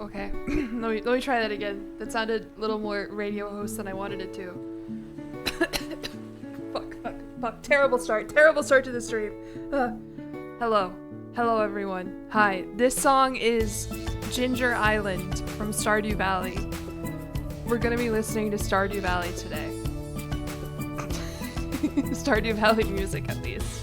Okay. let me try that again. That sounded a little more radio host than I wanted it to. Fuck. Terrible start to the stream. Hello. Hello, everyone. Hi. This song is Ginger Island from Stardew Valley. We're gonna be listening to Stardew Valley today. Stardew Valley music, at least.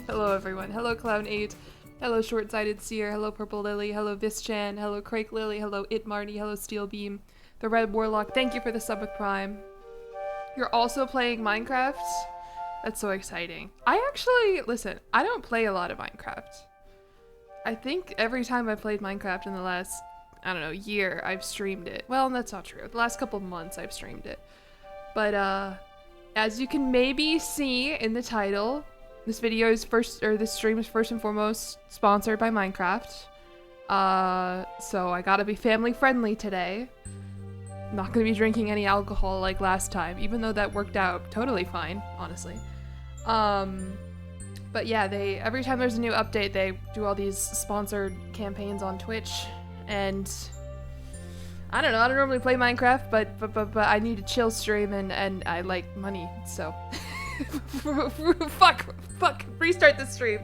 Hello, everyone. Hello, Clown8. Hello, Short-Sighted Seer. Hello, Purple Lily. Hello, Vischan. Hello, Crake Lily. Hello, It Marty. Hello, Steel Beam. The Red Warlock. Thank you for the sub with Prime. You're also playing Minecraft? That's so exciting. Listen, I don't play a lot of Minecraft. I think every time I played Minecraft in the last, I don't know, year, I've streamed it. Well, that's not true. The last couple of months, I've streamed it. But, as you can maybe see in the title, this video is this stream is first and foremost sponsored by Minecraft. So I gotta be family friendly today. I'm not gonna be drinking any alcohol like last time, even though that worked out totally fine, honestly. But yeah, every time there's a new update, they do all these sponsored campaigns on Twitch, and I don't know, I don't normally play Minecraft, but I need a chill stream, and I like money, so. Fuck, restart the stream.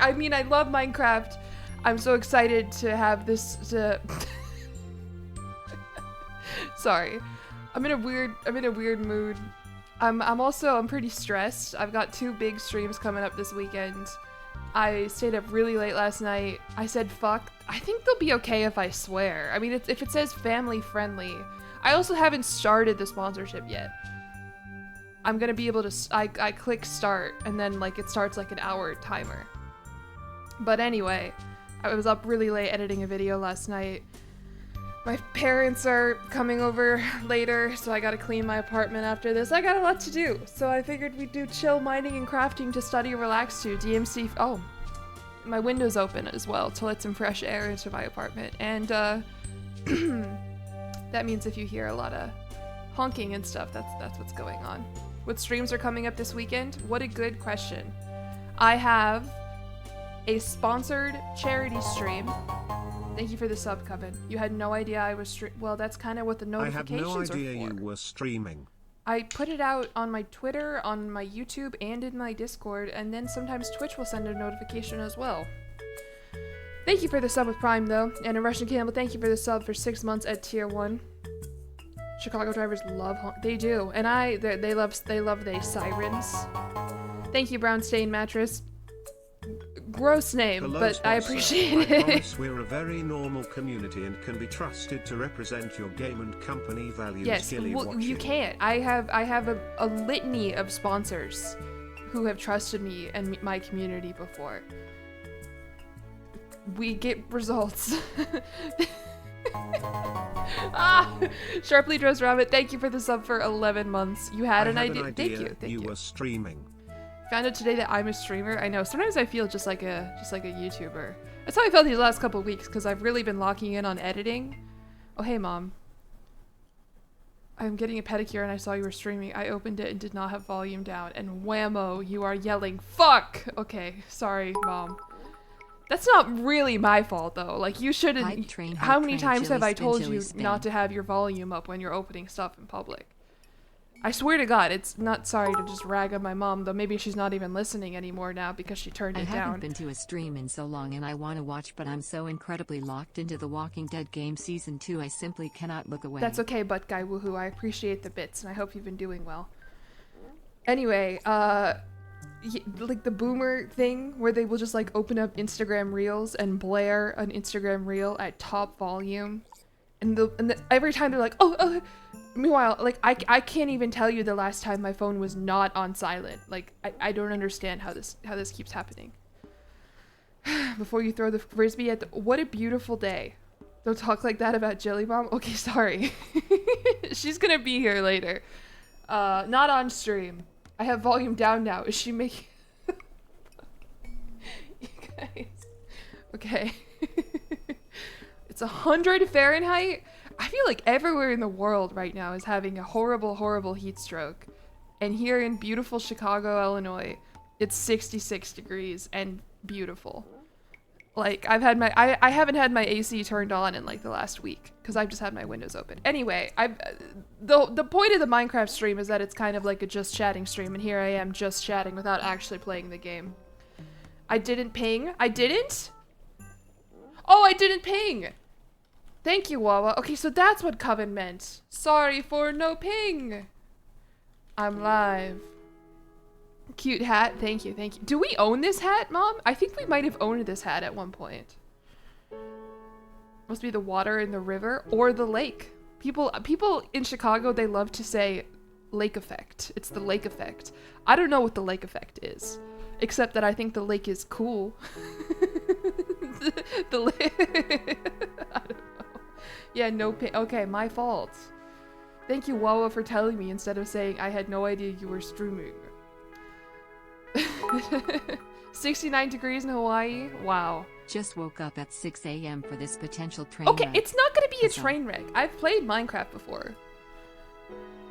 I mean, I love Minecraft. I'm so excited to have this, Sorry. I'm in a weird mood. I'm pretty stressed. I've got 2 big streams coming up this weekend. I stayed up really late last night. I said fuck. I think they'll be okay if I swear. I mean, if it says family friendly. I also haven't started the sponsorship yet. I'm gonna be able to, I click start, and then like it starts like an hour timer. But anyway, I was up really late editing a video last night. My parents are coming over later, so I gotta clean my apartment after this. I got a lot to do, so I figured we'd do chill mining and crafting to study or relax to. DMC, oh, my window's open as well to let some fresh air into my apartment. And that means if you hear a lot of honking and stuff, that's what's going on. What streams are coming up this weekend? What a good question. I have a sponsored charity stream. Thank you for the sub, Coven. You had no idea I was well, that's kind of what the notifications are for. I had no idea you were streaming. I put it out on my Twitter, on my YouTube, and in my Discord, and then sometimes Twitch will send a notification as well. Thank you for the sub with Prime, though. And a Russian Campbell, thank you for the sub for 6 months at tier 1. Chicago drivers love they do, and they love they sirens. Thank you, Brown Stain Mattress. Gross name, hello, but sponsor. I appreciate it. I promise we're a very normal community and can be trusted to represent your game and company values. Yes, well, you can't. I have a litany of sponsors who have trusted me and my community before. We get results. Sharply Dressed Rabbit, thank you for the sub for 11 months. You had an idea. Thank you. You were streaming. Found out today that I'm a streamer. I know. Sometimes I feel just like a YouTuber. That's how I felt these last couple of weeks because I've really been locking in on editing. Oh hey mom. I'm getting a pedicure and I saw you were streaming. I opened it and did not have volume down. And whammo, you are yelling fuck. Okay, sorry mom. That's not really my fault though. Like you shouldn't. How many times have I told you not to have your volume up when you're opening stuff in public? I swear to God, it's not sorry to just rag on my mom, though maybe she's not even listening anymore now because she turned it down. I haven't been to a stream in so long and I want to watch, but I'm so incredibly locked into The Walking Dead game season 2 I simply cannot look away. That's okay, butt guy woohoo. I appreciate the bits and I hope you've been doing well. Anyway, like the boomer thing where they will just like open up Instagram Reels and blare an Instagram Reel at top volume. And every time they're like, oh. Meanwhile, like, I can't even tell you the last time my phone was not on silent. Like, I don't understand how this keeps happening. Before you throw the frisbee at what a beautiful day. Don't talk like that about Jelly Bomb. Okay, sorry. She's gonna be here later. Not on stream. I have volume down now. Is she making... You guys. Okay. It's 100 Fahrenheit? I feel like everywhere in the world right now is having a horrible, horrible heat stroke. And here in beautiful Chicago, Illinois, it's 66 degrees and beautiful. Like, I haven't had my AC turned on in like the last week because I've just had my windows open. Anyway, the point of the Minecraft stream is that it's kind of like a just chatting stream, and here I am just chatting without actually playing the game. I didn't ping. I didn't? Oh, I didn't ping. Thank you, Wawa. Okay, so that's what Coven meant. Sorry for no ping. I'm live. Cute hat. Thank you, thank you. Do we own this hat, Mom? I think we might have owned this hat at one point. Must be the water in the river or the lake. People in Chicago, they love to say lake effect. It's the lake effect. I don't know what the lake effect is, except that I think the lake is cool. the lake. I don't know. Yeah, no pay. Okay, my fault. Thank you, Wawa, for telling me instead of saying I had no idea you were streaming. 69 degrees in Hawaii. Wow. Just woke up at 6 a.m. for this potential train Okay, wreck. it's not gonna be a train wreck. I've played Minecraft before.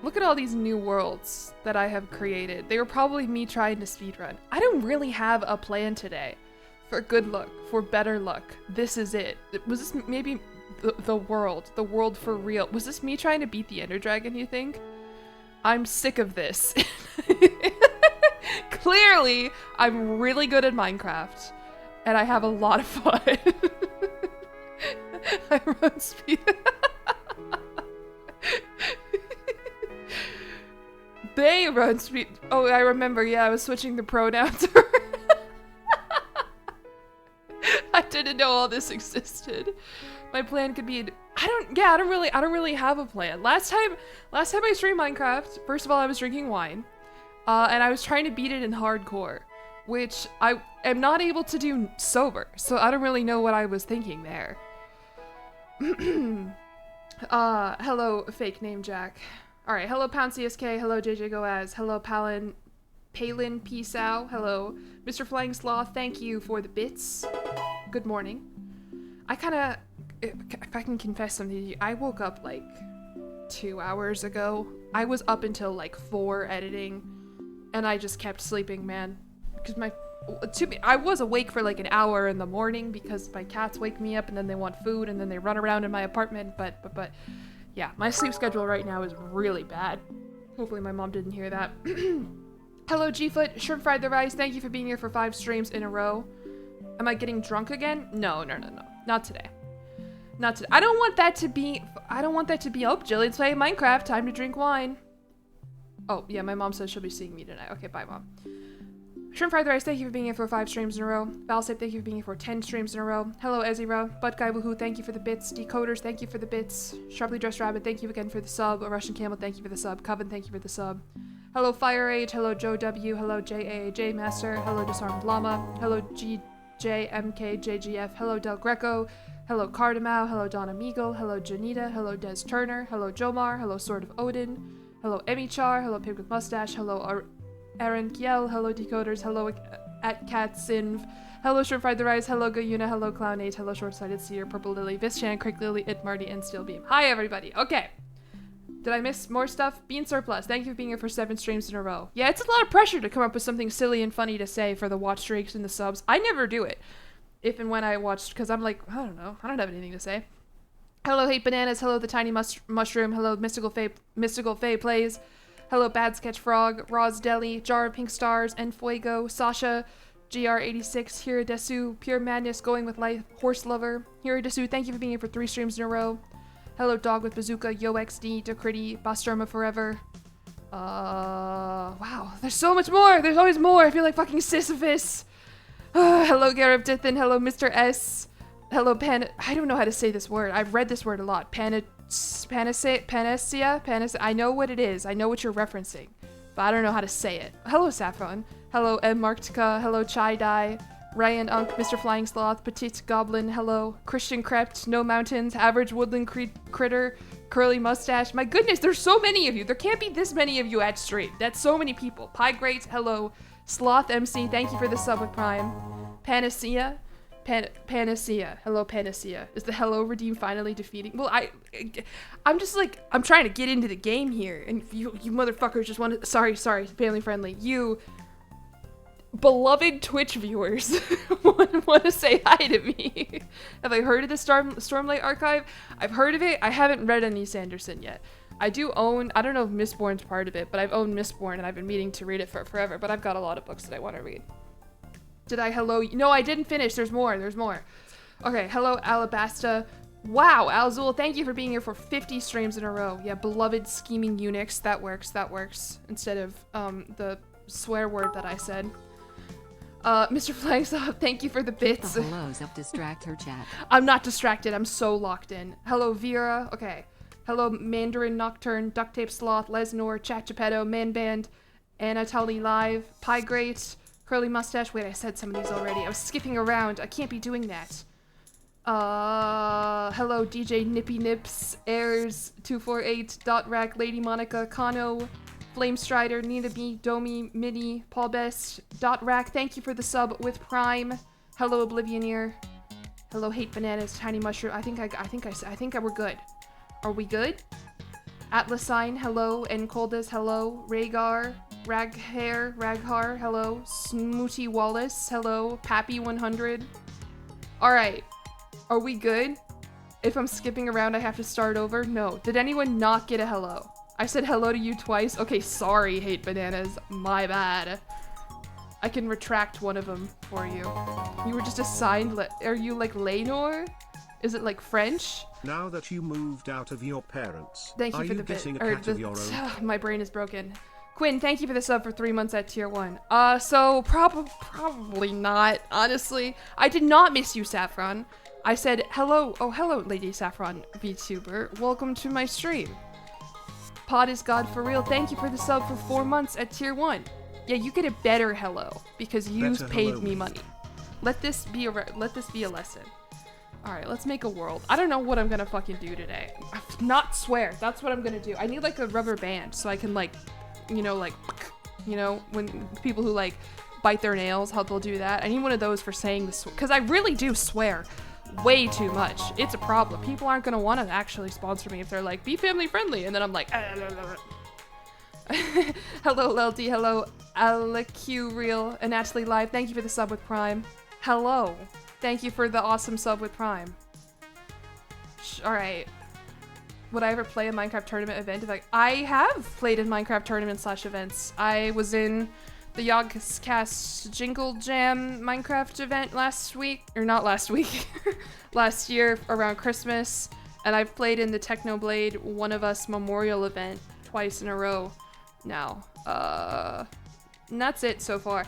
Look at all these new worlds that I have created. They were probably me trying to speedrun. I don't really have a plan today. For good luck, for better luck. This is it. Was this maybe the world for real? Was this me trying to beat the Ender Dragon, you think? I'm sick of this. Clearly, I'm really good at Minecraft, and I have a lot of fun. I run speed. They run speed. Oh, I remember. Yeah, I was switching the pronouns. I didn't know all this existed. My plan could be. I don't really have a plan. Last time I streamed Minecraft, first of all, I was drinking wine. And I was trying to beat it in hardcore, which I am not able to do sober, so I don't really know what I was thinking there. Hello, fake name Jack. Alright, hello Pound CSK, hello JJ Goaz, hello Palin Peace out, hello Mr. Flying Sloth, thank you for the bits. Good morning. If I can confess something to you, I woke up like 2 hours ago. I was up until like 4 editing. And I just kept sleeping, man. Because I was awake for like an hour in the morning because my cats wake me up and then they want food and then they run around in my apartment. But yeah, my sleep schedule right now is really bad. Hopefully my mom didn't hear that. Hello, G-Foot. Shrimp Fried the Rice. Thank you for being here for 5 streams in a row. Am I getting drunk again? No. Not today. Not today. I don't want that to be, oh, Jillian's playing Minecraft. Time to drink wine. Oh, yeah, my mom says she'll be seeing me tonight. Okay, bye, Mom. Shrimp Fried the Rice, thank you for being here for 5 streams in a row. Valsip, thank you for being here for 10 streams in a row. Hello, Ezira. Butt Guy Woohoo, thank you for the bits. Decoders, thank you for the bits. Sharply Dressed Rabbit, thank you again for the sub. A Russian Camel, thank you for the sub. Coven, thank you for the sub. Hello, Fire Age. Hello, Joe W. Hello, JAJ Master. Hello, Disarmed Llama. Hello, GJMKJGF. Hello, Del Greco. Hello, Cardamau. Hello, Don Amigo. Hello, Janita. Hello, Des Turner. Hello, Jomar. Hello, Sword of Odin. Hello, Emichar. Hello, Pig with Mustache. Hello, Aaron Kiel. Hello, Decoders. Hello, at Cat Sinv. Hello, Shrimp Fried the Rice. Hello, Gayuna. Hello, Clown 8. Hello, Short-Sighted Seer. Purple Lily. Vischan, Crick Lily, It Marty, and Steel Beam. Hi, everybody. Okay. Did I miss more stuff? Bean Surplus. Thank you for being here for 7 streams in a row. Yeah, it's a lot of pressure to come up with something silly and funny to say for the watch streaks and the subs. I never do it. If and when I watched, because I'm like, I don't know. I don't have anything to say. Hello, Hate Bananas. Hello, The Tiny Mushroom. Hello, Mystical Faye Plays. Hello, Bad Sketch Frog. Roz Deli. Jar of Pink Stars. Enfuego. Sasha. GR86. Hiradesu. Pure Madness. Going with Life. Horse Lover. Hiradesu, thank you for being here for 3 streams in a row. Hello, Dog with Bazooka. YoXD. Decritty. Bastroma Forever. Wow. There's so much more. There's always more. I feel like fucking Sisyphus. Hello, Garib Dithin. Hello, Mr. S. Hello, I don't know how to say this word. I've read this word a lot. Panacea? I know what it is. I know what you're referencing. But I don't know how to say it. Hello, Saffron. Hello, M. Marktica. Hello, Chai Dai. Ryan Unk. Mr. Flying Sloth. Petite Goblin. Hello. Christian Crept. No Mountains. Average Woodland Critter. Curly Mustache. My goodness, there's so many of you. There can't be this many of you at stream. That's so many people. Pie Great. Hello. Sloth MC. Thank you for the sub with Prime. Panacea. Panacea. Hello, Panacea. Is the Hello Redeem finally defeating? Well, I'm just like, I'm trying to get into the game here, and you motherfuckers just want to, sorry, family friendly. You beloved Twitch viewers want to say hi to me. Have I heard of the Stormlight Archive? I've heard of it. I haven't read any Sanderson yet. I do own, I don't know if Mistborn's part of it, but I've owned Mistborn and I've been meaning to read it for forever, but I've got a lot of books that I want to read. Did I hello? No, I didn't finish. There's more. Okay, hello, Alabasta. Wow, Alzul, thank you for being here for 50 streams in a row. Yeah, beloved scheming eunuchs. That works. Instead of the swear word that I said. Mr. Flangsoft, thank you for the bits. The hellos up distract her chat. I'm not distracted. I'm so locked in. Hello, Vera. Okay. Hello, Mandarin Nocturne, Duct Tape Sloth, Lesnor, Chat Geppetto, Man Band, Anatoly Live, Pie Great, Curly Mustache. Wait, I said some of these already. I was skipping around. I can't be doing that. Hello, DJ Nippy Nips, Airs, 248, Dot Rack, Lady Monica, Kano, Flame Strider, Nina B, Domi, Mini, Paul Best, Dot Rack, thank you for the sub with Prime. Hello, Oblivioneer. Hello, Hate Bananas, Tiny Mushroom. I think we're good. Are we good? Atlasine, hello. Encoldas, hello. Rhaegar, Raghar, hello. Smooty Wallace, hello. Pappy100. Alright. Are we good? If I'm skipping around, I have to start over? No. Did anyone not get a hello? I said hello to you twice. Okay, sorry, Hate Bananas. My bad. I can retract one of them for you. You were just assigned. Are you like Lenore? Is it like French? Now that you moved out of your parents, thank you are for you the getting bit. a cat of your own? My brain is broken. Quinn, thank you for the sub for 3 months at tier 1. So probably not, honestly. I did not miss you, Saffron. I said hello. Oh, hello, Lady Saffron VTuber. Welcome to my stream. Pod is God for real. Thank you for the sub for 4 months at tier 1. Yeah, you get a better hello because you paid me money. Let this be a lesson. All right, let's make a world. I don't know what I'm gonna fucking do today. Not swear. That's what I'm gonna do. I need like a rubber band so I can like, when people who like bite their nails, how they'll do that. I need one of those for saying this because I really do swear way too much. It's a problem. People aren't gonna want to actually sponsor me if they're like, be family friendly, and then I'm like, hello Lelty, hello Alaq Real and Natalie Live. Thank you for the sub with Prime. Hello. Thank you for the awesome sub with Prime. Alright. Would I ever play a Minecraft tournament event? Like, I have played in Minecraft tournaments / events. I was in the Yogscast Jingle Jam Minecraft event last week. Or not last week. Last year around Christmas. And I've played in the Technoblade One of Us Memorial event twice in a row now. And that's it so far.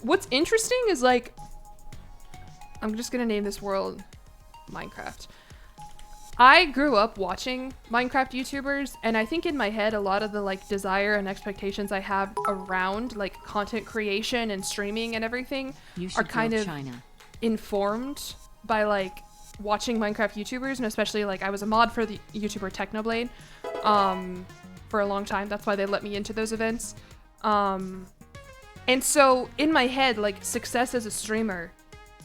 What's interesting is like, I'm just gonna name this world Minecraft. I grew up watching Minecraft YouTubers, and I think in my head a lot of the like desire and expectations I have around like content creation and streaming and everything are kind of informed by like watching Minecraft YouTubers, and especially like I was a mod for the YouTuber Technoblade for a long time. That's why they let me into those events. And so in my head, like success as a streamer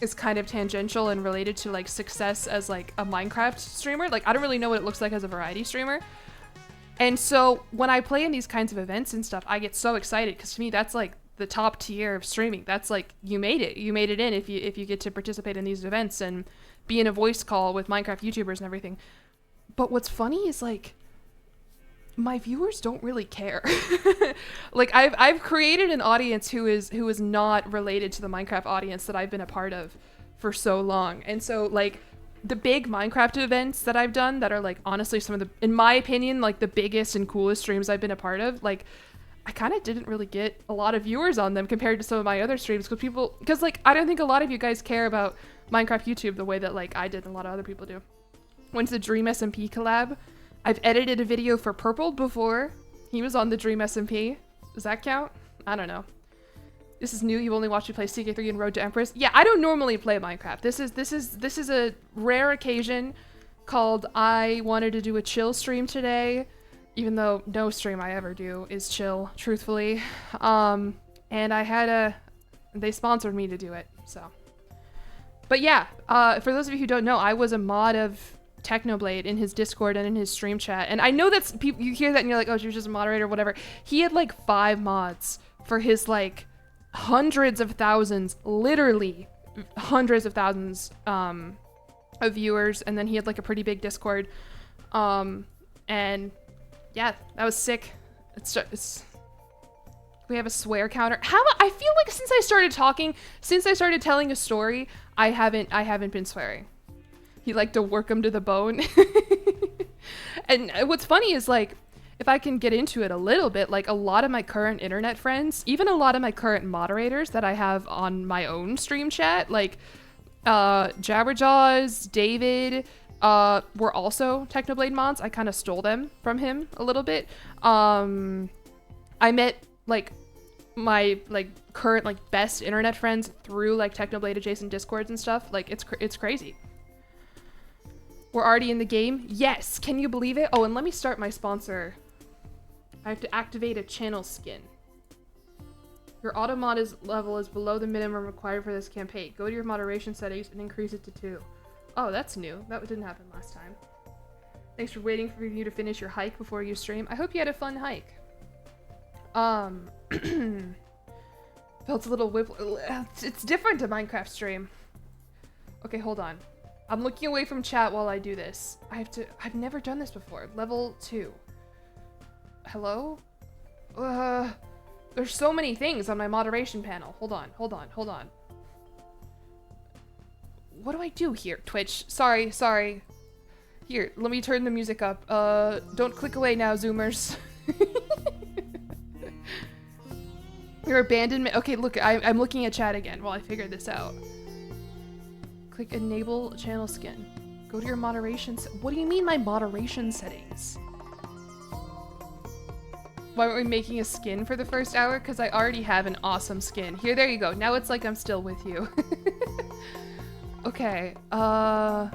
is kind of tangential and related to like success as like a Minecraft streamer. Like I don't really know what it looks like as a variety streamer. And so when I play in these kinds of events and stuff, I get so excited because to me that's like the top tier of streaming. That's like you made it in if you get to participate in these events and be in a voice call with Minecraft YouTubers and everything. But what's funny is like my viewers don't really care. Like I've created an audience who is not related to the Minecraft audience that I've been a part of for so long. And so like the big Minecraft events that I've done that are like honestly some of the, in my opinion, like the biggest and coolest streams I've been a part of, like I kind of didn't really get a lot of viewers on them compared to some of my other streams because like I don't think a lot of you guys care about Minecraft YouTube the way that like I did and a lot of other people do. Went to the Dream SMP collab. I've edited a video for Purple before. He was on the Dream SMP. Does that count? I don't know. This is new. You only watch me play CK3 and Road to Empress. Yeah, I don't normally play Minecraft. This is a rare occasion called I wanted to do a chill stream today, even though no stream I ever do is chill, truthfully. And they sponsored me to do it, so. But yeah, for those of you who don't know, I was a mod of Technoblade in his Discord and in his stream chat. And I know that's people, you hear that and you're like, oh, she was just a moderator or whatever. He had like 5 mods for his like hundreds of thousands, literally hundreds of thousands of viewers, and then he had like a pretty big Discord. And yeah, that was sick. It's we have a swear counter. I feel like since I started telling a story, I haven't been swearing. He liked to work him to the bone. And what's funny is, like, if I can get into it a little bit, like, a lot of my current internet friends, even a lot of my current moderators that I have on my own stream chat, like Jabberjaws, David, were also Technoblade mods. I kind of stole them from him a little bit. I met like my current best internet friends through like Technoblade adjacent discords and stuff. Like it's crazy. We're already in the game. Yes, can you believe it? Oh, and let me start my sponsor. I have to activate a channel skin. Your auto mod level is below the minimum required for this campaign. Go to your moderation settings and increase it to 2. Oh, that's new. That didn't happen last time. Thanks for waiting for you to finish your hike before you stream. I hope you had a fun hike. Felt a little it's different to Minecraft stream. Okay, hold on. I'm looking away from chat while I do this. I've never done this before. Level 2. Hello? There's so many things on my moderation panel. Hold on. What do I do here, Twitch? Sorry. Here, let me turn the music up. Don't click away now, Zoomers. Your abandonment. Okay, look, I'm looking at chat again while I figure this out. Click enable channel skin. Go to your moderation. What do you mean my moderation settings? Why aren't we making a skin for the first hour? Because I already have an awesome skin. Here, there you go. Now it's like I'm still with you. Okay, I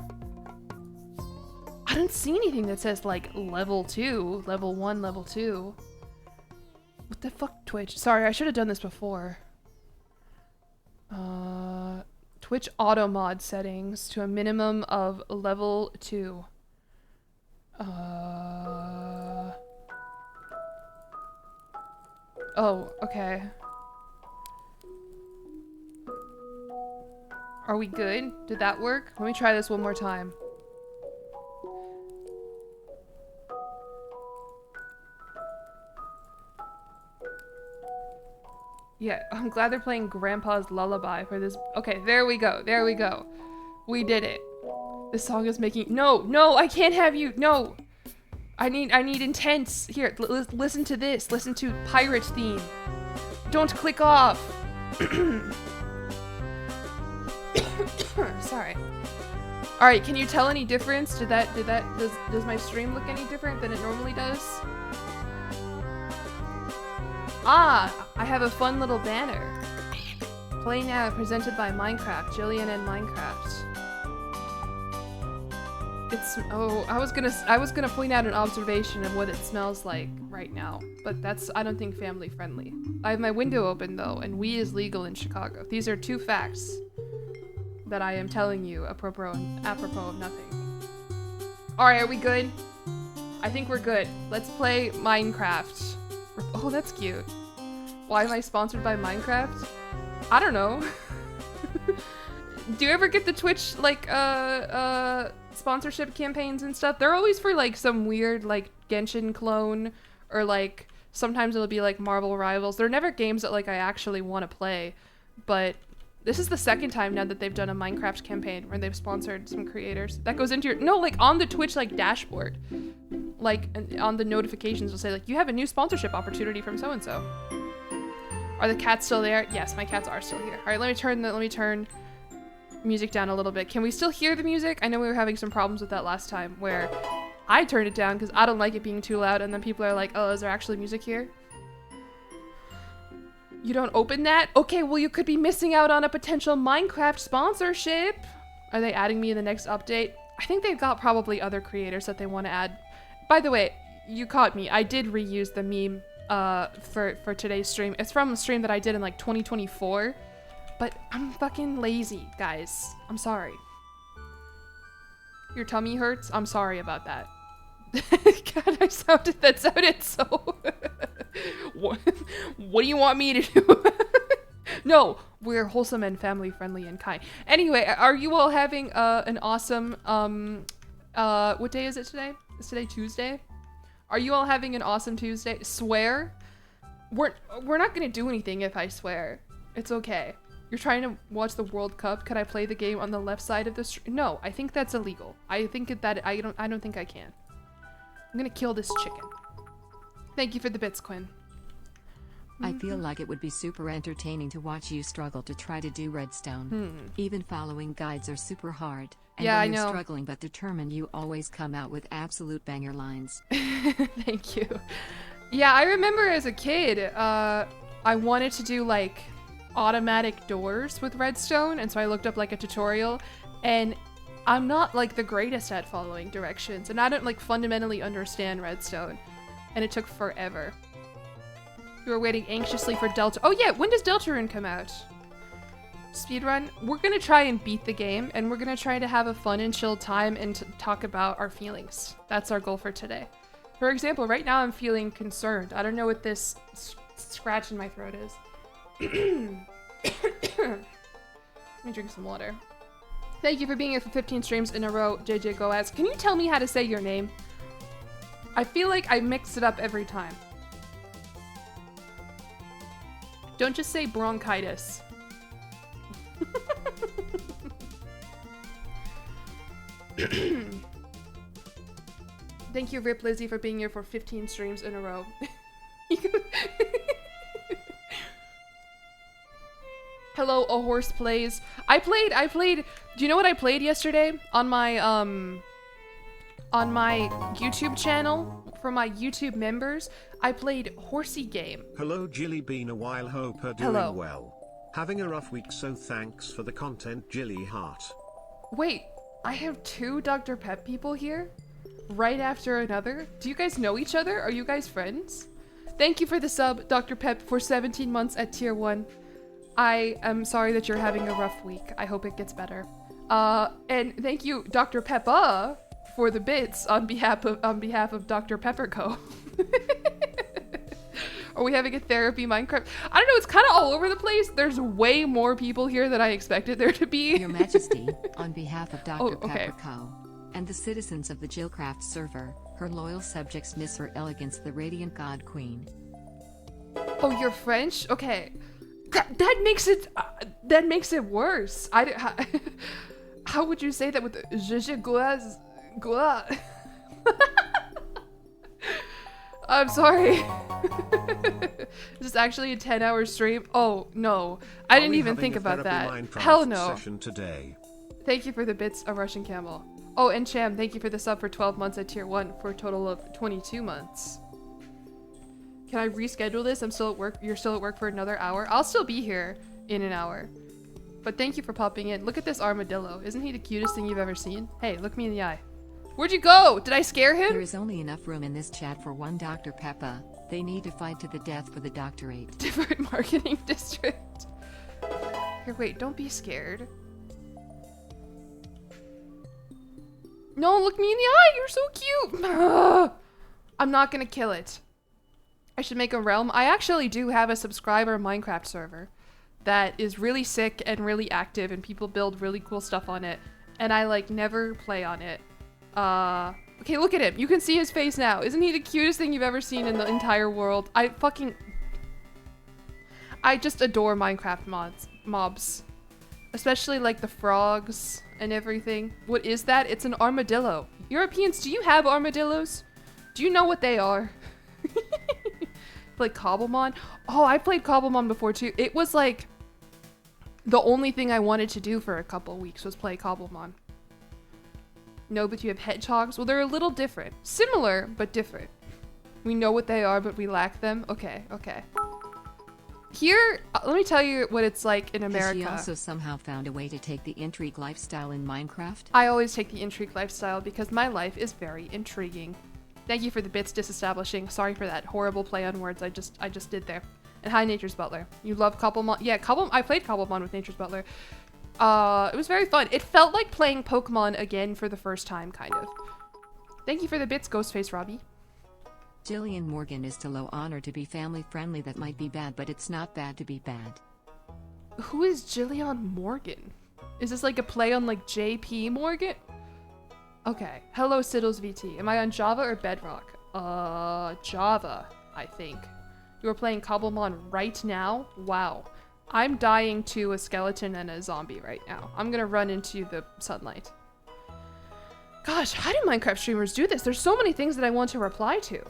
don't see anything that says like level 2, level 1, level 2. What the fuck, Twitch? Sorry, I should have done this before. Twitch auto mod settings to a minimum of level 2. Oh, okay. Are we good? Did that work? Let me try this one more time. Yeah, I'm glad they're playing Grandpa's Lullaby for this. Okay, there we go. We did it. This song is making— No, I can't have you. No. I need intense. Here, listen to this. Listen to pirate theme. Don't click off. Sorry. All right, can you tell any difference? Does my stream look any different than it normally does? Ah, I have a fun little banner. Play now, presented by Minecraft, Jillian and Minecraft. I was gonna point out an observation of what it smells like right now, but that's, I don't think, family friendly. I have my window open though, and weed is legal in Chicago. These are 2 facts that I am telling you apropos of nothing. Alright, are we good? I think we're good. Let's play Minecraft. Oh, that's cute. Why am I sponsored by Minecraft? I don't know. Do you ever get the Twitch, sponsorship campaigns and stuff? They're always for, some weird, Genshin clone, or, sometimes it'll be, Marvel Rivals. They're never games that, I actually want to play, but this is the second time now that they've done a Minecraft campaign where they've sponsored some creators. That goes into your— No, on the Twitch, dashboard. On the notifications will say, you have a new sponsorship opportunity from so-and-so. Are the cats still there? Yes, my cats are still here. All right, let me turn music down a little bit. Can we still hear the music? I know we were having some problems with that last time where I turned it down because I don't like it being too loud, and then people are like, oh, is there actually music here? You don't open that? Okay, well, you could be missing out on a potential Minecraft sponsorship. Are they adding me in the next update? I think they've got probably other creators that they want to add. By the way, you caught me. I did reuse the meme for today's stream. It's from a stream that I did in 2024, but I'm fucking lazy, guys. I'm sorry. Your tummy hurts? I'm sorry about that. God, that sounded so... What do you want me to do? No, we're wholesome and family friendly and kind. Anyway, are you all having an awesome what day is it today? Is today Tuesday? Are you all having an awesome Tuesday? Swear? We're not gonna do anything if I swear. It's okay. You're trying to watch the World Cup. Could I play the game on the left side of the stream? No, I think that's illegal. I think that I don't think I can. I'm gonna kill this chicken. Thank you for the bits, Quinn. I feel like it would be super entertaining to watch you struggle to try to do redstone. Even following guides are super hard. And Yeah, when I you're know. struggling but determined, you always come out with absolute banger lines. Thank you. Yeah, I remember as a kid, I wanted to do like automatic doors with redstone, and so I looked up like a tutorial, and I'm not like the greatest at following directions, and I don't like fundamentally understand redstone, and it took forever. We were waiting anxiously for Delta. Oh yeah, when does Deltarune come out? Speedrun? We're gonna try and beat the game, and we're gonna try to have a fun and chill time and talk about our feelings. That's our goal for today. For example, right now I'm feeling concerned. I don't know what this scratch in my throat is. Let me drink some water. Thank you for being here for 15 streams in a row, JJ Goaz. Can you tell me how to say your name? I feel like I mix it up every time. Don't just say bronchitis. Thank you, Rip Lizzie, for being here for 15 streams in a row. Hello, A Horse Plays. I played, do you know what I played yesterday on my YouTube channel for my YouTube members? I played Horsey Game. Hello Jilly, been a while, hope are doing Hello. well. Having a rough week, so thanks for the content, Jilly Heart. Wait, I have 2 Dr. Pep people here? Right after another? Do you guys know each other? Are you guys friends? Thank you for the sub, Dr. Pep, for 17 months at tier 1. I am sorry that you're having a rough week. I hope it gets better. And thank you, Dr. Peppa, for the bits on behalf of Dr. Pepperco. Are we having a therapy Minecraft? I don't know, it's kind of all over the place. There's way more people here than I expected there to be. Your Majesty, on behalf of Dr. Oh, okay. Pepper Co. and the citizens of the Jillcraft server, her loyal subjects miss her elegance, the Radiant God Queen. Oh, you're French? Okay. That makes it worse. How would you say that with je gloise? I'm sorry. Is this actually a 10-hour stream? Oh, no. I didn't even think about that. Hell no. Session today. Thank you for the bits, a Russian camel. Oh, and Cham, thank you for the sub for 12 months at tier 1 for a total of 22 months. Can I reschedule this? I'm still at work. You're still at work for another hour? I'll still be here in an hour. But thank you for popping in. Look at this armadillo. Isn't he the cutest thing you've ever seen? Hey, look me in the eye. Where'd you go? Did I scare him? There is only enough room in this chat for one Dr. Peppa. They need to fight to the death for the doctorate. Different marketing district. Here, wait, don't be scared. No, look me in the eye. You're so cute. I'm not gonna kill it. I should make a realm. I actually do have a subscriber Minecraft server that is really sick and really active, and people build really cool stuff on it. And I like never play on it. Okay, look at him. You can see his face now. Isn't he the cutest thing you've ever seen in the entire world? I just adore Minecraft mobs. Especially like the frogs and everything. What is that? It's an armadillo. Europeans, do you have armadillos? Do you know what they are? Like Cobblemon? Oh, I played Cobblemon before too. It was like the only thing I wanted to do for a couple weeks was play Cobblemon. No, but you have hedgehogs? Well, they're a little different. Similar, but different. We know what they are, but we lack them. Okay, okay. Here, let me tell you what it's like in America. Has she also somehow found a way to take the intrigue lifestyle in Minecraft? I always take the intrigue lifestyle because my life is very intriguing. Thank you for the bits disestablishing. Sorry for that horrible play on words I just did there. And hi, Nature's Butler. You love Cobblemon? Yeah, I played Cobblemon with Nature's Butler. It was very fun. It felt like playing Pokemon again for the first time, kind of. Thank you for the bits, Ghostface Robbie. Jillian Morgan is to low honor to be family friendly. That might be bad, but it's not bad to be bad. Who is Jillian Morgan? Is this like a play on like JP Morgan? Okay. Hello, Siddles VT. Am I on Java or Bedrock? Java, I think. You are playing Cobblemon right now? Wow. I'm dying to a skeleton and a zombie right now. I'm gonna run into the sunlight. Gosh, how do Minecraft streamers do this? There's so many things that I want to reply to.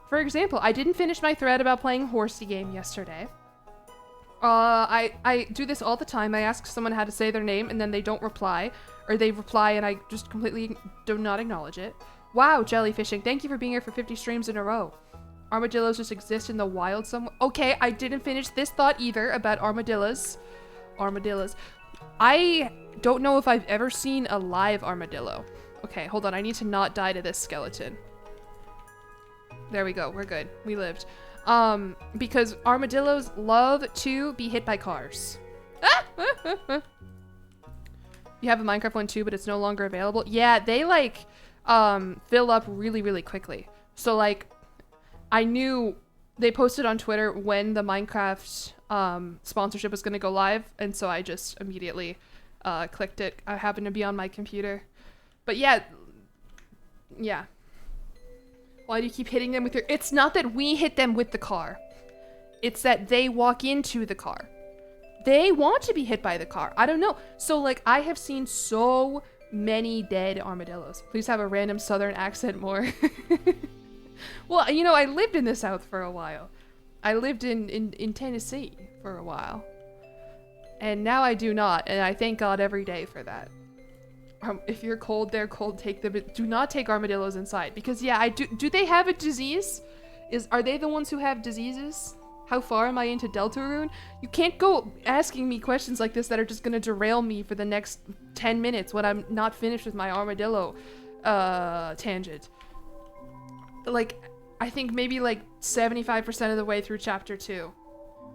For example, I didn't finish my thread about playing Horsey game yesterday. I do this all the time. I ask someone how to say their name and then they don't reply. Or they reply and I just completely do not acknowledge it. Wow, jellyfishing. Thank you for being here for 50 streams in a row. Armadillos just exist in the wild somewhere. Okay, I didn't finish this thought either about armadillos. Armadillos. I don't know if I've ever seen a live armadillo. Okay, hold on. I need to not die to this skeleton. There we go. We're good. We lived. Because armadillos love to be hit by cars. You have a Minecraft one too, but it's no longer available. Yeah, they like fill up really, really quickly. So like, I knew they posted on Twitter when the Minecraft sponsorship was going to go live, and so I just immediately clicked it. I happened to be on my computer. But yeah. Why do you keep hitting them with your... It's not that we hit them with the car. It's that they walk into the car. They want to be hit by the car. I don't know. So like, I have seen so many dead armadillos. Please have a random southern accent more. Well, you know, I lived in the South for a while. I lived in Tennessee for a while. And now I do not, and I thank God every day for that. If you're cold, they're cold, take them. Do not take armadillos inside. Because, yeah, do they have a disease? Are they the ones who have diseases? How far am I into Deltarune? You can't go asking me questions like this that are just going to derail me for the next 10 minutes when I'm not finished with my armadillo tangent. Like, I think maybe like 75% of the way through chapter 2.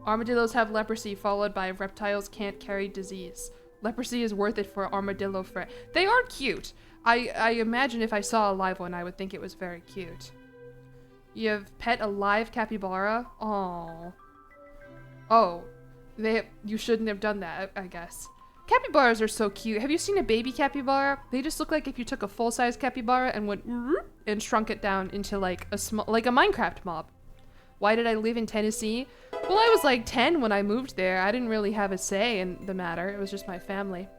Armadillos have leprosy, followed by reptiles can't carry disease. Leprosy is worth it for armadillo friend. They are cute. I imagine if I saw a live one, I would think it was very cute. You have pet a live capybara? Aww. Oh. You shouldn't have done that, I guess. Capybaras are so cute. Have you seen a baby capybara? They just look like if you took a full-size capybara and went and shrunk it down into like a Minecraft mob. Why did I live in Tennessee? Well, I was like 10 when I moved there. I didn't really have a say in the matter. It was just my family.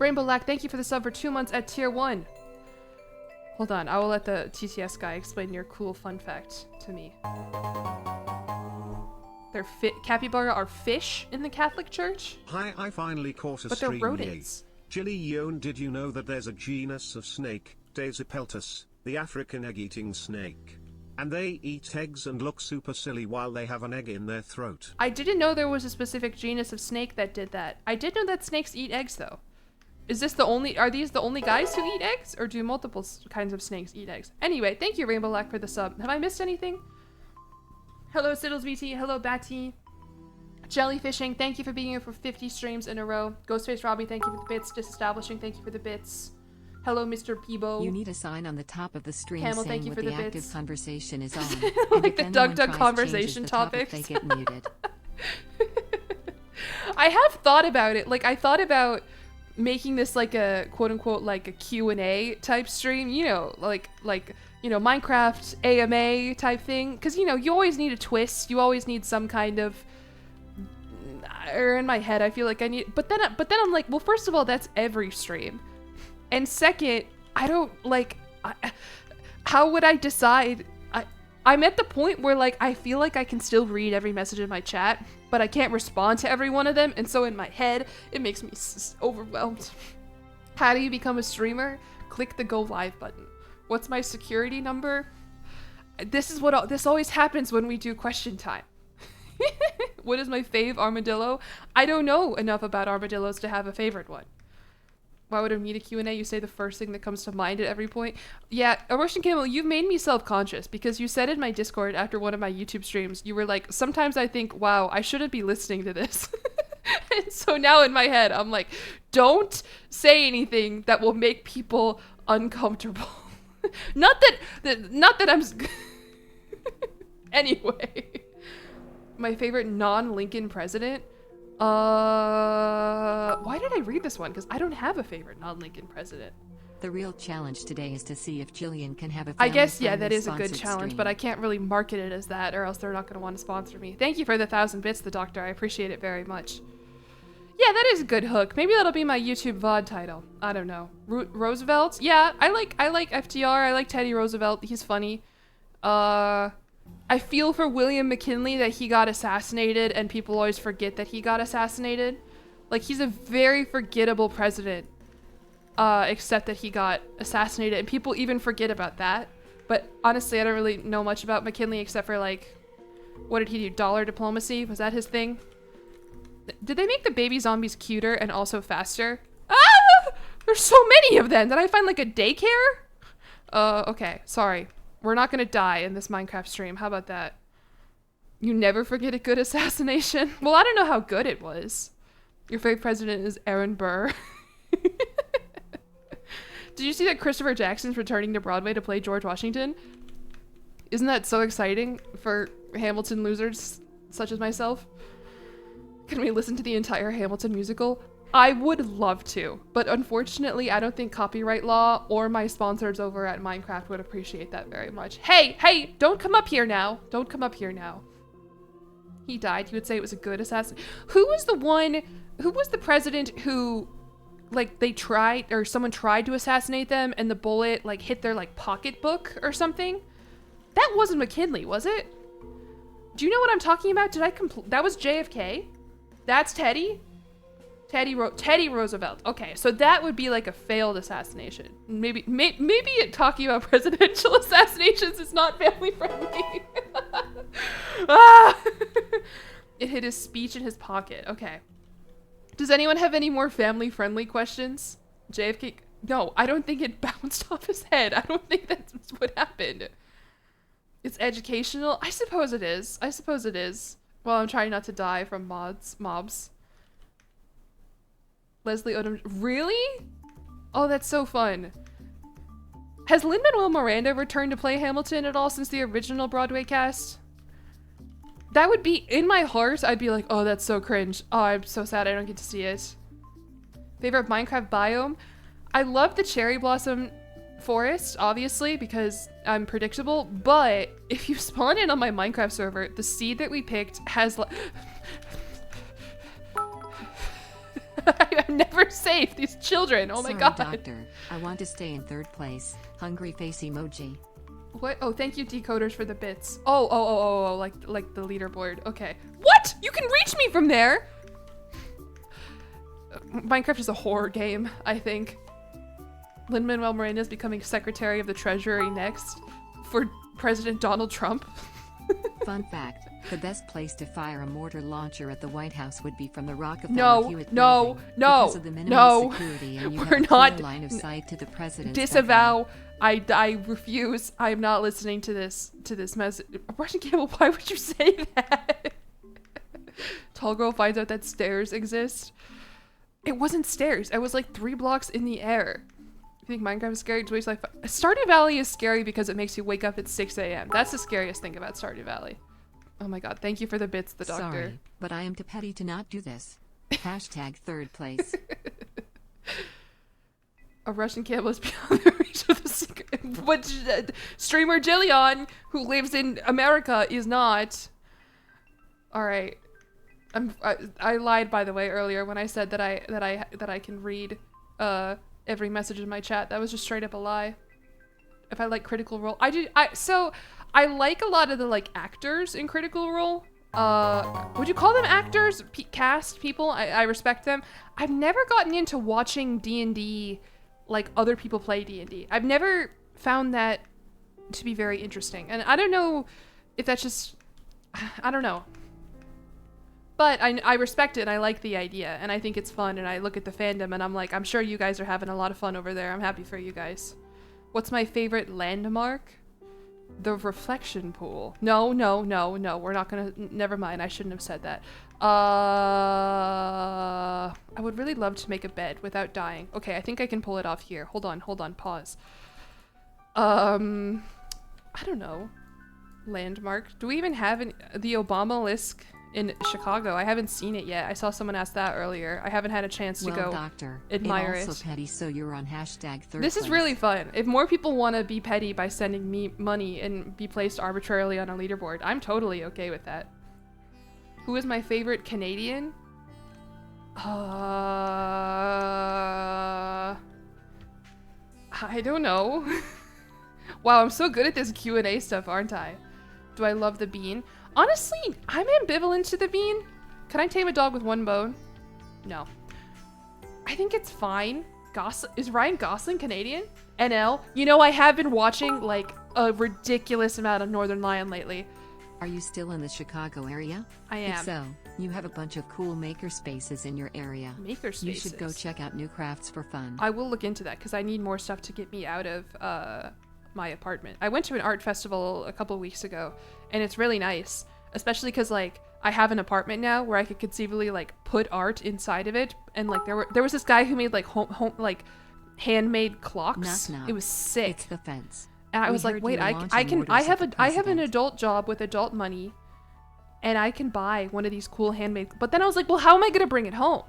Rainbow Lack, thank you for the sub for 2 months at tier 1. Hold on, I will let the TTS guy explain your cool fun fact to me. Capybara are fish in the Catholic Church? Hi, I finally caught a but stream. They're rodents. Jillion, did you know that there's a genus of snake, Daisipeltis, the African egg-eating snake? And they eat eggs and look super silly while they have an egg in their throat. I didn't know there was a specific genus of snake that did that. I did know that snakes eat eggs though. Are these the only guys who eat eggs? Or do multiple kinds of snakes eat eggs? Anyway, thank you Rainbow Lack for the sub. Have I missed anything? Hello Siddles BT, hello Batty. Jellyfishing, thank you for being here for 50 streams in a row. Ghostface Robbie, thank you for the bits. Disestablishing, thank you for the bits. Hello Mr. Peebo. You need a sign on the top of the stream Camel, saying thank you what for the the active bits. conversation is on. Like the Doug conversation topics. They get muted. I have thought about it. Like I thought about making this like a quote-unquote like a Q&A type stream, you know, like you know, Minecraft AMA type thing, because you know, you always need a twist, you always need some kind of, or in my head I feel like I need, but then I'm like, well, first of all, that's every stream, and second, I don't like, how would I decide? I'm at the point where like I feel like I can still read every message in my chat, but I can't respond to every one of them, and so in my head it makes me overwhelmed. How do you become a streamer? Click the go live button. What's my security number? This always happens when we do question time. What is my fave armadillo? I don't know enough about armadillos to have a favorite one. Why would I need a Q&A? You say the first thing that comes to mind at every point. Yeah, Russian Camel, you've made me self-conscious because you said in my Discord after one of my YouTube streams, you were like, sometimes I think, wow, I shouldn't be listening to this. And so now in my head, I'm like, don't say anything that will make people uncomfortable. Not that I'm... Anyway. My favorite non-Lincoln president? Why did I read this one? Because I don't have a favorite non-Lincoln president. The real challenge today is to see if Jillian can have a I guess, yeah, family-friendly that is a good sponsored challenge, stream. but I can't really market it as that, or else they're not going to want to sponsor me. Thank you for the 1,000 bits, the doctor. I appreciate it very much. Yeah, that is a good hook. Maybe that'll be my YouTube VOD title. I don't know. Roosevelt? Yeah, I like FDR. I like Teddy Roosevelt. He's funny. I feel for William McKinley that he got assassinated, and people always forget that he got assassinated. Like, he's a very forgettable president. Except that he got assassinated, and people even forget about that. But honestly, I don't really know much about McKinley except for, like, what did he do? Dollar diplomacy? Was that his thing? Did they make the baby zombies cuter and also faster? Ah! There's so many of them! Did I find, like, a daycare? Okay, sorry. We're not gonna die in this Minecraft stream. How about that? You never forget a good assassination? Well, I don't know how good it was. Your favorite president is Aaron Burr. Did you see that Christopher Jackson's returning to Broadway to play George Washington? Isn't that so exciting for Hamilton losers such as myself? Can we listen to the entire Hamilton musical? I would love to, but unfortunately I don't think copyright law or my sponsors over at Minecraft would appreciate that very much. Hey, don't come up here now. Don't come up here now. He died. You would say it was a good assassin. Who was the president who, like, someone tried to assassinate them and the bullet, like, hit their, like, pocketbook or something? That wasn't McKinley, was it? Do you know what I'm talking about? That was JFK? That's Teddy? Teddy Roosevelt. Okay, so that would be like a failed assassination. Maybe talking about presidential assassinations is not family friendly. Ah! It hit his speech in his pocket. Okay. Does anyone have any more family-friendly questions? JFK? No, I don't think it bounced off his head. I don't think that's what happened. It's educational? I suppose it is. Well, I'm trying not to die from mobs. Leslie Odom. Really? Oh, that's so fun. Has Lin-Manuel Miranda returned to play Hamilton at all since the original Broadway cast? That would be, in my heart, I'd be like, oh, that's so cringe. Oh, I'm so sad I don't get to see it. Favorite Minecraft biome? I love the cherry blossom forest, obviously, because I'm predictable, but if you spawn in on my Minecraft server, the seed that we picked has I'm never safe, these children, oh my god. Doctor, I want to stay in third place. Hungry face emoji. What? Oh, thank you, decoders, for the bits. Oh, like the leaderboard. Okay. What? You can reach me from there? Minecraft is a horror game, I think. Lin-Manuel Miranda is becoming Secretary of the Treasury next for President Donald Trump. Fun fact, the best place to fire a mortar launcher at the White House would be from the Rockefeller Hewitt building because of the minimum security and you have a clear line of sight to the president's disavow. I refuse. I'm not listening to this message. Russian Campbell, why would you say that? Tall girl finds out that stairs exist. It wasn't stairs. I was like 3 blocks in the air. You think Minecraft is scary? Stardew Valley is scary because it makes you wake up at 6 a.m. That's the scariest thing about Stardew Valley. Oh my god, thank you for the bits, the doctor. Sorry, but I am too petty to not do this. Hashtag third place. A Russian Campbell is beyond the reach of the secret. But streamer Jillion, who lives in America, is not. Alright. I lied, by the way, earlier when I said that I can read every message in my chat. That was just straight up a lie. If I like Critical Role, so I like a lot of the like actors in Critical Role. Would you call them actors? Cast people? I respect them. I've never gotten into watching D&D like other people play D&D. I've never found that to be very interesting, and I don't know if that's just, I don't know. But I respect it and I like the idea and I think it's fun and I look at the fandom and I'm like, I'm sure you guys are having a lot of fun over there. I'm happy for you guys. What's my favorite landmark? The reflection pool. No, we're not gonna, never mind, I shouldn't have said that. I would really love to make a bed without dying. Okay, I think I can pull it off here. Hold on, pause. I don't know. Landmark. Do we even have the Obama-esque in Chicago? I haven't seen it yet. I saw someone ask that earlier. I haven't had a chance to go doctor, admire it. Also petty, so you're on hashtag third This place. is really fun. If more people want to be petty by sending me money and be placed arbitrarily on a leaderboard, I'm totally okay with that. Who is my favorite Canadian? I don't know. Wow, I'm so good at this Q&A stuff, aren't I? Do I love the bean? Honestly, I'm ambivalent to the bean. Can I tame a dog with one bone? No. I think it's fine. Is Ryan Gosling Canadian? NL? You know, I have been watching like a ridiculous amount of Northern Lion lately. Are you still in the Chicago area? I am. If so, you have a bunch of cool maker spaces in your area. Maker spaces? You should go check out New Crafts for fun. I will look into that because I need more stuff to get me out of my apartment. I went to an art festival a couple weeks ago and it's really nice, especially because like I have an apartment now where I could conceivably like put art inside of it, and like there was this guy who made like home like handmade clocks. Knock, knock. It was sick. It's the fence. And I was like, wait, I have an adult job with adult money, and I can buy one of these cool handmade. But then I was like, well, how am I gonna bring it home?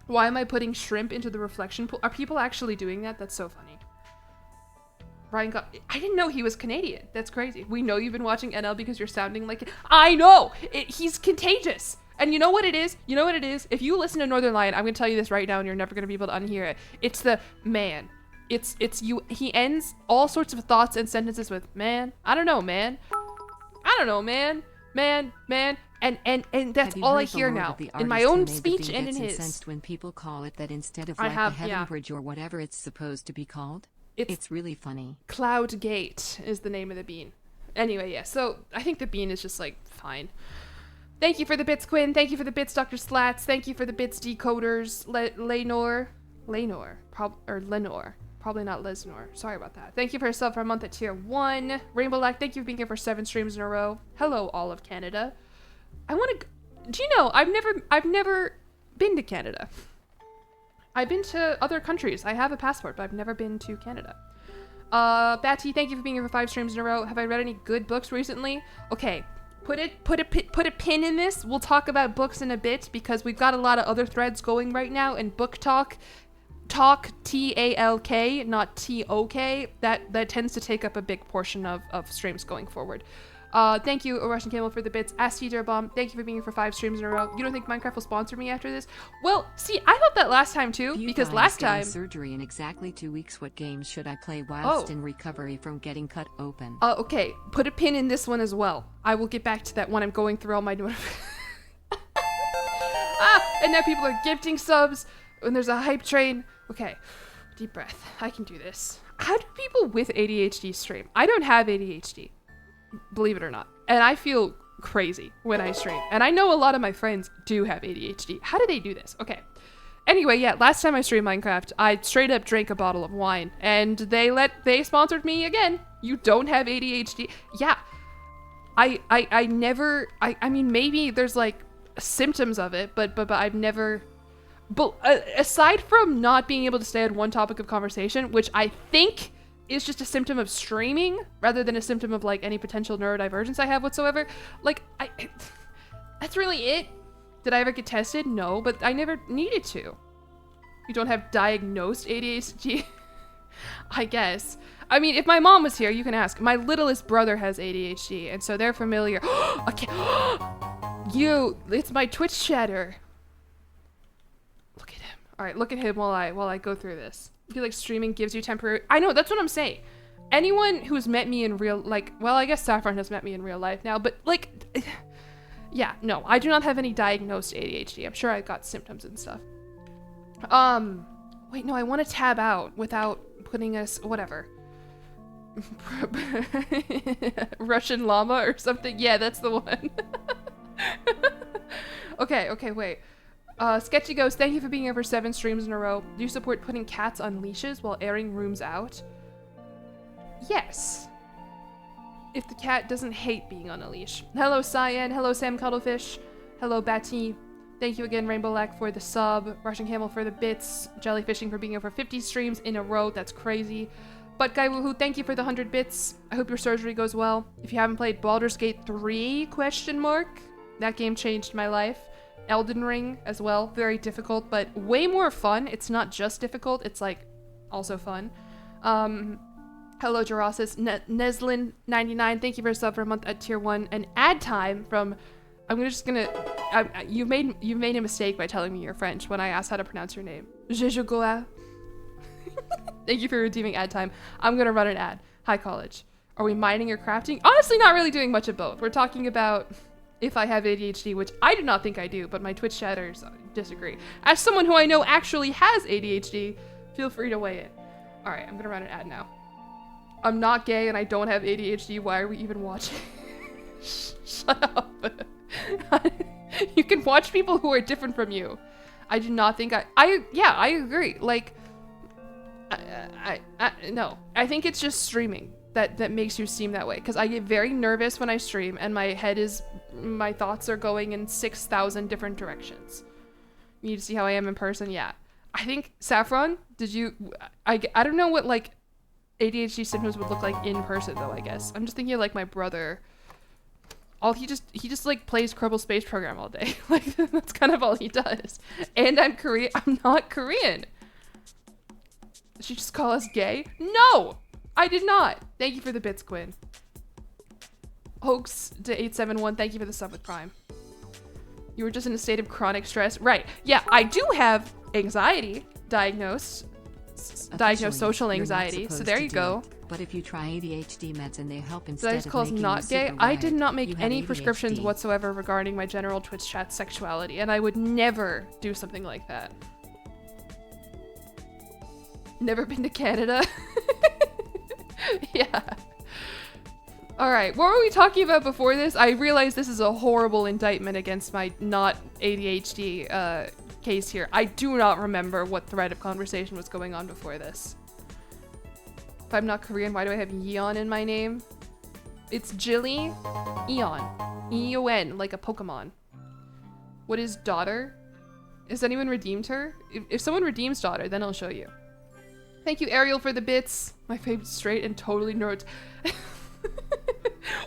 Why am I putting shrimp into the reflection pool? Are people actually doing that? That's so funny. I didn't know he was Canadian. That's crazy. We know you've been watching NL because you're sounding like it. I know! He's contagious. And you know what it is? You know what it is? If you listen to Northern Lion, I'm going to tell you this right now and you're never going to be able to unhear it. It's the man. It's you. He ends all sorts of thoughts and sentences with, man, I don't know, man. I don't know, man. Man. And that's all I hear now. In my own speech and in his. When people call it that instead of like the Heaven Bridge or whatever it's supposed to be called. It's really funny. Cloud Gate is the name of the bean. Anyway, yeah, so I think the bean is just like fine. Thank you for the bits, Quinn. Thank you for the bits, Dr. Slats. Thank you for the bits, Decoders. Lenore. Probably not Lesnor. Sorry about that. Thank you for yourself for a month at tier 1. Rainbow Lack, thank you for being here for 7 streams in a row. Hello, all of Canada. Do you know, I've never been to Canada. I've been to other countries. I have a passport, but I've never been to Canada. Batty, thank you for being here for 5 streams in a row. Have I read any good books recently? Okay, put a pin in this. We'll talk about books in a bit because we've got a lot of other threads going right now, and book talk T-A-L-K, not T-O-K, that tends to take up a big portion of streams going forward. Thank you, Russian Camel, for the bits. Asti Derbomb, thank you for being here for 5 streams in a row. You don't think Minecraft will sponsor me after this? Well, see, I thought that last time too, because last time... surgery in exactly 2 weeks. What games should I play whilst in recovery from getting cut open? Okay, put a pin in this one as well. I will get back to that when I'm going through all my notifications. And now people are gifting subs, and there's a hype train. Okay, deep breath. I can do this. How do people with ADHD stream? I don't have ADHD. Believe it or not. And I feel crazy when I stream. And I know a lot of my friends do have ADHD. How do they do this? Okay. Anyway, yeah, last time I streamed Minecraft, I straight up drank a bottle of wine. And they sponsored me again. You don't have ADHD? Yeah. I mean, maybe there's like symptoms of it, but I've never... But aside from not being able to stay on one topic of conversation, which I think... is just a symptom of streaming rather than a symptom of like any potential neurodivergence I have whatsoever. Like, that's really it. Did I ever get tested? No, but I never needed to. You don't have diagnosed ADHD? I guess. I mean, if my mom was here, you can ask. My littlest brother has ADHD, and so they're familiar. Okay. It's my Twitch chatter. Look at him. All right, look at him while I go through this. I feel like streaming gives you temporary... I know, that's what I'm saying. Anyone who's met me in real... Like, well, I guess Saffron has met me in real life now, but, like... Yeah, no, I do not have any diagnosed ADHD. I'm sure I've got symptoms and stuff. Wait, no, I want to tab out without putting us... Whatever. Russian llama or something? Yeah, that's the one. Okay, wait. Sketchy Ghost, thank you for being here for 7 streams in a row. Do you support putting cats on leashes while airing rooms out? Yes. If the cat doesn't hate being on a leash. Hello, Cyan. Hello, Sam Cuddlefish. Hello, Batty. Thank you again, Rainbow Lack, for the sub. Russian Camel for the bits. Jellyfishing for being here for 50 streams in a row. That's crazy. But Guy Woohoo, thank you for the 100 bits. I hope your surgery goes well. If you haven't played Baldur's Gate 3, ? That game changed my life. Elden Ring as well. Very difficult, but way more fun. It's not just difficult. It's like also fun. Hello, Jurasis. Neslin99, thank you for a sub for a month at tier 1. And ad time from, you've made a mistake by telling me you're French when I asked how to pronounce your name. Thank you for redeeming ad time. I'm gonna run an ad. Hi, college. Are we mining or crafting? Honestly, not really doing much of both. We're talking about if I have ADHD, which I do not think I do, but my Twitch chatters disagree. As someone who I know actually has ADHD, feel free to weigh in. All right, I'm gonna run an ad now. I'm not gay and I don't have ADHD. Why are we even watching? Shut up. You can watch people who are different from you. I do not think I agree. Like, no. I think it's just streaming that makes you seem that way. Because I get very nervous when I stream and my thoughts are going in 6,000 different directions. You need to see how I am in person? Yeah. I think, Saffron, I don't know what, like, ADHD symptoms would look like in person though, I guess. I'm just thinking of like my brother. He just like plays Kerbal Space Program all day. Like that's kind of all he does. And I'm Korean. I'm not Korean. Did she just call us gay? No, I did not. Thank you for the bits, Quinn. Hoax to 871. Thank you for the sub with Prime. You were just in a state of chronic stress. Right. Yeah, I do have anxiety diagnosed social anxiety, so there you go. But if you try ADHD meds and they help instead of making you super wired, not gay, I did not make any prescriptions whatsoever regarding my general Twitch chat sexuality, and I would never do something like that. Never been to Canada? Yeah. Alright, what were we talking about before this? I realize this is a horrible indictment against my not ADHD case here. I do not remember what thread of conversation was going on before this. If I'm not Korean, why do I have Yeon in my name? It's jillyeon. E-O-N, like a Pokemon. What is daughter? Has anyone redeemed her? If someone redeems daughter, then I'll show you. Thank you, Ariel, for the bits. My favorite straight and totally nerd.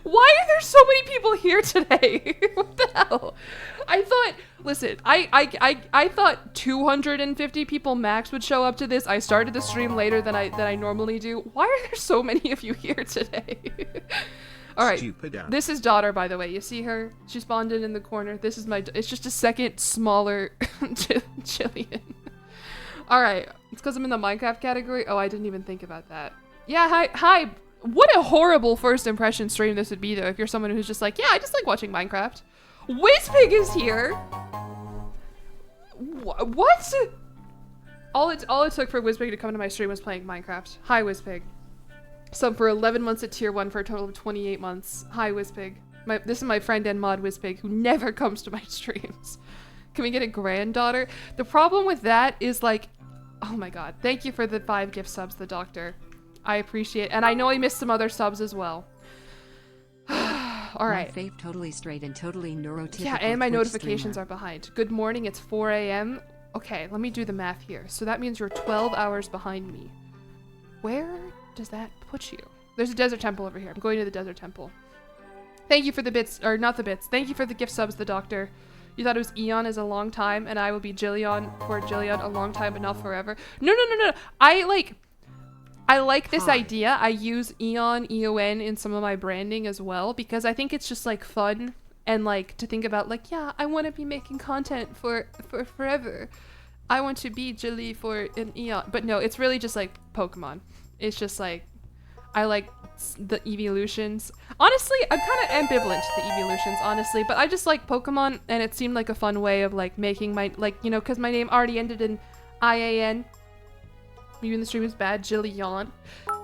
Why are there so many people here today? What the hell? I thought, listen, I thought 250 people max would show up to this. I started the stream later than I normally do. Why are there so many of you here today? All right, this is daughter, by the way. You see her? She spawned in the corner. This is it's just a second smaller Jillian. All right, it's because I'm in the Minecraft category. Oh, I didn't even think about that. Yeah, hi. What a horrible first impression stream this would be, though, if you're someone who's just like, yeah, I just like watching Minecraft. Whizpig is here! What? All it took for Whizpig to come to my stream was playing Minecraft. Hi, Whizpig. Sub for 11 months at tier 1 for a total of 28 months. Hi, Whizpig. This is my friend and mod Whizpig, who never comes to my streams. Can we get a granddaughter? The problem with that is, like, oh my god. Thank you for the 5 gift subs, the doctor. I appreciate it. And I know I missed some other subs as well. All right. My fave totally straight and totally neurotypical. Yeah, and my notifications are behind. Good morning, it's 4 a.m. Okay, let me do the math here. So that means you're 12 hours behind me. Where does that put you? There's a desert temple over here. I'm going to the desert temple. Thank you for the bits, or not the bits. Thank you for the gift subs, the doctor. You thought it was Eon is a long time, and I will be Jillion for Jillion a long time, but not forever. No. I like this idea. I use Eon, E-O-N in some of my branding as well, because I think it's just like fun and like to think about like, yeah, I want to be making content for forever. I want to be Jilly for an Eon. But no, it's really just like Pokemon. It's just like, I like the evolutions. Honestly, I'm kind of ambivalent to the evolutions, honestly, but I just like Pokemon, and it seemed like a fun way of like making my, like, you know, because my name already ended in I-A-N. Maybe in the stream is bad. Jillion.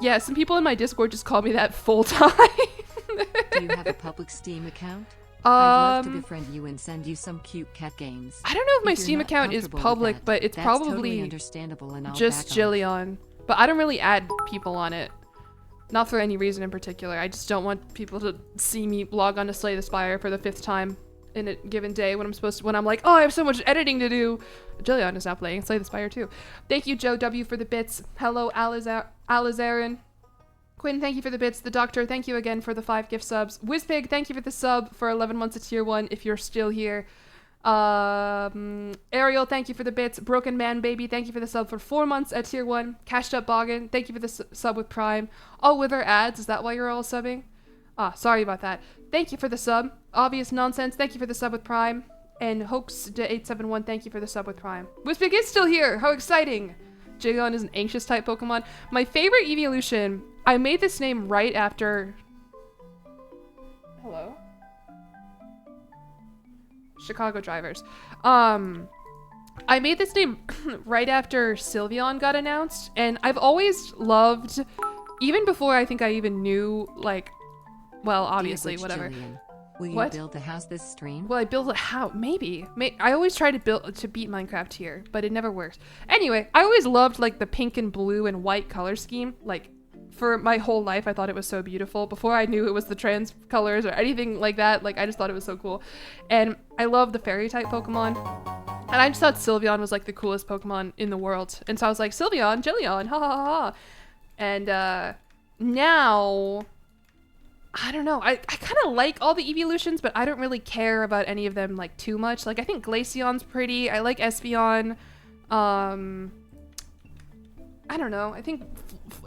Yeah, some people in my Discord just call me that full time. Do you have a public Steam account? I'd love to befriend you and send you some cute cat games. I don't know if my Steam account is public, but it's probably totally understandable, and I'll just Jillion. But I don't really add people on it. Not for any reason in particular. I just don't want people to see me log on to Slay the Spire for the 5th time in a given day when I'm like, oh, I have so much editing to do. Jillian is now playing Slay the Spire too. Thank you, Joe W, for the bits. Hello, Alizarin. Quinn, thank you for the bits. The Doctor, thank you again for the 5 gift subs. Whizpig, thank you for the sub for 11 months of tier 1 if you're still here. Ariel, thank you for the bits. Broken Man Baby, thank you for the sub for 4 months at tier 1. Cashed Up Boggin, thank you for the sub with Prime. All Wither ads, is that why you're all subbing? Ah, sorry about that. Thank you for the sub. Obvious Nonsense, thank you for the sub with Prime. And Hoax871, thank you for the sub with Prime. Whizpig is still here! How exciting! Jillion is an anxious type Pokemon. My favorite evolution, I made this name right after... Hello? Chicago drivers. I made this name right after Sylveon got announced, and I've always loved, even before I think I even knew, like, well, obviously, whatever. Jillian, will you What? build a house this stream? Well, I built a house. Maybe. I always try to beat Minecraft here, but it never works. Anyway, I always loved, like, the pink and blue and white color scheme. Like, for my whole life, I thought it was so beautiful. Before I knew it was the trans colors or anything like that, like, I just thought it was so cool. And I love the fairy type Pokemon. And I just thought Sylveon was, like, the coolest Pokemon in the world. And so I was like, Sylveon, Jillion, ha ha ha ha. And now... I don't know. I kind of like all the evolutions, but I don't really care about any of them, like, too much. Like, I think Glaceon's pretty. I like Espeon. I don't know. I think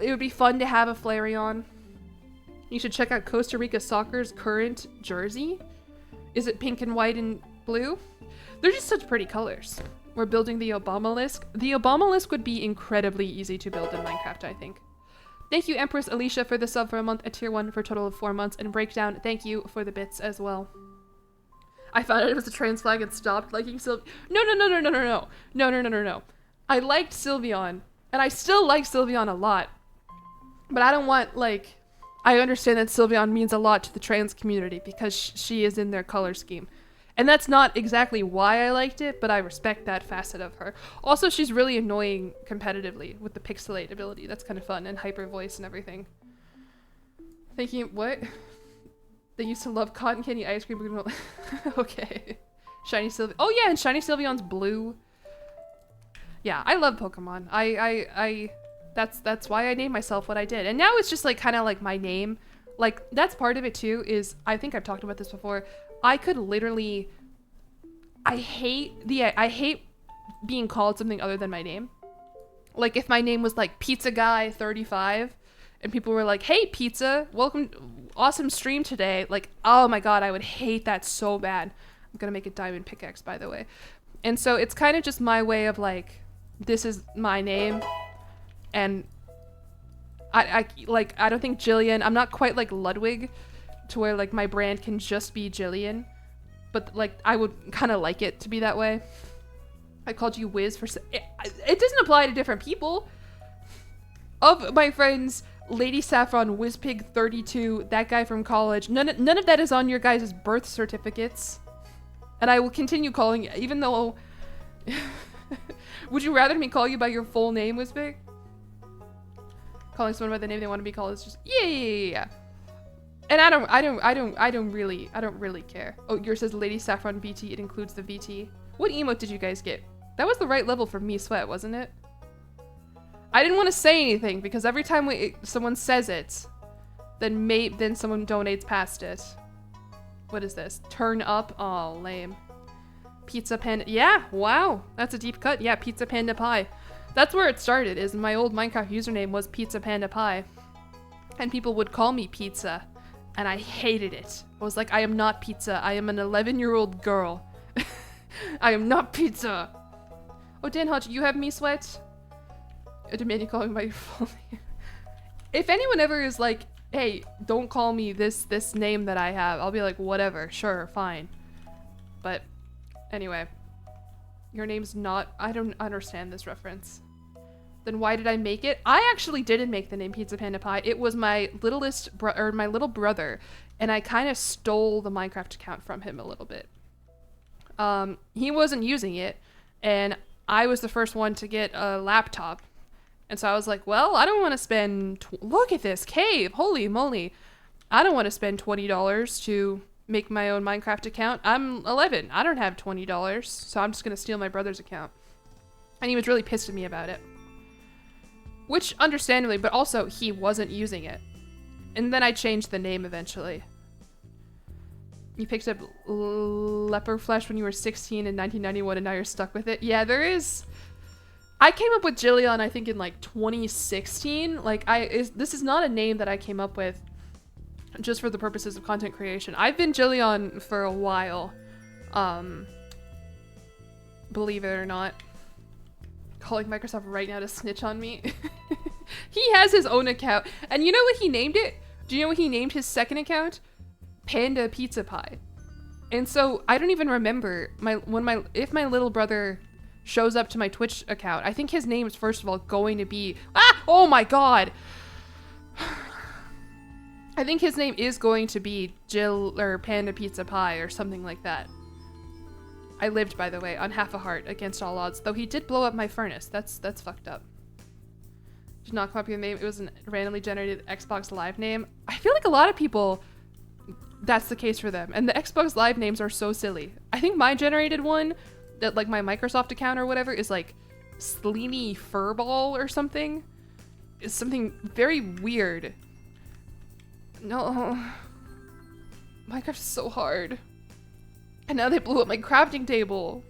it would be fun to have a Flareon. You should check out Costa Rica Soccer's current jersey. Is it pink and white and blue? They're just such pretty colors. We're building the Obamalisk. The Obamalisk would be incredibly easy to build in Minecraft, I think. Thank you, Empress Alicia, for the sub for a month at tier 1 for a total of 4 months. And Breakdown, thank you for the bits as well. I found out it was a trans flag and stopped liking Sylveon. No. I liked Sylveon. And I still like Sylveon a lot. But I don't want, like... I understand that Sylveon means a lot to the trans community because she is in their color scheme. And that's not exactly why I liked it, but I respect that facet of her. Also, she's really annoying competitively with the pixelate ability. That's kind of fun, and hyper voice and everything. Thinking, what? They used to love cotton candy ice cream. Okay. Shiny Sylveon. Oh yeah, and Shiny Sylveon's blue. Yeah, I love Pokemon. That's why I named myself what I did. And now it's just like kind of like my name. Like that's part of it too is I think I've talked about this before. I could literally I hate being called something other than my name. Like if my name was like Pizza Guy 35 and people were like, "Hey Pizza, welcome, awesome stream today." Like, oh my god, I would hate that so bad. I'm going to make a diamond pickaxe, by the way. And so it's kind of just my way of like, this is my name. And I don't think Jillian, I'm not quite like Ludwig to where like my brand can just be Jillian, but like I would kind of like it to be that way. I called you Wiz for it doesn't apply to different people. Of my friends, Lady Saffron, Whizpig 32, that guy from college, none of that is on your guys' birth certificates. And I will continue calling you, even though would you rather me call you by your full name, Whizpig? Calling someone by the name they want to be called is just yeah. And I don't really care. Oh, yours says Lady Saffron VT. It includes the VT. What emote did you guys get? That was the right level for me sweat, wasn't it? I didn't want to say anything because every time someone says it, then someone donates past it. What is this? Turn up? Oh, lame. Pizza Panda. Yeah, wow. That's a deep cut. Yeah, Pizza Panda Pie. That's where it started, is my old Minecraft username was Pizza Panda Pie. And people would call me Pizza. And I hated it. I was like, I am not pizza. I am an 11-year-old girl. I am not pizza. Oh, Dan Hodge, you have me sweat? I demand you call me by your full name. If anyone ever is like, hey, don't call me this name that I have, I'll be like, whatever, sure, fine. But anyway, your name's not, I don't understand this reference. Then why did I make it? I actually didn't make the name Pizza Panda Pie. It was my my little brother, and I kind of stole the Minecraft account from him a little bit. He wasn't using it, and I was the first one to get a laptop. And so I was like, well, I don't want to spend, look at this cave, holy moly. I don't want to spend $20 to make my own Minecraft account. I'm 11, I don't have $20, so I'm just going to steal my brother's account. And he was really pissed at me about it. Which, understandably, but also he wasn't using it. And then I changed the name eventually. You picked up leopard flesh when you were 16 in 1991 and now you're stuck with it. Yeah, there is... I came up with Jillian, I think, in like 2016. Like, this is not a name that I came up with just for the purposes of content creation. I've been Jillian for a while. Believe it or not. Calling Microsoft right now to snitch on me. He has his own account. And you know what he named it? Do you know what he named his second account? Panda Pizza Pie. And so I don't even remember if my little brother shows up to my Twitch account, I think his name is first of all going to be oh my god. I think his name is going to be Jill or Panda Pizza Pie or something like that. I lived, by the way, on half a heart against all odds, though he did blow up my furnace. That's fucked up. Did not copy the name. It was a randomly generated Xbox Live name. I feel like a lot of people, that's the case for them. And the Xbox Live names are so silly. I think my generated one, that like my Microsoft account or whatever, is like Sleeny Furball or something. It's something very weird. No. Minecraft is so hard. And now they blew up my crafting table.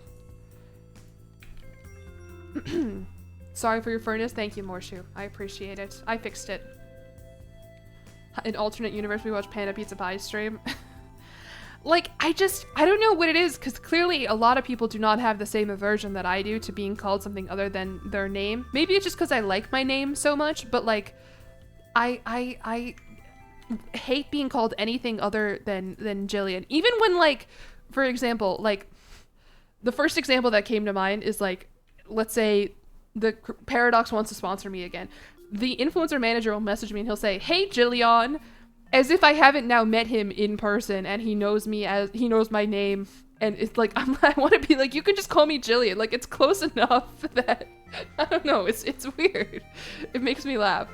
Sorry for your furnace. Thank you, Morshu. I appreciate it. I fixed it. In alternate universe, we watch Panda Pizza Pie stream. Like, I don't know what it is, because clearly a lot of people do not have the same aversion that I do to being called something other than their name. Maybe it's just because I like my name so much, but like, I hate being called anything other than Jillian. Even when, like, for example, like, the first example that came to mind is like, let's say the Paradox wants to sponsor me again. The influencer manager will message me and he'll say, "Hey, Jillian," as if I haven't now met him in person and he knows me as he knows my name. And it's like, I want to be like, you can just call me Jillian. Like, it's close enough that, I don't know, it's weird. It makes me laugh.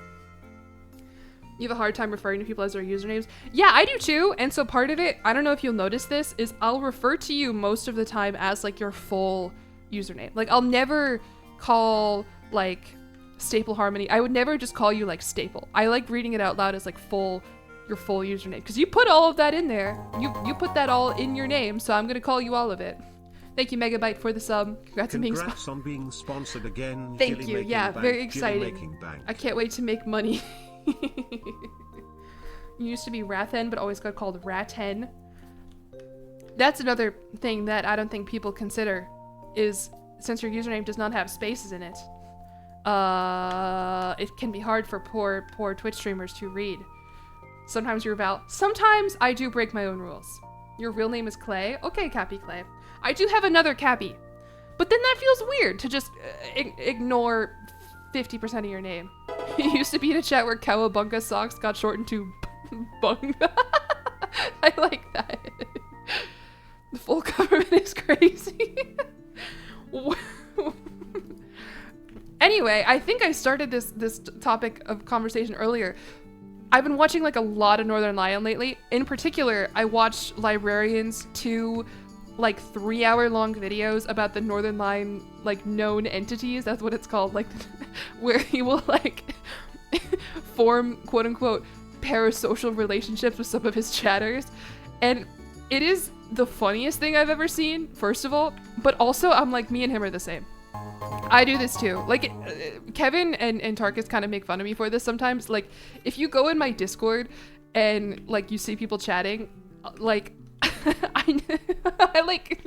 You have a hard time referring to people as their usernames? Yeah, I do too. And so part of it, I don't know if you'll notice this, is I'll refer to you most of the time as like your full username. Like, I'll never call like Staple Harmony. I would never just call you like Staple. I like reading it out loud as like your full username, because you put all of that in there. You put that all in your name, so I'm gonna call you all of it. Thank you, Megabyte, for the sub. Congrats on being sponsored again. Thank you. Yeah, very exciting. I can't wait to make money. You used to be Rathen, but always got called Raten. That's another thing that I don't think people consider, is since your username does not have spaces in it, it can be hard for poor Twitch streamers to read. Sometimes you're Val. Sometimes I do break my own rules. Your real name is Clay? Okay, Cappy Clay. I do have another Cappy. But then that feels weird to just ignore 50% of your name. You used to be in a chat where Cowabunga socks got shortened to Bunga. I like that. The full government is crazy. Anyway, I think I started this topic of conversation earlier. I've been watching like a lot of Northern Lion lately. In particular, I watched Librarian's 2 like 3-hour-long videos about the Northern Lion like known entities. That's what it's called. Like, where he will like form quote unquote parasocial relationships with some of his chatters. And it is the funniest thing I've ever seen, first of all, but also I'm like, me and him are the same. I do this too. Like, Kevin and Tarkus kind of make fun of me for this sometimes. Like, if you go in my Discord and like you see people chatting, like I like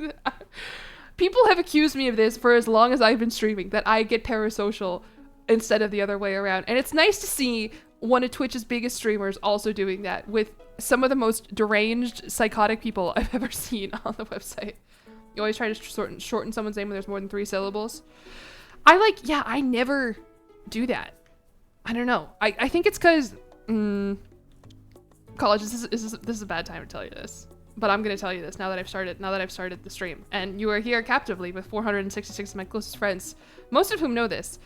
people have accused me of this for as long as I've been streaming, that I get parasocial instead of the other way around. And it's nice to see one of Twitch's biggest streamers also doing that with some of the most deranged, psychotic people I've ever seen on the website. You always try to shorten someone's name when there's more than 3 syllables. I never do that. I don't know. I think it's because college. This is a bad time to tell you this, but I'm gonna tell you this now that I've started the stream, and you are here captively with 466 of my closest friends, most of whom know this.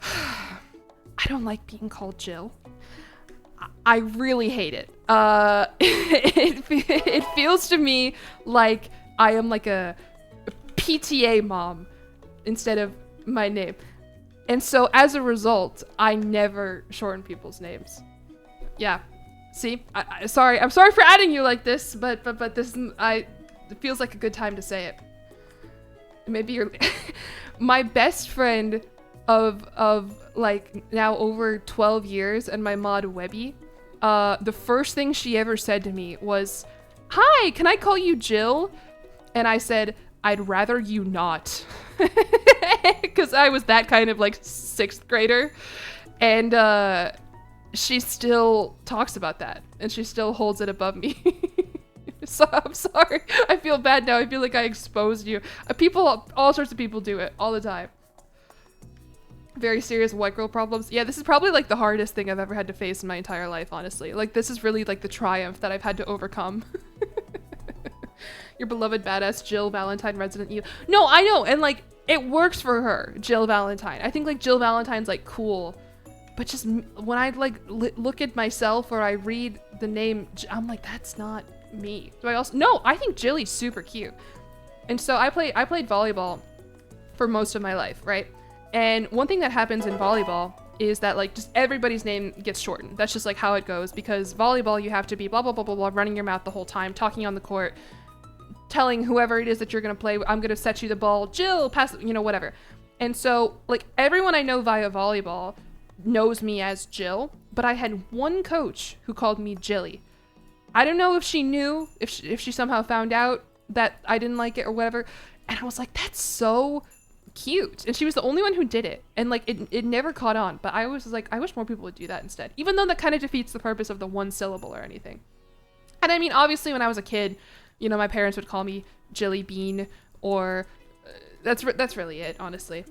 I don't like being called Jill. I really hate it. It feels to me like I am like a PTA mom instead of my name. And so as a result, I never shorten people's names. Yeah, See, I'm sorry for adding you like this, but this, it feels like a good time to say it. Maybe you're, my best friend of like now over 12 years and my mod Webby, the first thing she ever said to me was, "Hi, can I call you Jill?" And I said, "I'd rather you not." Because I was that kind of like 6th grader. And she still talks about that. And she still holds it above me. So I'm sorry. I feel bad now. I feel like I exposed you. All sorts of people do it all the time. Very serious white girl problems. Yeah, this is probably like the hardest thing I've ever had to face in my entire life, honestly. Like, this is really like the triumph that I've had to overcome. Your beloved badass Jill Valentine Resident Evil. No, I know, and like, it works for her, Jill Valentine. I think like Jill Valentine's like cool, but just when I like look at myself or I read the name, I'm like, that's not me. Do I also? No, I think Jilly's super cute. And so I played volleyball for most of my life, right? And one thing that happens in volleyball is that like just everybody's name gets shortened. That's just like how it goes, because volleyball you have to be blah blah blah blah blah, running your mouth the whole time, talking on the court, telling whoever it is that you're gonna play, I'm gonna set you the ball, Jill, pass, you know, whatever. And so like everyone I know via volleyball knows me as Jill, but I had one coach who called me Jilly. I don't know if she knew, if she somehow found out that I didn't like it or whatever. And I was like, that's so cute. And she was the only one who did it. And like, it never caught on, but I was like, I wish more people would do that instead, even though that kind of defeats the purpose of the one syllable or anything. And I mean, obviously when I was a kid, you know, my parents would call me Jilly Bean, or that's really it, honestly.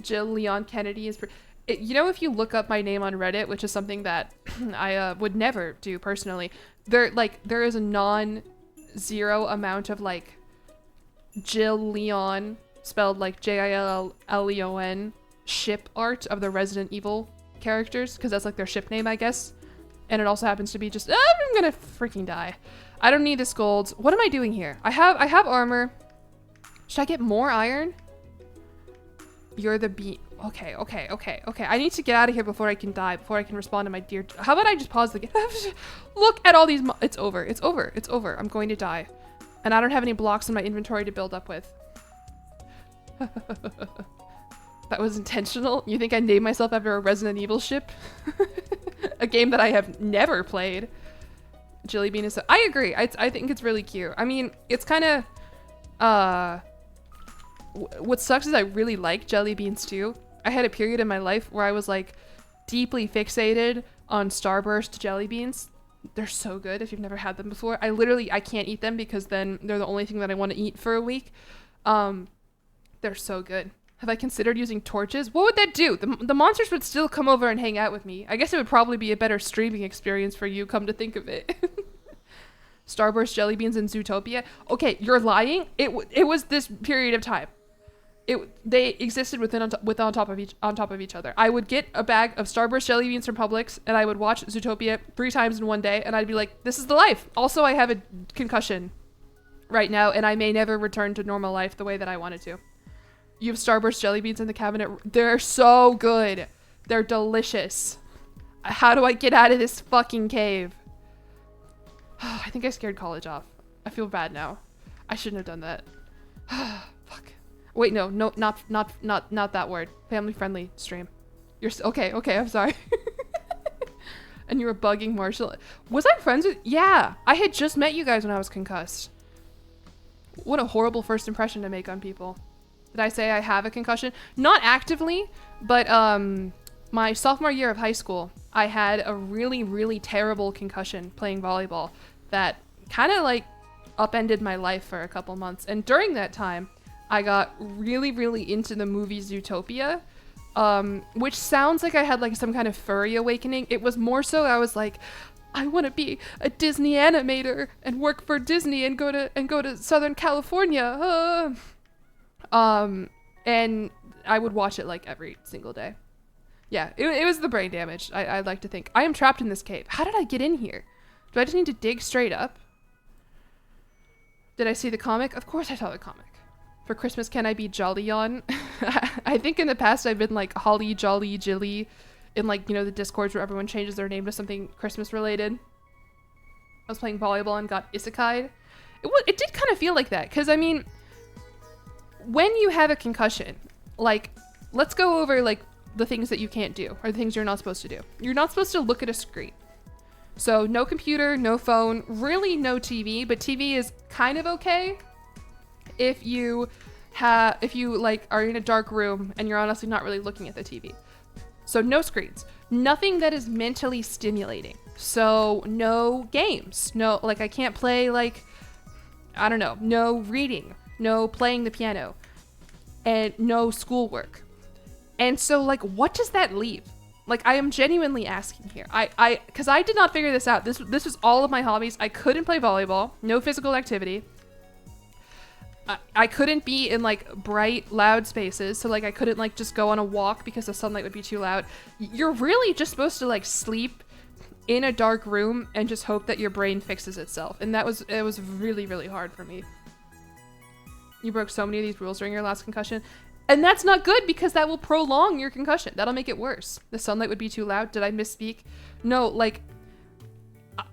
Jillyeon Kennedy is you know, if you look up my name on Reddit, which is something that I would never do personally, there is a non-zero amount of like Jillyeon, spelled like Jilleon, ship art of the Resident Evil characters, because that's like their ship name, I guess. And it also happens to be just, I'm gonna freaking die. I don't need this gold. What am I doing here? I have armor. Should I get more iron? You're the bee. Okay. I need to get out of here before I can die, before I can respond to my dear. How about I just pause the game? Look at all these. It's over. I'm going to die. And I don't have any blocks in my inventory to build up with. That was intentional? You think I named myself after a Resident Evil ship? A game that I have never played. Jilly Bean is so, I agree. I think it's really cute. I mean, it's kind of, what sucks is I really like jelly beans too. I had a period in my life where I was like deeply fixated on Starburst jelly beans. They're so good if you've never had them before. I can't eat them because then they're the only thing that I want to eat for a week. They're so good. Have I considered using torches? What would that do? The monsters would still come over and hang out with me. I guess it would probably be a better streaming experience for you, come to think of it. Starburst jelly beans in Zootopia. Okay, you're lying. It was this period of time. They existed on top of each other. I would get a bag of Starburst jelly beans from Publix, and I would watch Zootopia 3 times in one day, and I'd be like, this is the life. Also, I have a concussion right now, and I may never return to normal life the way that I wanted to. You have Starburst jelly beans in the cabinet. They're so good. They're delicious. How do I get out of this fucking cave? I think I scared college off. I feel bad now. I shouldn't have done that. Fuck. Wait, no, not that word. Family friendly stream. You're okay, I'm sorry. And you were bugging Marshall. Was I friends with? Yeah, I had just met you guys when I was concussed. What a horrible first impression to make on people. Did I say I have a concussion? Not actively, but my sophomore year of high school, I had a really, really terrible concussion playing volleyball that kind of like upended my life for a couple months. And during that time, I got really, really into the movie Zootopia, which sounds like I had like some kind of furry awakening. It was more so I was like, I want to be a Disney animator and work for Disney and go to Southern California. And I would watch it like every single day. Yeah, it was the brain damage, I'd like to think. I am trapped in this cave. How did I get in here? Do I just need to dig straight up? Did I see the comic? Of course I saw the comic. For Christmas, can I be Jillyeon? I think in the past I've been like Holly, Jolly, Jilly in like, you know, the Discords where everyone changes their name to something Christmas related. I was playing volleyball and got isekai'd. It did kind of feel like that, because I mean, when you have a concussion, like, let's go over like the things that you can't do, or the things you're not supposed to do. You're not supposed to look at a screen. So no computer, no phone, really no TV, but TV is kind of okay if you like are in a dark room and you're honestly not really looking at the TV. So no screens, nothing that is mentally stimulating. So no games, no, like I can't play like, I don't know, no reading, no playing the piano, and no schoolwork. And so like, what does that leave? Like, I am genuinely asking here. Because I did not figure this out. This was all of my hobbies. I couldn't play volleyball, no physical activity. I couldn't be in like bright, loud spaces. So like, I couldn't like just go on a walk because the sunlight would be too loud. You're really just supposed to like sleep in a dark room and just hope that your brain fixes itself. And it was really, really hard for me. You broke so many of these rules during your last concussion. And that's not good, because that will prolong your concussion. That'll make it worse. The sunlight would be too loud. Did I misspeak? No, like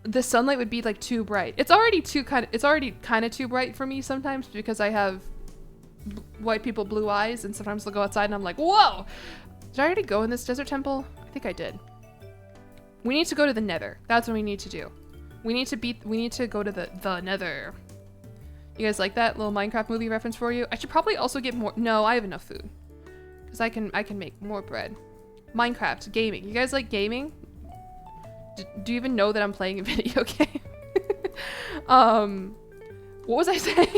the sunlight would be like too bright. It's already kind of too bright for me sometimes, because I have white people blue eyes, and sometimes they'll go outside and I'm like, whoa! Did I already go in this desert temple? I think I did. We need to go to the Nether. That's what we need to do. We need to go to the Nether. You guys like that little Minecraft movie reference for you? I should probably also get more. No, I have enough food, because I can make more bread. Minecraft, gaming. You guys like gaming? Do you even know that I'm playing a video game? What was I saying?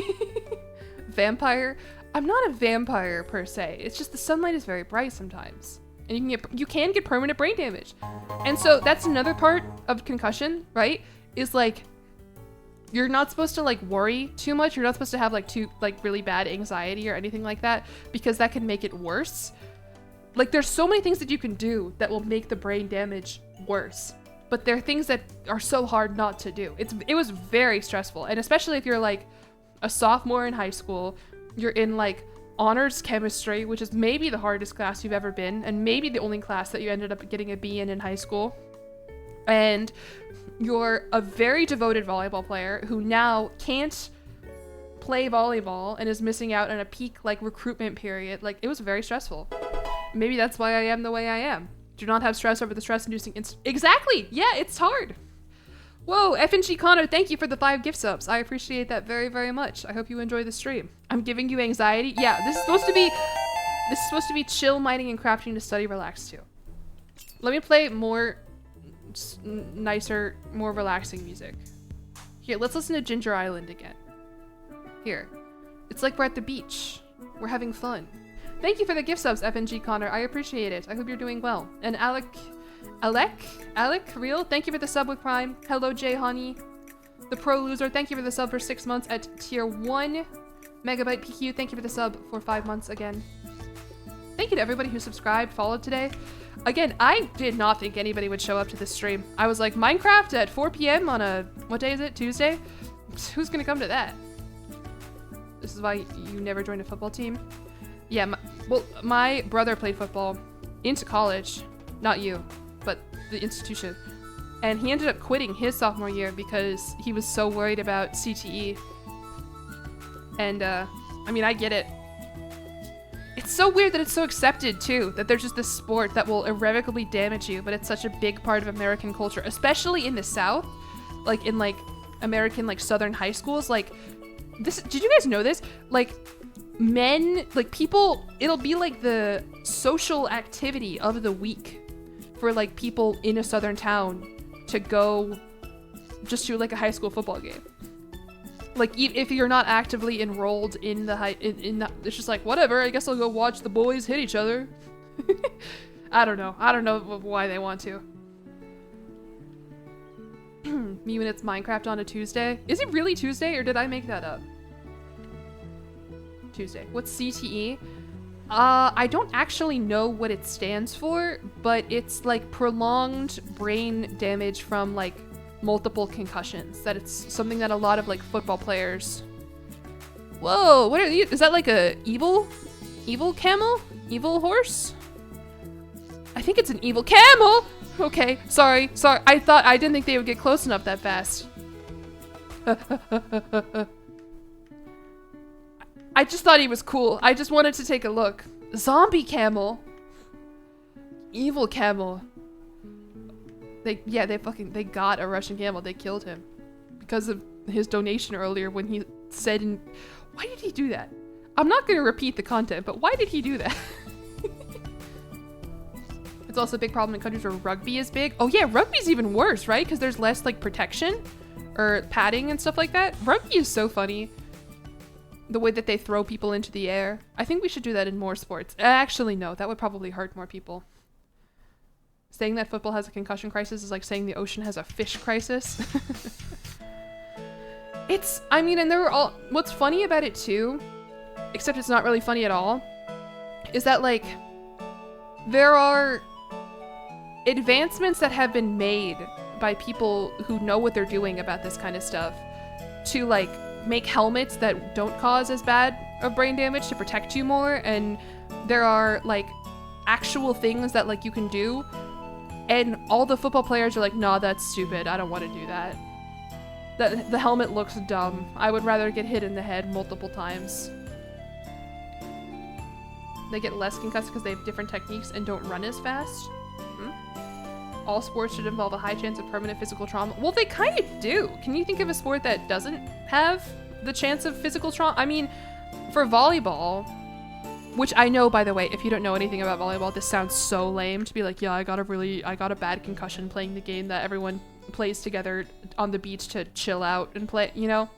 Vampire? I'm not a vampire per se. It's just the sunlight is very bright sometimes, and you can get permanent brain damage. And so that's another part of concussion, right? Is like, you're not supposed to like worry too much. You're not supposed to have like really bad anxiety or anything like that, because that can make it worse. Like, there's so many things that you can do that will make the brain damage worse, but there are things that are so hard not to do. It was very stressful, and especially if you're like a sophomore in high school, you're in like honors chemistry, which is maybe the hardest class you've ever been, and maybe the only class that you ended up getting a B in high school. And you're a very devoted volleyball player who now can't play volleyball and is missing out on a peak like recruitment period. Like, it was very stressful. Maybe that's why I am the way I am. Do not have stress over the stress-inducing exactly! Yeah, it's hard. Whoa, FNG Connor, thank you for the 5 gift subs. I appreciate that very, very much. I hope you enjoy the stream. I'm giving you anxiety. Yeah, this is supposed to be chill, mining, and crafting to study, relax to. Let me play more nicer, more relaxing music. Here, let's listen to Ginger Island again. Here. It's like we're at the beach. We're having fun. Thank you for the gift subs, FNG Connor. I appreciate it. I hope you're doing well. And Alec, Real, thank you for the sub with Prime. Hello, Jay Honey. The Pro Loser, thank you for the sub for 6 months at tier 1. Megabyte PQ, thank you for the sub for 5 months again. Thank you to everybody who subscribed, followed today. Again, I did not think anybody would show up to this stream. I was like, Minecraft at 4 p.m. on a, what day is it? Tuesday? Who's gonna come to that? This is why you never joined a football team? Yeah, my brother played football into college. Not you, but the institution. And he ended up quitting his sophomore year because he was so worried about CTE. And, I mean, I get it. It's so weird that it's so accepted, too, that there's just this sport that will irrevocably damage you, but it's such a big part of American culture, especially in the South, like, in, like, American, like, Southern high schools. Like, this, did you guys know this? Like, men, like, people, it'll be, like, the social activity of the week for, like, people in a Southern town to go just to, like, a high school football game. Like, if you're not actively enrolled in the it's just like, whatever, I guess I'll go watch the boys hit each other. I don't know why they want to. Me when it's Minecraft on a Tuesday. Is it really Tuesday, or did I make that up? Tuesday. What's CTE? I don't actually know what it stands for, but it's like prolonged brain damage from like multiple concussions. That it's something that a lot of like football players. Whoa, what are these? Is that like a evil camel? Evil horse? I think it's an evil camel. Okay, sorry. I didn't think they would get close enough that fast. I just thought he was cool. I just wanted to take a look. Zombie camel. Evil camel. They got a Russian camel. They killed him because of his donation earlier when he said, why did he do that? I'm not going to repeat the content, but why did he do that? It's also a big problem in countries where rugby is big. Oh yeah, rugby's even worse, right? Because there's less like protection or padding and stuff like that. Rugby is so funny. The way that they throw people into the air. I think we should do that in more sports. Actually, no, that would probably hurt more people. Saying that football has a concussion crisis is like saying the ocean has a fish crisis. What's funny about it too, except it's not really funny at all, is that like, there are advancements that have been made by people who know what they're doing about this kind of stuff to like make helmets that don't cause as bad of brain damage to protect you more, and there are like actual things that like you can do, and all the football players are like, nah, that's stupid, I don't want to do that. The helmet looks dumb. I would rather get hit in the head multiple times. They get less concussed because they have different techniques and don't run as fast. All sports should involve a high chance of permanent physical trauma. Well, they kind of do. Can you think of a sport that doesn't have the chance of physical trauma? I mean, for volleyball, which I know, by the way, if you don't know anything about volleyball, this sounds so lame to be like, yeah, I got a bad concussion playing the game that everyone plays together on the beach to chill out and play, you know?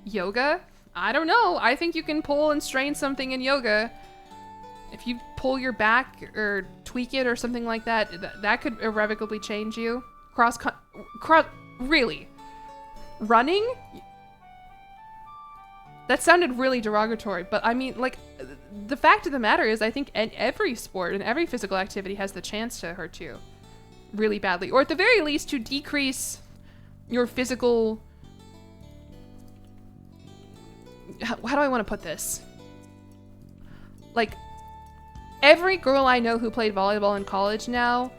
Yoga? I don't know. I think you can pull and strain something in yoga. If you pull your back or tweak it or something like that, that could irrevocably change you. Really? Running? That sounded really derogatory, but I mean, like, the fact of the matter is I think every sport and every physical activity has the chance to hurt you really badly, or at the very least to decrease your physical... How do I want to put this? Like, every girl I know who played volleyball in college now,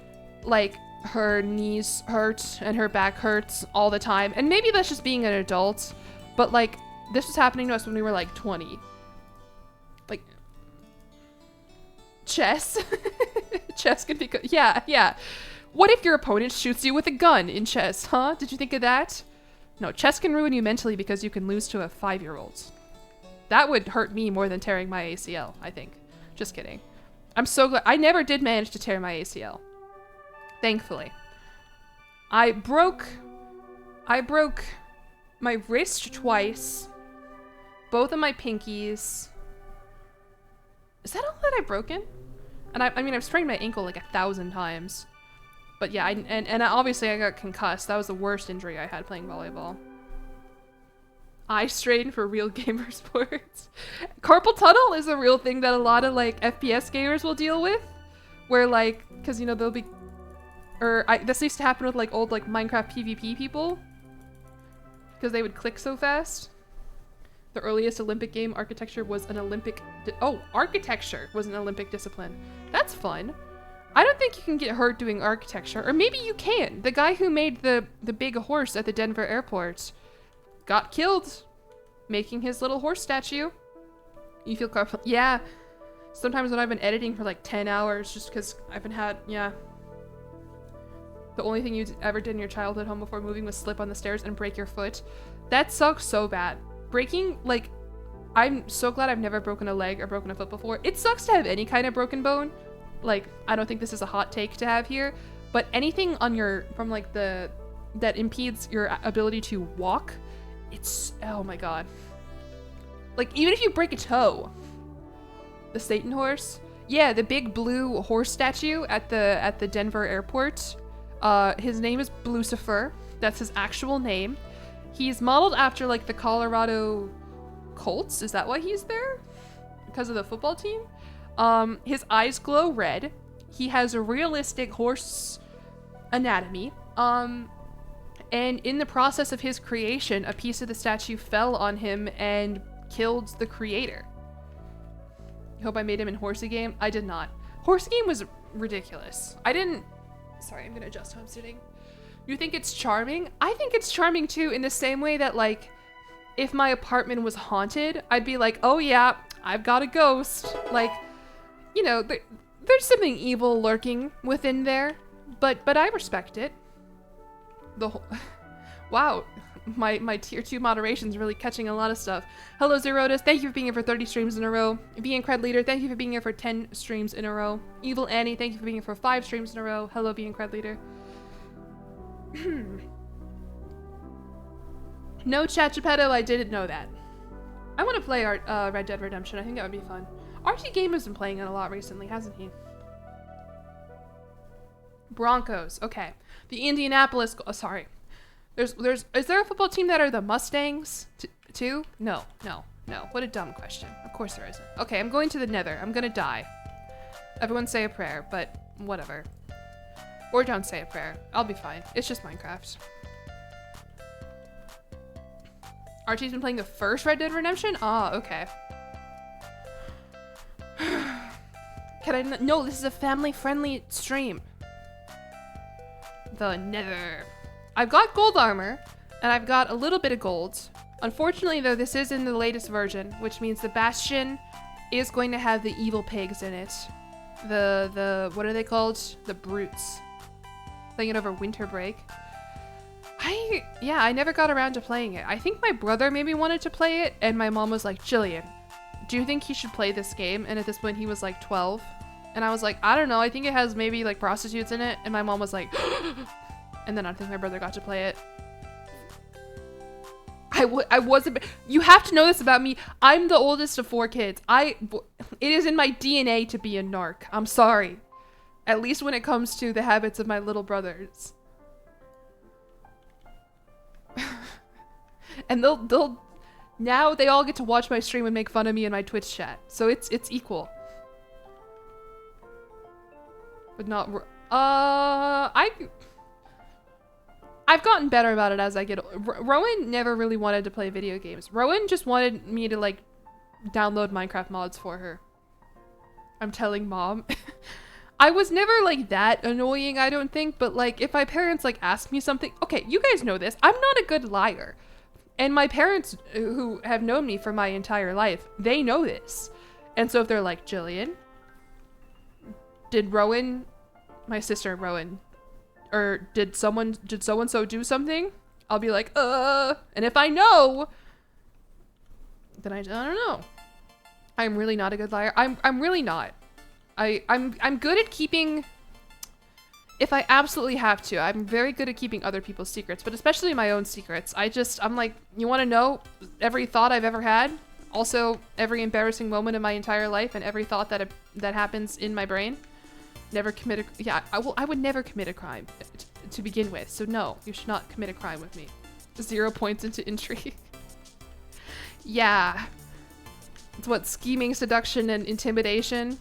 like, her knees hurt and her back hurts all the time. And maybe that's just being an adult, but like, this was happening to us when we were like 20. Like, chess. Chess can be good. Yeah. What if your opponent shoots you with a gun in chess, huh? Did you think of that? No, chess can ruin you mentally because you can lose to a 5-year-old. That would hurt me more than tearing my ACL, I think. Just kidding. I'm so glad. I never did manage to tear my ACL. Thankfully. I broke my wrist twice. Both of my pinkies. Is that all that I've broken? And I mean, I've sprained my ankle like 1,000 times. But yeah, and obviously I got concussed. That was the worst injury I had playing volleyball. Eye strain for real gamer sports. Carpal tunnel is a real thing that a lot of like FPS gamers will deal with. Where like, cause you know, they'll be, this used to happen with like old like Minecraft PvP people. Cause they would click so fast. The earliest Olympic game architecture was an Olympic, architecture was an Olympic discipline. That's fun. I don't think you can get hurt doing architecture, or maybe you can. The guy who made the big horse at the Denver airport got killed making his little horse statue. You feel carpal? Yeah. Sometimes when I've been editing for like 10 hours just because I've been the only thing you ever did in your childhood home before moving was slip on the stairs and break your foot. That sucks so bad. Breaking, like, I'm so glad I've never broken a leg or broken a foot before. It sucks to have any kind of broken bone. Like, I don't think this is a hot take to have here, but anything on that impedes your ability to walk, it's, oh my god. Like, even if you break a toe, the Satan horse, yeah, the big blue horse statue at the Denver airport, his name is Lucifer. That's his actual name. He's modeled after like the Colorado Colts. Is that why he's there? Because of the football team? His eyes glow red. He has a realistic horse anatomy. And in the process of his creation, a piece of the statue fell on him and killed the creator. I hope I made him in Horsey Game. I did not. Horsey Game was ridiculous. Sorry, I'm gonna adjust how I'm sitting. You think it's charming? I think it's charming too, in the same way that, like, if my apartment was haunted, I'd be like, oh yeah, I've got a ghost. Like, you know, there's something evil lurking within there, but I respect it. The whole, wow, my tier 2 moderation's really catching a lot of stuff. Hello Zerotus, thank you for being here for 30 streams in a row. Being Cred Leader, thank you for being here for 10 streams in a row. Evil Annie, thank you for being here for 5 streams in a row. Hello Being Cred Leader. No, Chat Geppetto, I didn't know that. I want to play Red Dead Redemption. I think that would be fun. RT Game has been playing it a lot recently, hasn't he? Broncos. Okay. The Indianapolis. Oh, sorry. Is there a football team that are the Mustangs too? No. What a dumb question. Of course there isn't. Okay, I'm going to the Nether. I'm gonna die. Everyone say a prayer, but whatever. Or don't say a prayer. I'll be fine. It's just Minecraft. Archie's been playing the first Red Dead Redemption? Ah, okay. Can I no, this is a family-friendly stream. The Nether. I've got gold armor, and I've got a little bit of gold. Unfortunately, though, this is in the latest version, which means the Bastion is going to have the evil pigs in it. The what are they called? The brutes. Playing it over winter break. I never got around to playing it. I think my brother maybe wanted to play it, and my mom was like, Jillian, do you think he should play this game? And at this point he was like 12. And I was like, I don't know, I think it has maybe like prostitutes in it. And my mom was like, and then I think my brother got to play it. I was a bit, you have to know this about me. I'm the oldest of 4 kids. It is in my DNA to be a narc. I'm sorry. At least when it comes to the habits of my little brothers. And now they all get to watch my stream and make fun of me in my Twitch chat. So it's equal. But not, I've gotten better about it as I get Rowan never really wanted to play video games. Rowan just wanted me to like download Minecraft mods for her. I'm telling mom. I was never like that annoying, I don't think, but like if my parents like ask me something, okay, you guys know this, I'm not a good liar. And my parents who have known me for my entire life, they know this. And so if they're like, Jillian, did Rowan, my sister Rowan, or did so-and-so do something? I'll be like, and if I know, then I don't know. I'm really not a good liar. I'm really not. I'm good at keeping, if I absolutely have to, I'm very good at keeping other people's secrets, but especially my own secrets. I'm like, you want to know every thought I've ever had? Also, every embarrassing moment of my entire life and every thought that happens in my brain? Never commit I would never commit a crime to begin with, so no, you should not commit a crime with me. 0 points into intrigue. Yeah. It's what, scheming, seduction, and intimidation?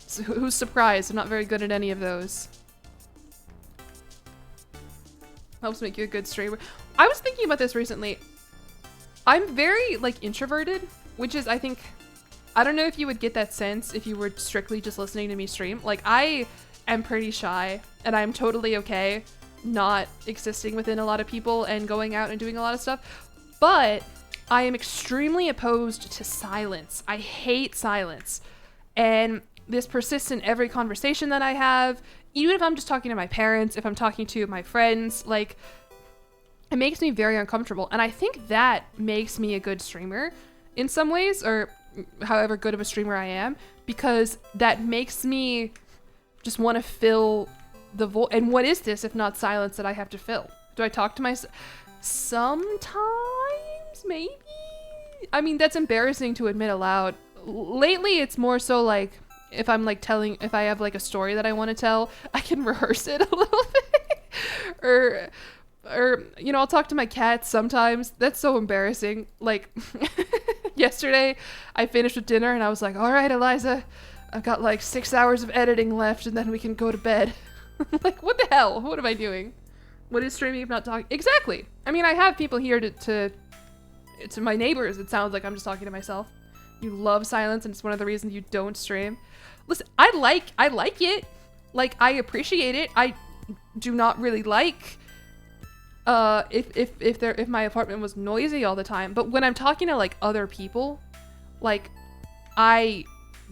So who's surprised? I'm not very good at any of those. Helps make you a good streamer. I was thinking about this recently. I'm very, like, introverted, which is, I think, I don't know if you would get that sense if you were strictly just listening to me stream. Like, I am pretty shy, and I'm totally okay not existing within a lot of people and going out and doing a lot of stuff. But I am extremely opposed to silence. I hate silence. And this persists in every conversation that I have, even if I'm just talking to my parents, if I'm talking to my friends, like, it makes me very uncomfortable. And I think that makes me a good streamer in some ways, or however good of a streamer I am, because that makes me just want to fill the void. And what is this if not silence that I have to fill? Do I talk to myself? Sometimes, maybe? I mean, that's embarrassing to admit aloud. Lately, it's more so like, if I'm like if I have like a story that I want to tell, I can rehearse it a little bit. or, you know, I'll talk to my cats sometimes. That's so embarrassing. Like, yesterday, I finished with dinner and I was like, all right, Eliza, I've got like 6 hours of editing left and then we can go to bed. Like, what the hell? What am I doing? What is streaming if not talking? Exactly. I mean, I have people here to my neighbors. It sounds like I'm just talking to myself. You love silence and it's one of the reasons you don't stream. Listen, I like it. Like, I appreciate it. I do not really like if my apartment was noisy all the time. But when I'm talking to like other people, like I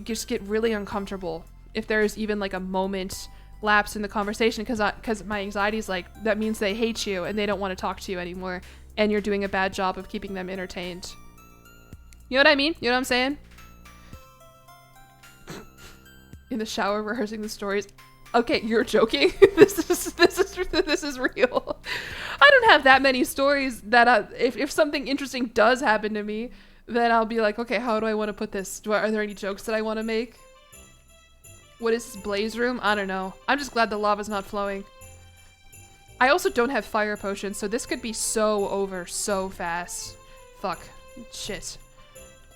just get really uncomfortable if there's even like a moment lapse in the conversation, because my anxiety is like, that means they hate you and they don't want to talk to you anymore, and you're doing a bad job of keeping them entertained. You know what I mean? You know what I'm saying? In the shower rehearsing the stories. Okay, you're joking. This is real. I don't have that many stories that if something interesting does happen to me, then I'll be like, okay, how do I want to put this? Are there any jokes that I want to make? What is this blaze room? I don't know. I'm just glad the lava's not flowing. I also don't have fire potions, so this could be so over so fast. Fuck. Shit.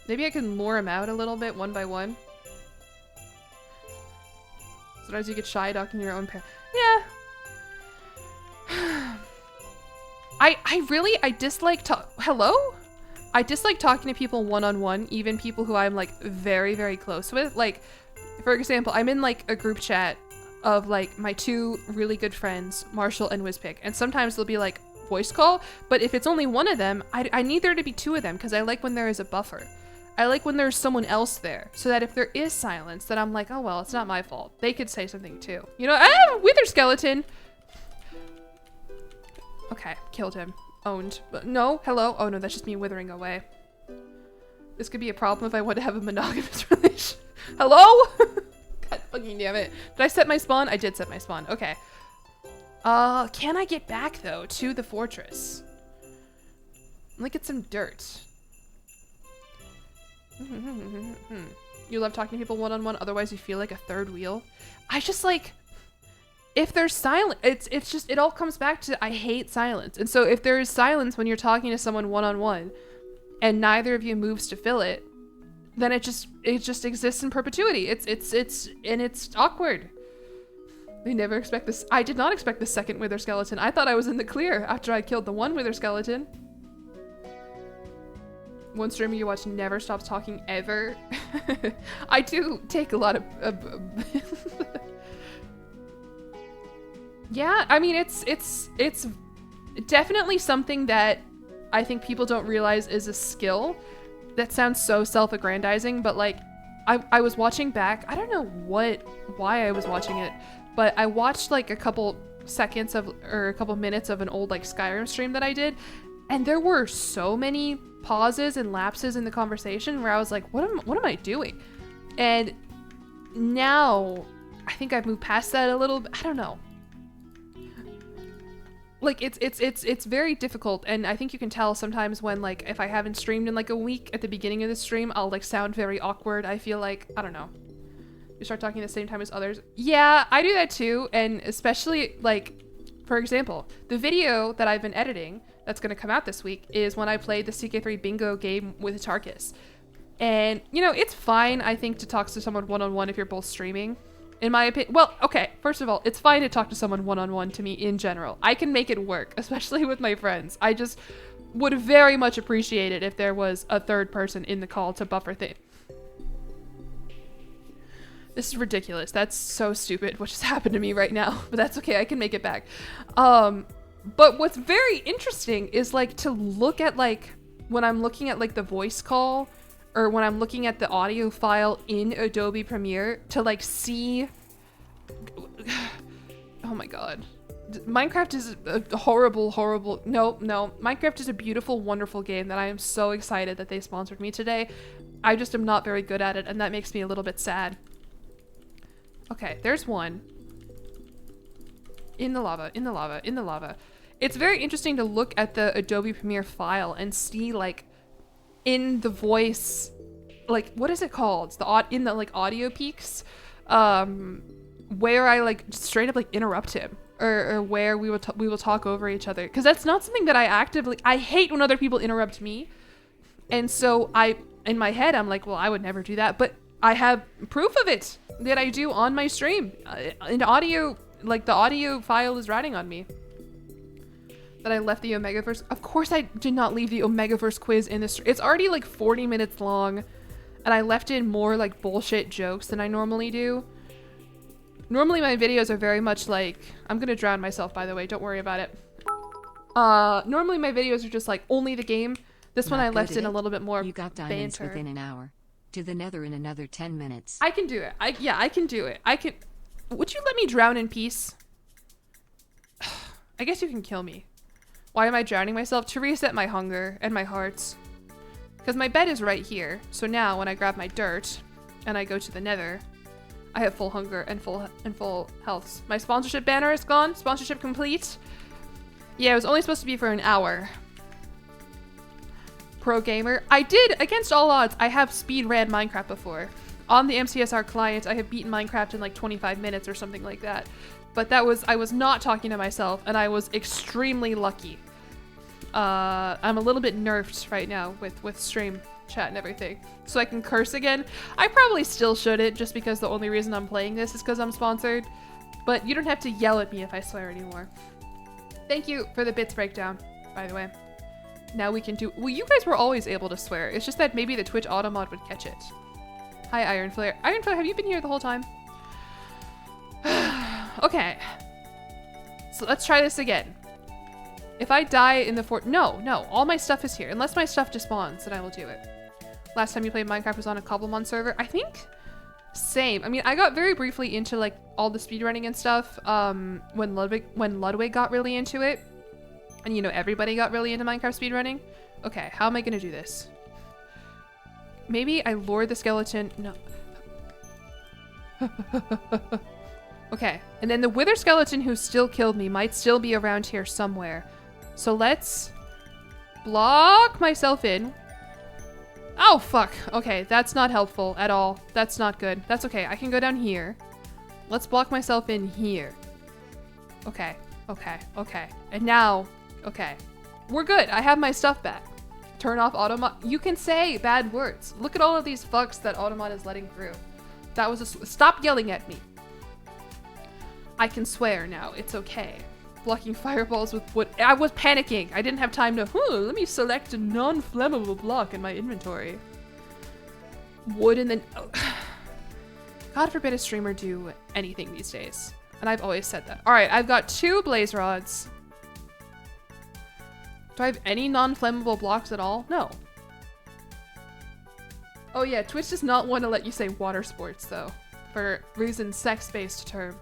Maybe I can lure him out a little bit one by one. Sometimes you get shy talking to your own parents. Yeah. I dislike hello? I dislike talking to people one-on-one, even people who I'm like very, very close with. Like, for example, I'm in like a group chat of like my two really good friends, Marshall and Wizpick, and sometimes they'll be like voice call, but if it's only one of them, I need there to be two of them, because I like when there is a buffer. I like when there's someone else there, so that if there is silence, then I'm like, oh well, it's not my fault. They could say something too. You know, wither skeleton! Okay, killed him. Owned. But no, hello? Oh no, that's just me withering away. This could be a problem if I want to have a monogamous relation. Hello? God fucking damn it. Did I set my spawn? I did set my spawn. Okay. Can I get back though to the fortress? Let me get some dirt. You love talking to people one-on-one, otherwise you feel like a third wheel. I just like, if there's silence, it's just, it all comes back to I hate silence. And so if there is silence when you're talking to someone one-on-one and neither of you moves to fill it, then it just exists in perpetuity. It's awkward. They never expect this. I did not expect the second wither skeleton. I thought I was in the clear after I killed the one wither skeleton. One streamer you watch never stops talking ever. I do take a lot of yeah, I mean, it's definitely something that I think people don't realize is a skill. That sounds so self-aggrandizing, but like I was watching back, I don't know why I was watching it, but I watched like a couple seconds of, or a couple minutes of an old like Skyrim stream that I did, and there were so many pauses and lapses in the conversation where I was like, what am I doing? And now I think I've moved past that a little bit. I don't know. Like it's very difficult, and I think you can tell sometimes when, like, if I haven't streamed in like a week, at the beginning of the stream I'll like sound very awkward. I feel like, I don't know, you start talking at the same time as others. Yeah, I do that too, and especially like, for example, the video that I've been editing that's going to come out this week is when I played the CK3 bingo game with Tarkus. And you know, it's fine, I think, to talk to someone one-on-one if you're both streaming. In my opinion, well, okay, first of all, it's fine to talk to someone one-on-one to me in general. I can make it work, especially with my friends. I just would very much appreciate it if there was a third person in the call to buffer things. This is ridiculous. That's so stupid what just happened to me right now, but that's okay, I can make it back. But what's very interesting is like to look at like, when I'm looking at like the voice call, or when I'm looking at the audio file in Adobe Premiere, to like see, oh my god, Minecraft is a horrible, no, Minecraft is a beautiful, wonderful game that I am so excited that they sponsored me today. I just am not very good at it, and that makes me a little bit sad. Okay, there's one. In the lava. It's very interesting to look at the Adobe Premiere file and see like, in the voice, like, what is it called? In the like audio peaks, where I like straight up like interrupt him, or where we will talk over each other, because that's not something that I hate when other people interrupt me, and so in my head I'm like, well, I would never do that, but I have proof of it that I do on my stream, in audio, like the audio file is writing on me. That I left the Omegaverse. Of course I did not leave the Omegaverse quiz in this. It's already like 40 minutes long, and I left in more like bullshit jokes than I normally do. Normally my videos are very much like, I'm gonna drown myself, by the way, don't worry about it. Normally my videos are just like only the game. This one I left in a little bit more You got diamonds banter. within an hour. To the nether in another 10 minutes. I can do it. I can do it. Would you let me drown in peace? I guess you can kill me. Why am I drowning myself? To reset my hunger and my hearts. Because my bed is right here. So now when I grab my dirt and I go to the nether, I have full hunger and full health. My sponsorship banner is gone. Sponsorship complete. Yeah, it was only supposed to be for an hour. Pro gamer. I did, against all odds, I have speed ran Minecraft before. On the MCSR client, I have beaten Minecraft in like 25 minutes or something like that. But I was not talking to myself, and I was extremely lucky. I'm a little bit nerfed right now with stream chat and everything. So I can curse again. I probably still shouldn't, just because the only reason I'm playing this is because I'm sponsored. But you don't have to yell at me if I swear anymore. Thank you for the bits breakdown, by the way. Now we can do... Well, you guys were always able to swear. It's just that maybe the Twitch auto mod would catch it. Hi, Iron Flare. Iron Flare, have you been here the whole time? Okay. So let's try this again. If I die in the fort... No, all my stuff is here. Unless my stuff despawns, then I will do it. Last time you played Minecraft was on a Cobblemon server. I think... Same. I mean, I got very briefly into, like, all the speedrunning and stuff when Ludwig got really into it. And, you know, everybody got really into Minecraft speedrunning. Okay, how am I gonna do this? Maybe I lure the skeleton... No. Okay, and then the wither skeleton who still killed me might still be around here somewhere. So let's block myself in. Oh, fuck. Okay, that's not helpful at all. That's not good. That's okay. I can go down here. Let's block myself in here. Okay. And now, okay. We're good. I have my stuff back. Turn off automod. You can say bad words. Look at all of these fucks that automod is letting through. That was a... Stop yelling at me. I can swear now. It's okay. Blocking fireballs with wood. I was panicking. I didn't have time to, let me select a non-flammable block in my inventory. Wood and then... Oh. God forbid a streamer do anything these days. And I've always said that. All right, I've got 2 blaze rods. Do I have any non-flammable blocks at all? No. Oh yeah, Twitch does not want to let you say water sports though. For reasons sex-based term.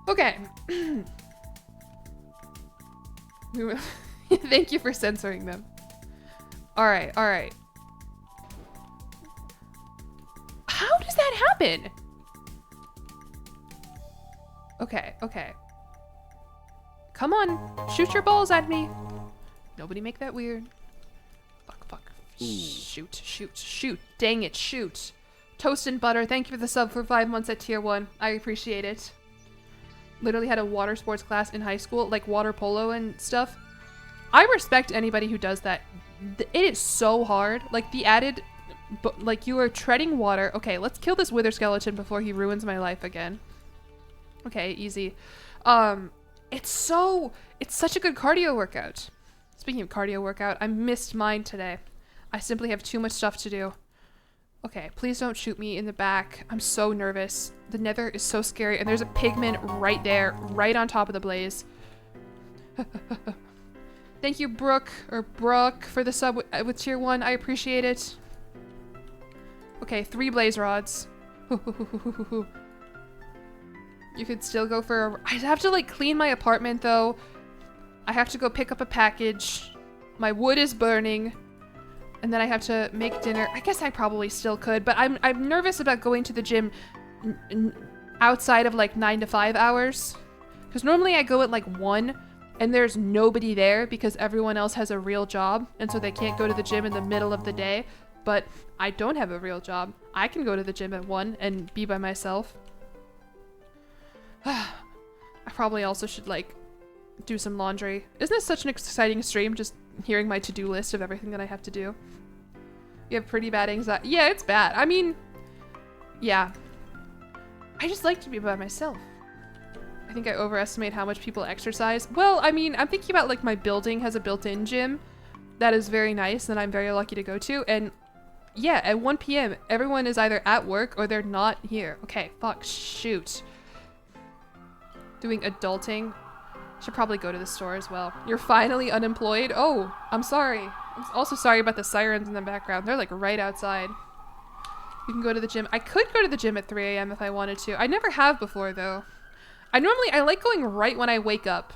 Okay. Thank you for censoring them. Alright. How does that happen? Okay. Come on, shoot your balls at me. Nobody make that weird. Fuck. Shoot. Dang it, shoot. Toast and butter, thank you for the sub for 5 months at tier 1. I appreciate it. Literally had a water sports class in high school, like water polo and stuff. I respect anybody who does that. It is so hard. Like the added, like you are treading water. Okay, let's kill this wither skeleton before he ruins my life again. Okay, easy. It's such a good cardio workout. Speaking of cardio workout, I missed mine today. I simply have too much stuff to do. Okay, please don't shoot me in the back. I'm so nervous. The nether is so scary, and there's a pigman right there, right on top of the blaze. Thank you, Brooke, for the sub with tier 1. I appreciate it. Okay, 3 blaze rods. You could still go for a... I have to, like, clean my apartment, though. I have to go pick up a package. My wood is burning. And then I have to make dinner. I guess I probably still could, but I'm nervous about going to the gym outside of like 9 to 5 hours. Because normally I go at like 1 and there's nobody there because everyone else has a real job. And so they can't go to the gym in the middle of the day. But I don't have a real job. I can go to the gym at 1 and be by myself. I probably also should like do some laundry. Isn't this such an exciting stream? Just hearing my to-do list of everything that I have to do. You have pretty bad anxiety. Yeah, it's bad. I mean, yeah. I just like to be by myself. I think I overestimate how much people exercise. Well, I mean, I'm thinking about like my building has a built-in gym that is very nice and I'm very lucky to go to. And yeah, at 1 p.m. everyone is either at work or they're not here. Okay, fuck, shoot. Doing adulting. Should probably go to the store as well. You're finally unemployed? Oh, I'm sorry. I'm also sorry about the sirens in the background. They're like right outside. You can go to the gym. I could go to the gym at 3 a.m. if I wanted to. I never have before though. I like going right when I wake up.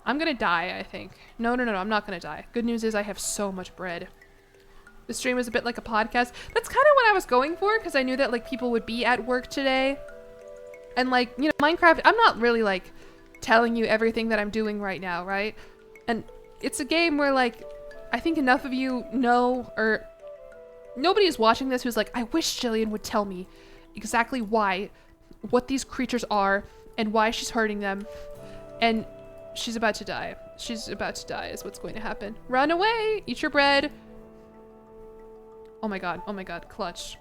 I'm gonna die, I think. No, I'm not gonna die. Good news is I have so much bread. The stream was a bit like a podcast. That's kind of what I was going for, because I knew that like people would be at work today. And like, you know, Minecraft, I'm not really like telling you everything that I'm doing right now, right? And it's a game where like, I think enough of you know, or nobody is watching this who's like, I wish Jillian would tell me exactly what these creatures are and why she's hurting them. And she's about to die. She's about to die is what's going to happen. Run away, eat your bread. Oh my god, clutch.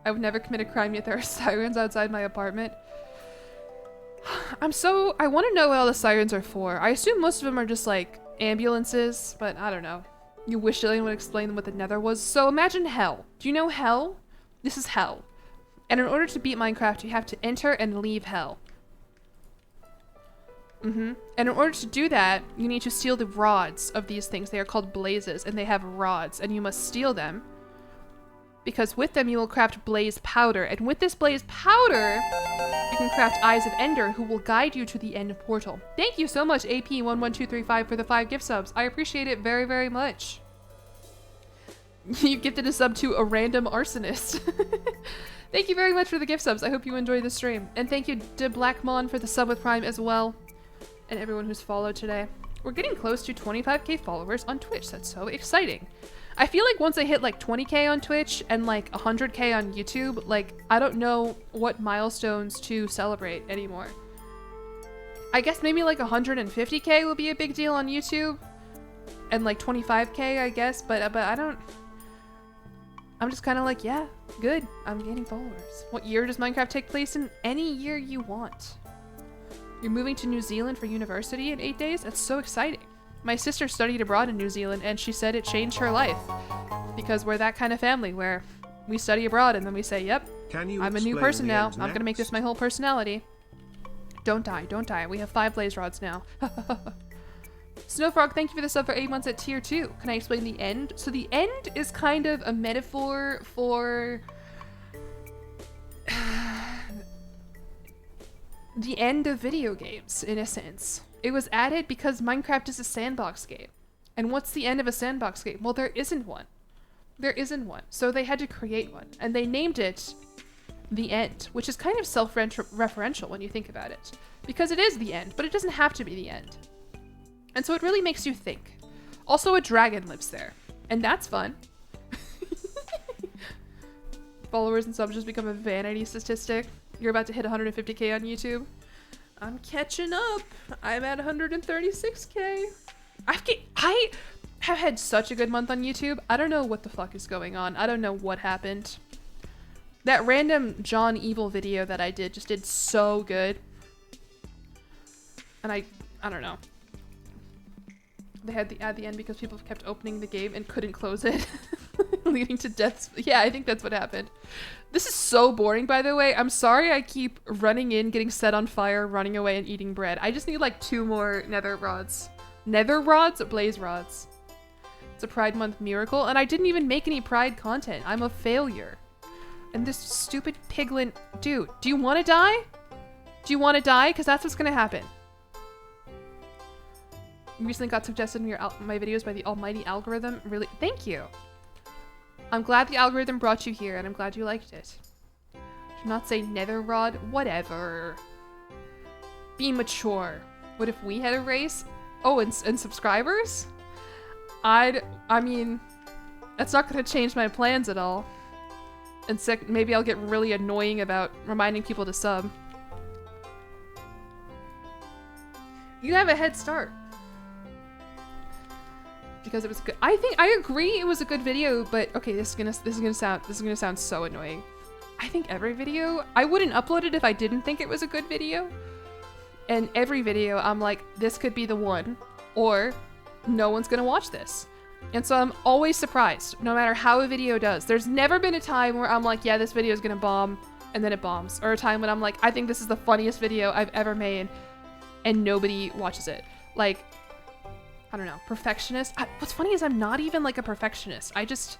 I would never commit a crime yet there are sirens outside my apartment. I want to know what all the sirens are for. I assume most of them are just like ambulances, but I don't know. You wish Jillian would explain what the nether was. So imagine hell. Do you know hell? This is hell. And in order to beat Minecraft, you have to enter and leave hell. And in order to do that, you need to steal the rods of these things. They are called blazes, and they have rods, and you must steal them. Because with them, you will craft blaze powder. And with this blaze powder, you can craft Eyes of Ender, who will guide you to the end portal. Thank you so much, AP11235, for the 5 gift subs. I appreciate it very, very much. You gifted a sub to a random arsonist. Thank you very much for the gift subs. I hope you enjoyed the stream. And thank you to Blackmon for the sub with Prime as well. And everyone who's followed today. We're getting close to 25k followers on Twitch. That's so exciting. I feel like once I hit like 20k on Twitch and like 100k on YouTube, like I don't know what milestones to celebrate anymore. I guess maybe like 150k will be a big deal on YouTube. And like 25k, I guess, but I don't... I'm just kind of like, yeah, good. I'm gaining followers. What year does Minecraft take place in? Any year you want. You're moving to New Zealand for university in 8 days? That's so exciting. My sister studied abroad in New Zealand and she said it changed her life. Because we're that kind of family where we study abroad and then we say, yep, I'm a new person now. I'm gonna make this my whole personality. Don't die. We have 5 blaze rods now. Snowfrog, thank you for the sub for 8 months at tier 2. Can I explain the end? So the end is kind of a metaphor for the end of video games, in a sense. It was added because Minecraft is a sandbox game. And what's the end of a sandbox game? Well, there isn't one. There isn't one. So they had to create one. And they named it The End, which is kind of self-referential when you think about it. Because it is the end, but it doesn't have to be the end. And so it really makes you think. Also, a dragon lives there. And that's fun. Followers and subs just become a vanity statistic. You're about to hit 150k on YouTube. I'm catching up. I'm at 136k. I have had such a good month on YouTube. I don't know what the fuck is going on. I don't know what happened. That random John Evil video that I did just did so good. And I don't know. They had the at the end because people kept opening the game and couldn't close it. Leading to deaths. Yeah, I think that's what happened. This is so boring, by the way. I'm sorry I keep running in, getting set on fire, running away, and eating bread. I just need like 2 more nether rods. Nether rods? Blaze rods. It's a Pride Month miracle, and I didn't even make any Pride content. I'm a failure. And this stupid piglin... Dude, do you want to die? Do you want to die? Because that's what's going to happen. You recently got suggested in my videos by the almighty algorithm. Really? Thank you. I'm glad the algorithm brought you here, and I'm glad you liked it. Do not say nether rod. Whatever. Be mature. What if we had a race? Oh, and subscribers? I mean, that's not going to change my plans at all. And maybe I'll get really annoying about reminding people to sub. You have a head start. Because it was good. I agree it was a good video, but okay, this is gonna sound so annoying. I think every video, I wouldn't upload it if I didn't think it was a good video. And every video I'm like, this could be the one, or no one's gonna watch this. And so I'm always surprised, no matter how a video does. There's never been a time where I'm like, yeah, this video is gonna bomb, and then it bombs. Or a time when I'm like, I think this is the funniest video I've ever made, and nobody watches it. Like, I don't know, perfectionist. What's funny is I'm not even like a perfectionist. I just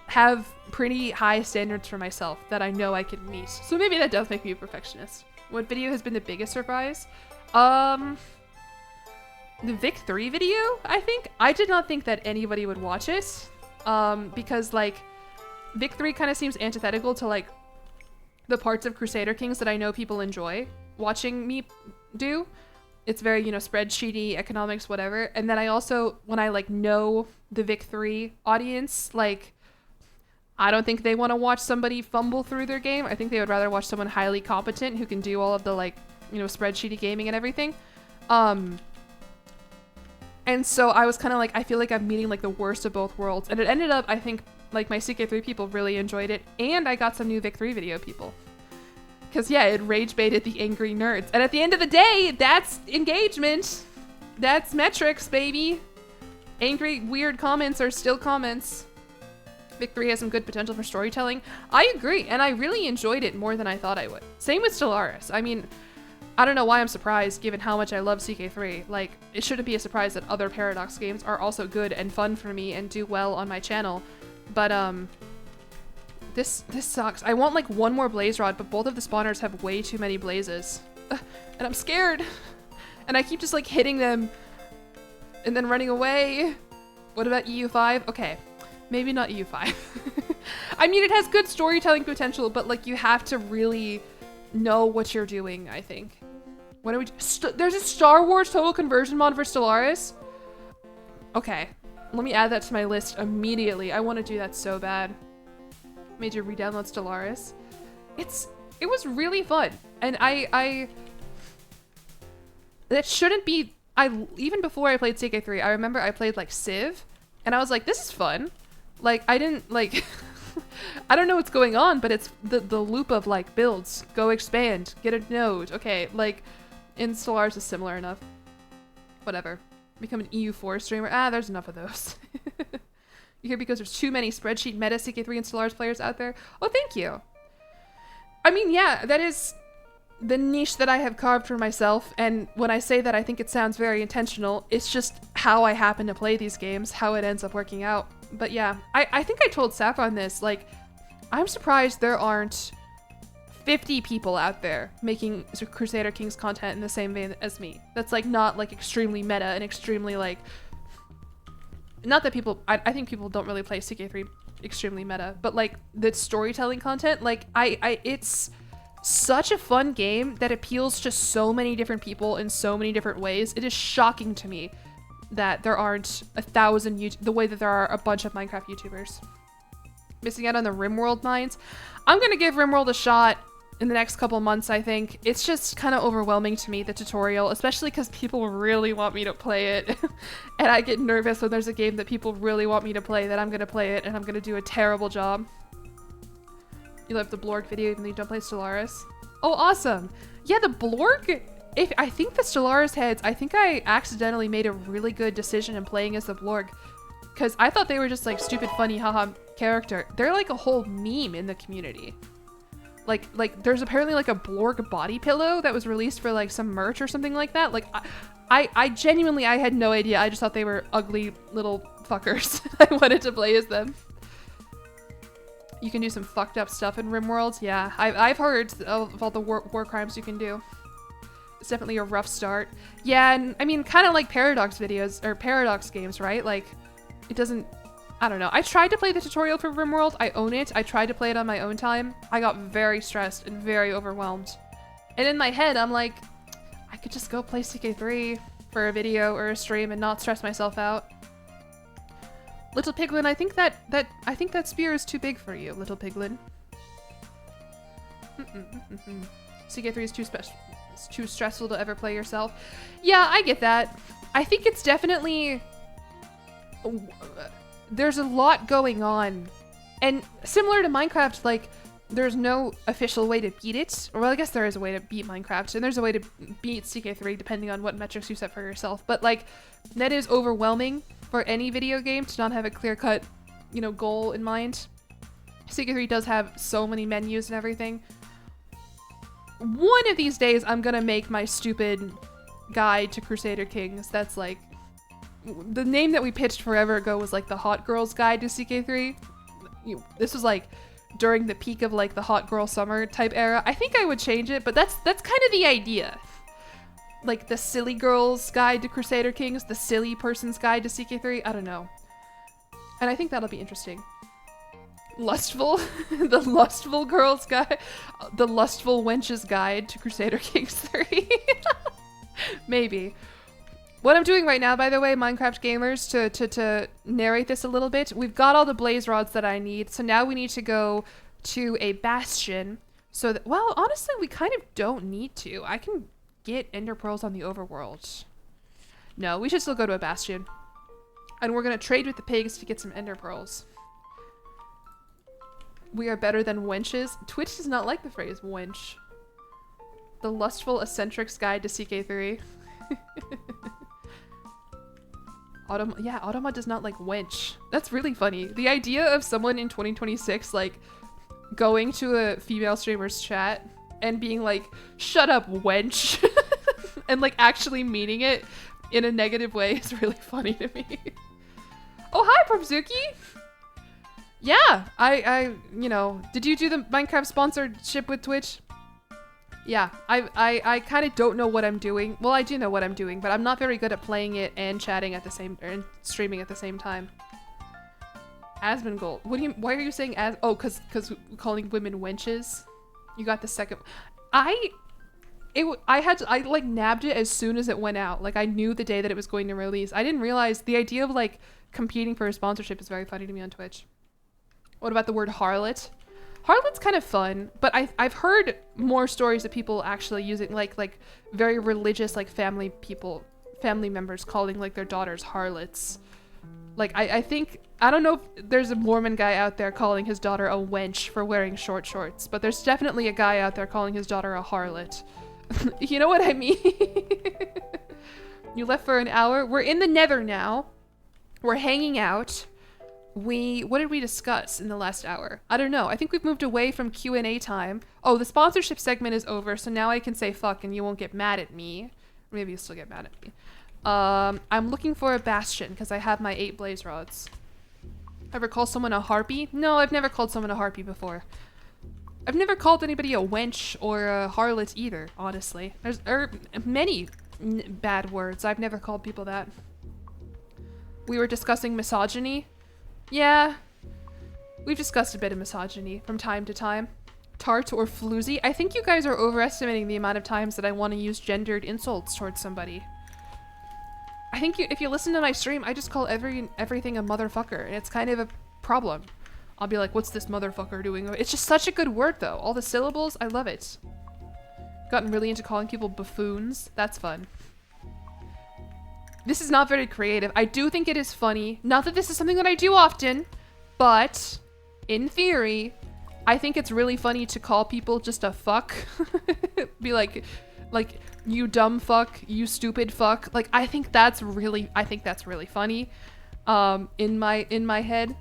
have pretty high standards for myself that I know I can meet. So maybe that does make me a perfectionist. What video has been the biggest surprise? The Vic 3 video, I think. I did not think that anybody would watch it. Because like Vic 3 kind of seems antithetical to like the parts of Crusader Kings that I know people enjoy watching me do. It's very, you know, spreadsheety, economics, whatever. And then I also, when I like know the Vic 3 audience, like I don't think they want to watch somebody fumble through their game. I think they would rather watch someone highly competent who can do all of the like, you know, spreadsheety gaming and everything. And so I was kind of like, I feel like I'm meeting like the worst of both worlds. And it ended up, I think, like my CK3 people really enjoyed it. And I got some new Vic 3 video people. Because yeah, it rage baited the angry nerds. And at the end of the day, that's engagement. That's metrics, baby. Angry, weird comments are still comments. Vic 3 has some good potential for storytelling. I agree, and I really enjoyed it more than I thought I would. Same with Stellaris. I mean, I don't know why I'm surprised given how much I love CK3. Like, it shouldn't be a surprise that other Paradox games are also good and fun for me and do well on my channel. But, this sucks. I want like one more blaze rod, but both of the spawners have way too many blazes. And I'm scared. And I keep just like hitting them and then running away. What about EU5? Okay, maybe not EU5. I mean, it has good storytelling potential, but like you have to really know what you're doing, I think. What are we there's a Star Wars Total Conversion mod for Stellaris? Okay, let me add that to my list immediately. I want to do that so bad. Made you re-download Stellaris. It was really fun, and I that shouldn't be. Even before I played CK3, I remember I played like Civ, and I was like, this is fun. Like I didn't like I don't know what's going on, but it's the loop of like builds, go expand, get a node. Okay, like in Stellaris is similar enough. Whatever. Become an EU4 streamer. There's enough of those. You here because there's too many spreadsheet meta CK3 and Stellaris players out there. Oh, thank you. I mean, yeah, that is the niche that I have carved for myself. And when I say that, I think it sounds very intentional. It's just how I happen to play these games, how it ends up working out. But yeah, I think I told Saffron this, like, I'm surprised there aren't 50 people out there making Crusader Kings content in the same vein as me. That's like not like extremely meta and extremely like, not that people, I think people don't really play CK3 extremely meta, but like the storytelling content, like it's such a fun game that appeals to so many different people in so many different ways. It is shocking to me that there aren't 1,000 the way that there are a bunch of Minecraft YouTubers. Missing out on the RimWorld mines. I'm gonna give RimWorld a shot in the next couple months, I think. It's just kind of overwhelming to me, the tutorial, especially because people really want me to play it. And I get nervous when there's a game that people really want me to play, that I'm gonna play it and I'm gonna do a terrible job. You love the Blorg video even though you don't play Stellaris? Oh, awesome. Yeah, the Blorg, I think the Stellaris heads, I think I accidentally made a really good decision in playing as the Blorg. Because I thought they were just like stupid, funny, haha character. They're like a whole meme in the community. Like there's apparently like a Blorg body pillow that was released for like some merch or something like that. Like I genuinely, I had no idea. I just thought they were ugly little fuckers. I wanted to play as them. You can do some fucked up stuff in RimWorld. Yeah, I've heard of all the war crimes you can do. It's definitely a rough start. Yeah, and I mean, kind of like Paradox videos or Paradox games, right? Like it doesn't, I don't know. I tried to play the tutorial for RimWorld. I own it. I tried to play it on my own time. I got very stressed and very overwhelmed. And in my head, I'm like, I could just go play CK3 for a video or a stream and not stress myself out. Little Piglin, I think that spear is too big for you, Little Piglin. CK3 is too special. It's too stressful to ever play yourself. Yeah, I get that. I think it's definitely, there's a lot going on, and similar to Minecraft, like there's no official way to beat it. Or well, I guess there is a way to beat Minecraft, and there's a way to beat CK3 depending on what metrics you set for yourself. But like that is overwhelming for any video game to not have a clear-cut, you know, goal in mind. CK3 does have so many menus and everything. One of these days, I'm gonna make my stupid Guide to Crusader Kings. That's like the name that we pitched forever ago was like the Hot Girls Guide to CK3. This was like during the peak of like the hot girl summer type era. I think I would change it, but that's kind of the idea. Like the silly girls guide to Crusader Kings, the silly person's guide to CK3. I don't know. And I think that'll be interesting. Lustful, the lustful girls guide, the lustful wenches guide to Crusader Kings 3. Maybe. What I'm doing right now, by the way, Minecraft gamers, to narrate this a little bit, we've got all the blaze rods that I need, so now we need to go to a bastion, so that, well, honestly, we kind of don't need to. I can get ender pearls on the overworld. No, we should still go to a bastion. And we're gonna trade with the pigs to get some ender pearls. We are better than wenches. Twitch does not like the phrase wench. The lustful eccentric's guide to CK3. Automa does not like wench. That's really funny. The idea of someone in 2026 like going to a female streamer's chat and being like, shut up, wench, and like actually meaning it in a negative way is really funny to me. Oh, hi, Probzuki! Yeah, I you know, did you do the Minecraft sponsorship with Twitch? Yeah, I kind of don't know what I'm doing. Well, I do know what I'm doing, but I'm not very good at playing it and chatting at the same, and streaming at the same time. Asmongold. Why are you saying as? Oh, cause calling women wenches. You got the second. I like nabbed it as soon as it went out. Like I knew the day that it was going to release. I didn't realize the idea of like competing for a sponsorship is very funny to me on Twitch. What about the word harlot? Harlot's kind of fun, but I've heard more stories of people actually using like very religious like family members calling like their daughters harlots. Like I think, I don't know if there's a Mormon guy out there calling his daughter a wench for wearing short shorts, but there's definitely a guy out there calling his daughter a harlot. You know what I mean? You left for an hour. We're in the nether now. We're hanging out. What did we discuss in the last hour? I don't know. I think we've moved away from Q&A time. Oh, the sponsorship segment is over, so now I can say fuck and you won't get mad at me. Or maybe you'll still get mad at me. I'm looking for a bastion because I have my 8 blaze rods. Ever call someone a harpy? No, I've never called someone a harpy before. I've never called anybody a wench or a harlot either, honestly. There's many bad words. I've never called people that. We were discussing misogyny. Yeah, we've discussed a bit of misogyny from time to time. Tart or floozy. I think you guys are overestimating the amount of times that I want to use gendered insults towards somebody. I think if you listen to my stream, I just call everything a motherfucker, and it's kind of a problem. I'll be like, what's this motherfucker doing? It's just such a good word, though. All the syllables, I love it. Gotten really into calling people buffoons. That's fun. This is not very creative. I do think it is funny. Not that this is something that I do often, but in theory, I think it's really funny to call people just a fuck. Be like, you dumb fuck, you stupid fuck. Like, I think that's really funny, in my head.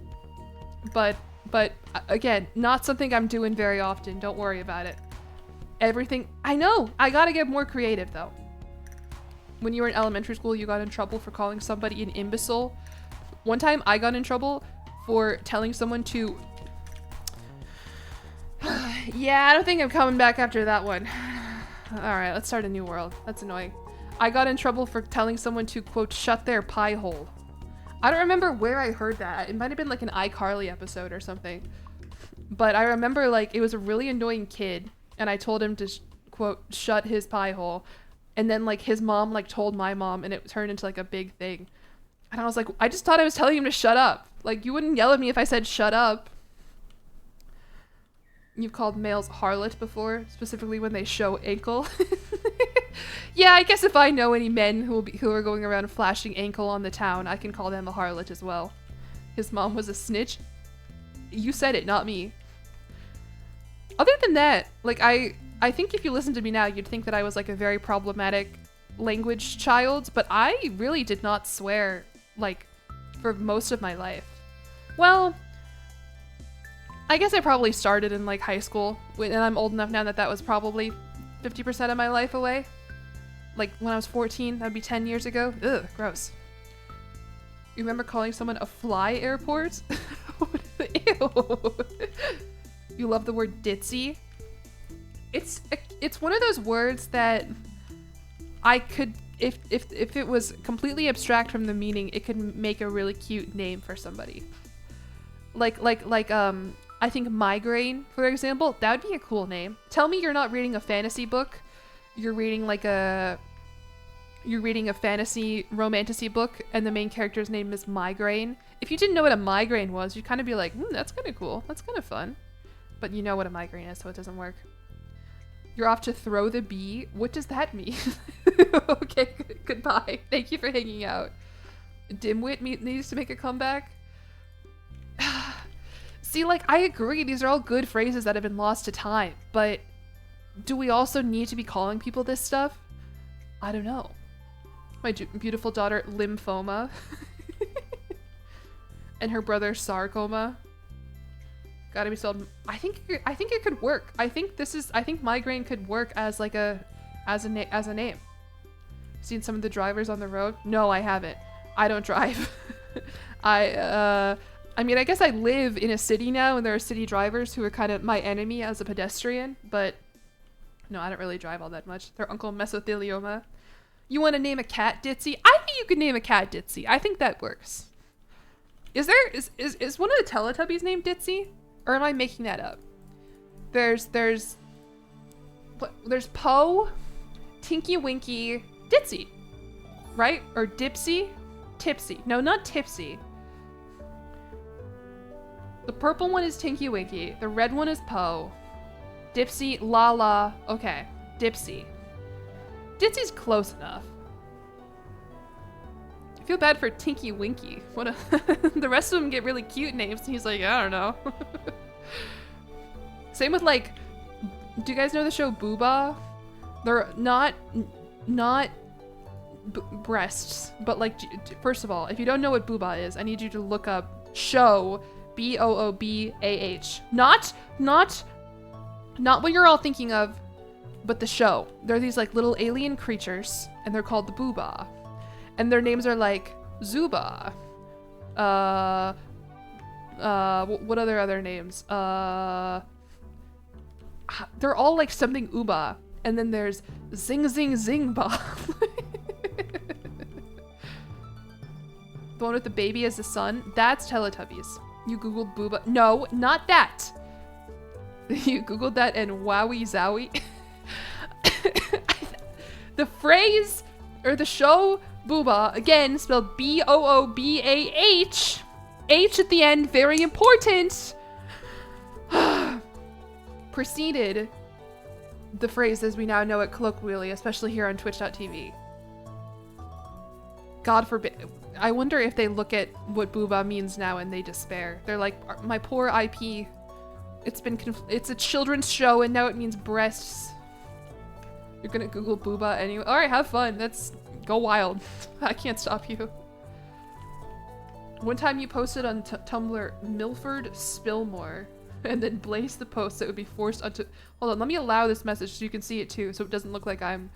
But again, not something I'm doing very often. Don't worry about it. Everything, I know, I gotta get more creative though. When you were in elementary school, you got in trouble for calling somebody an imbecile. One time I got in trouble for telling someone to... Yeah, I don't think I'm coming back after that one. Alright, let's start a new world. That's annoying. I got in trouble for telling someone to, quote, shut their pie hole. I don't remember where I heard that. It might have been like an iCarly episode or something. But I remember like it was a really annoying kid and I told him to, quote, shut his pie hole. And then like his mom like told my mom and it turned into like a big thing. And I was like, I just thought I was telling him to shut up. Like you wouldn't yell at me if I said shut up. You've called males harlot before, specifically when they show ankle. Yeah, I guess if I know any men who are going around flashing ankle on the town, I can call them a harlot as well. His mom was a snitch. You said it, not me. Other than that, like I think if you listen to me now, you'd think that I was like a very problematic language child, but I really did not swear like for most of my life. Well, I guess I probably started in like high school, and I'm old enough now that that was probably 50% of my life away. Like when I was 14, that'd be 10 years ago. Ugh, gross. You remember calling someone a fly airport? Ew. You love the word ditzy? It's one of those words that I could, if it was completely abstract from the meaning, it could make a really cute name for somebody. Like I think migraine, for example, that would be a cool name. Tell me you're not reading a fantasy book. You're reading a fantasy romantasy book and the main character's name is Migraine. If you didn't know what a migraine was, you'd kind of be like, that's kind of cool. That's kind of fun. But you know what a migraine is, so it doesn't work. You're off to throw the bee. What does that mean? Okay, goodbye. Thank you for hanging out. Dimwit needs to make a comeback. See, like, I agree. These are all good phrases that have been lost to time. But do we also need to be calling people this stuff? I don't know. My beautiful daughter, lymphoma. And her brother, sarcoma. Gotta be spelled. I think it could work. I think migraine could work as like as a name. Seen some of the drivers on the road? No, I haven't. I don't drive. I mean, I guess I live in a city now, and there are city drivers who are kind of my enemy as a pedestrian. But no, I don't really drive all that much. Their uncle mesothelioma. You want to name a cat Ditzy? I think you could name a cat Ditzy. I think that works. Is one of the Teletubbies named Ditzy? Or am I making that up? There's Poe, Tinky Winky, Ditzy, right? Or Dipsy, Tipsy. No, not Tipsy. The purple one is Tinky Winky. The red one is Poe. Dipsy, Lala. Okay, Dipsy. Ditsy's close enough. I feel bad for Tinky Winky. What a the rest of them get really cute names, and he's like, I don't know. Same with like, do you guys know the show Booba? They're not breasts, but like, first of all, if you don't know what Booba is, I need you to look up show BOOBAH. Not what you're all thinking of, but the show. They're these like little alien creatures, and they're called the Booba. And their names are like Zuba. What are their other names? They're all like something Uba. And then there's Zing Zing Zing Ba. The one with the baby as the son. That's Teletubbies. You googled Booba. No, not that. You googled that and wowie zowie. The phrase or the show Booba, again spelled BOOBAH, H at the end, very important, preceded the phrase as we now know it colloquially, especially here on twitch.tv. God forbid. I wonder if they look at what Booba means now and they despair. They're like, my poor IP. It's a children's show and now it means breasts. You're gonna Google Booba anyway. All right, have fun. Go wild. I can't stop you. One time you posted on Tumblr, Milford Spillmore, and then blazed the post that would be forced onto... Hold on, let me allow this message so you can see it too, so it doesn't look like I'm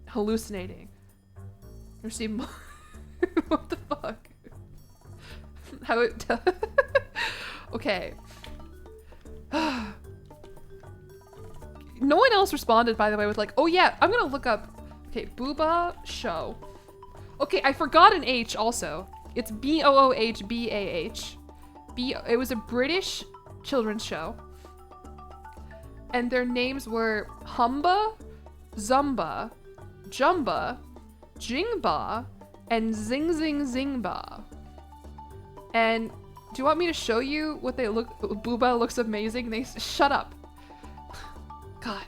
hallucinating. Or see... What the fuck? How it... Okay. No one else responded, by the way, with like, oh yeah, I'm gonna look up... Okay, Booba show. Okay, I forgot an H also. It's BOOHBAH. It was a British children's show. And their names were Humba, Zumba, Jumba, Jingba, and Zing Zing Zingba. And do you want me to show you what they look? Booba looks amazing. Shut up. God.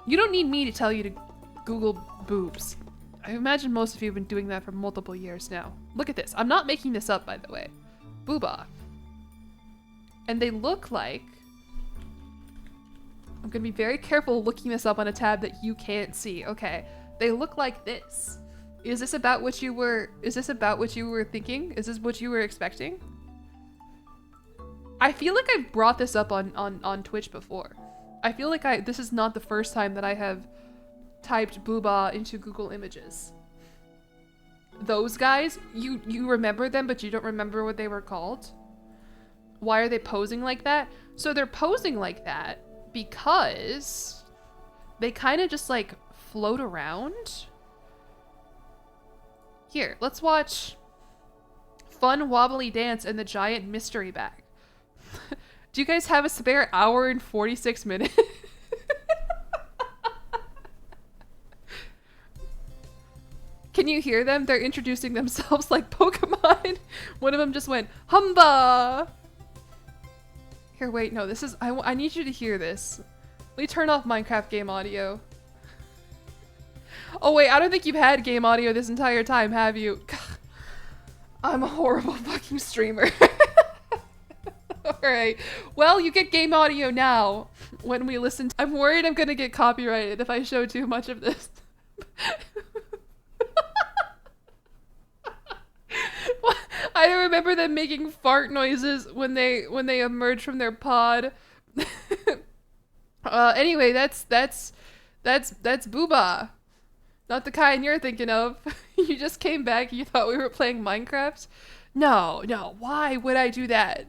You don't need me to tell you to Google boobs. I imagine most of you have been doing that for multiple years now. Look at this. I'm not making this up, by the way. Booba. And they look like... I'm gonna be very careful looking this up on a tab that you can't see. Okay. They look like this. Is this about what you were thinking? Is this what you were expecting? I feel like I've brought this up on Twitch before. I feel like this is not the first time that I have typed booba into Google Images. Those guys, you remember them, but you don't remember what they were called? Why are they posing like that? So they're posing like that because they kind of just like float around. Here, let's watch Fun Wobbly Dance and the Giant Mystery Bag. Do you guys have a spare hour and 46 minutes? Can you hear them? They're introducing themselves like Pokemon. One of them just went, Humba! Here, wait, no, this is, I need you to hear this. Let me turn off Minecraft game audio. Oh wait, I don't think you've had game audio this entire time, have you? God, I'm a horrible fucking streamer. Alright, well, you get game audio now when we listen to— I'm worried I'm gonna get copyrighted if I show too much of this. I remember them making fart noises when they emerge from their pod. Anyway, that's Booba. Not the kind you're thinking of. You just came back, you thought we were playing Minecraft? No, why would I do that?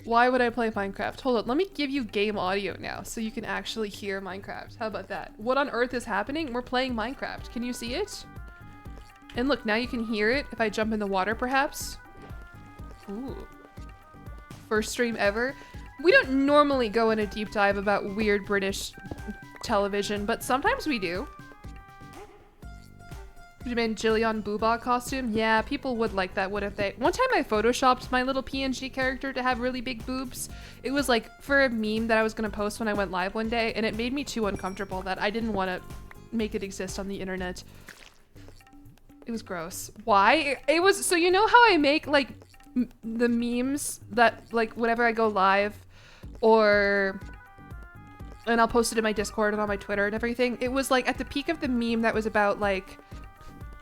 Why would I play Minecraft? Hold on, let me give you game audio now so you can actually hear Minecraft. How about that? What on earth is happening? We're playing Minecraft. Can you see it? And look, now you can hear it if I jump in the water, perhaps. Ooh. First stream ever. We don't normally go in a deep dive about weird British television, but sometimes we do. You mean Jillian Booba costume? Yeah, people would like that, wouldn't they? One time I photoshopped my little PNG character to have really big boobs. It was like for a meme that I was gonna post when I went live one day, and it made me too uncomfortable that I didn't want to make it exist on the internet. It was gross. Why? It was, so you know how I make like the memes that like whenever I go live, and I'll post it in my Discord and on my Twitter and everything. It was like at the peak of the meme that was about like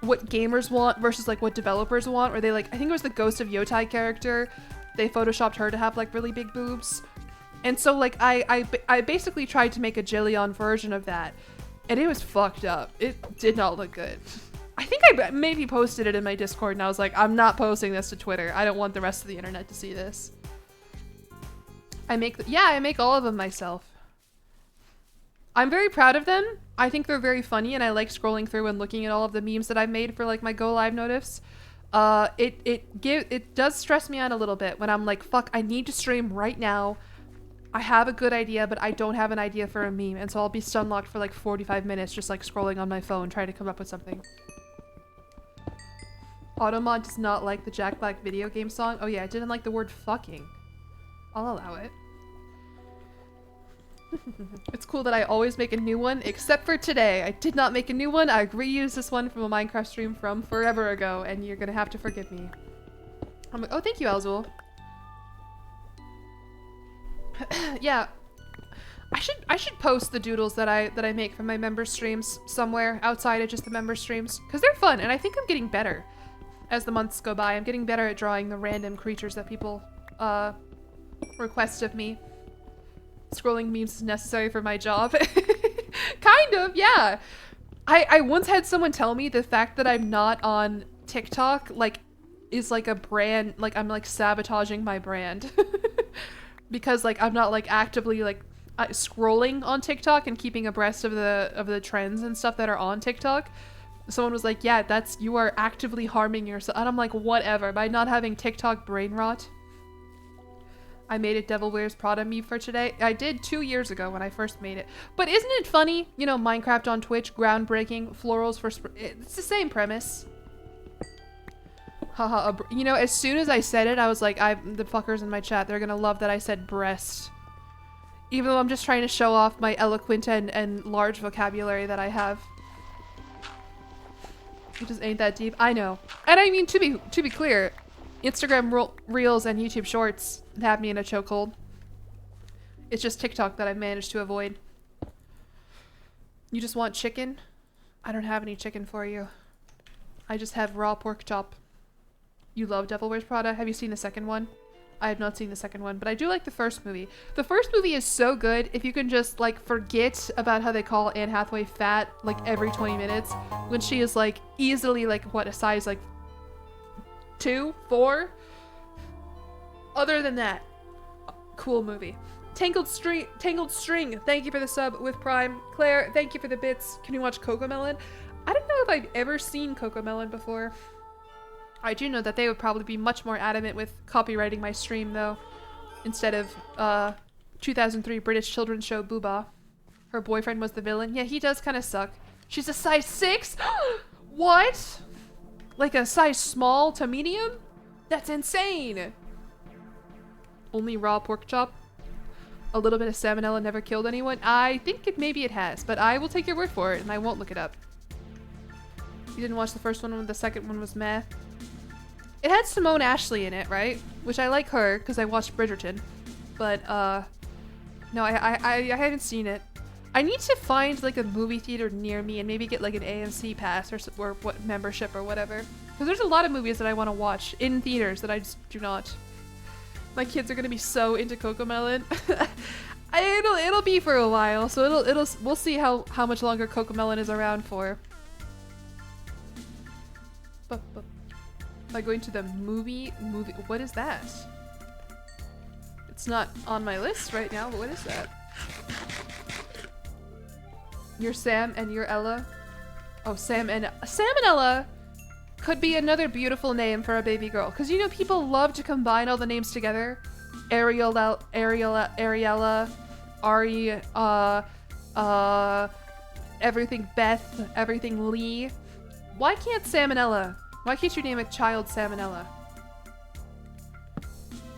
what gamers want versus like what developers want, where they like, I think it was the Ghost of Yotai character, they photoshopped her to have like really big boobs. And so like I basically tried to make a jillion version of that, and it was fucked up. It did not look good. I think I maybe posted it in my Discord and I was like, I'm not posting this to Twitter. I don't want the rest of the internet to see this. I make all of them myself. I'm very proud of them. I think they're very funny, and I like scrolling through and looking at all of the memes that I've made for like my go live notifs. It does stress me out a little bit when I'm like, fuck, I need to stream right now. I have a good idea, but I don't have an idea for a meme, and so I'll be stun locked for like 45 minutes just like scrolling on my phone trying to come up with something. Automod does not like the Jack Black video game song. Oh yeah, I didn't like the word fucking. I'll allow it. It's cool that I always make a new one, except for today. I did not make a new one. I reused this one from a Minecraft stream from forever ago, and you're gonna have to forgive me. I'm like, oh, thank you, Alzul. Yeah, I should post the doodles that I make from my member streams somewhere outside of just the member streams, because they're fun, and I think I'm getting better as the months go by. I'm getting better at drawing the random creatures that people request of me. Scrolling memes is necessary for my job. Kind of, yeah. I once had someone tell me the fact that I'm not on TikTok like is like a brand, like I'm like sabotaging my brand. Because like I'm not like actively like scrolling on TikTok and keeping abreast of the trends and stuff that are on TikTok. Someone was like, yeah, you are actively harming yourself. And I'm like, whatever, by not having TikTok brain rot. I made a Devil Wears Prada meme for today. I did 2 years ago when I first made it. But isn't it funny? You know, Minecraft on Twitch, groundbreaking, florals for it's the same premise. Haha, you know, as soon as I said it, I was like, the fuckers in my chat, they're gonna love that I said breast. Even though I'm just trying to show off my eloquent and large vocabulary that I have. It just ain't that deep. I know. And I mean, to be clear, Instagram Reels and YouTube Shorts have me in a chokehold. It's just TikTok that I've managed to avoid. You just want chicken? I don't have any chicken for you. I just have raw pork chop. You love Devil Wears Prada? Have you seen the second one? I have not seen the second one, but I do like the first movie. The first movie is so good if you can just like forget about how they call Anne Hathaway fat like every 20 minutes when she is like easily like what, a size like 2, 4. Other than that, cool movie. Tangled String, thank you for the sub with Prime. Claire, thank you for the bits. Can you watch Cocomelon? I don't know if I've ever seen Cocomelon before. I do know that they would probably be much more adamant with copywriting my stream, though. Instead of 2003 British children's show Booba. Her boyfriend was the villain. Yeah, he does kind of suck. She's a size 6? What? Like a size small to medium? That's insane! Only raw pork chop? A little bit of salmonella never killed anyone? I think maybe it has, but I will take your word for it and I won't look it up. You didn't watch the first one when the second one was meh? It had Simone Ashley in it, right? Which I like her because I watched Bridgerton. But, no, I haven't seen it. I need to find like a movie theater near me and maybe get like an AMC pass or what membership or whatever. Because there's a lot of movies that I want to watch in theaters that I just do not. My kids are gonna be so into Cocomelon. It'll be for a while, so we'll see how much longer Cocomelon is around for. Am I going to the movie? What is that? It's not on my list right now, but what is that? You're Sam and you're Ella. Oh, Sam and Ella could be another beautiful name for a baby girl. Because, you know, people love to combine all the names together. Ariella, Ari, everything Beth, everything Lee. Why can't Salmonella? Why can't you name a child Salmonella?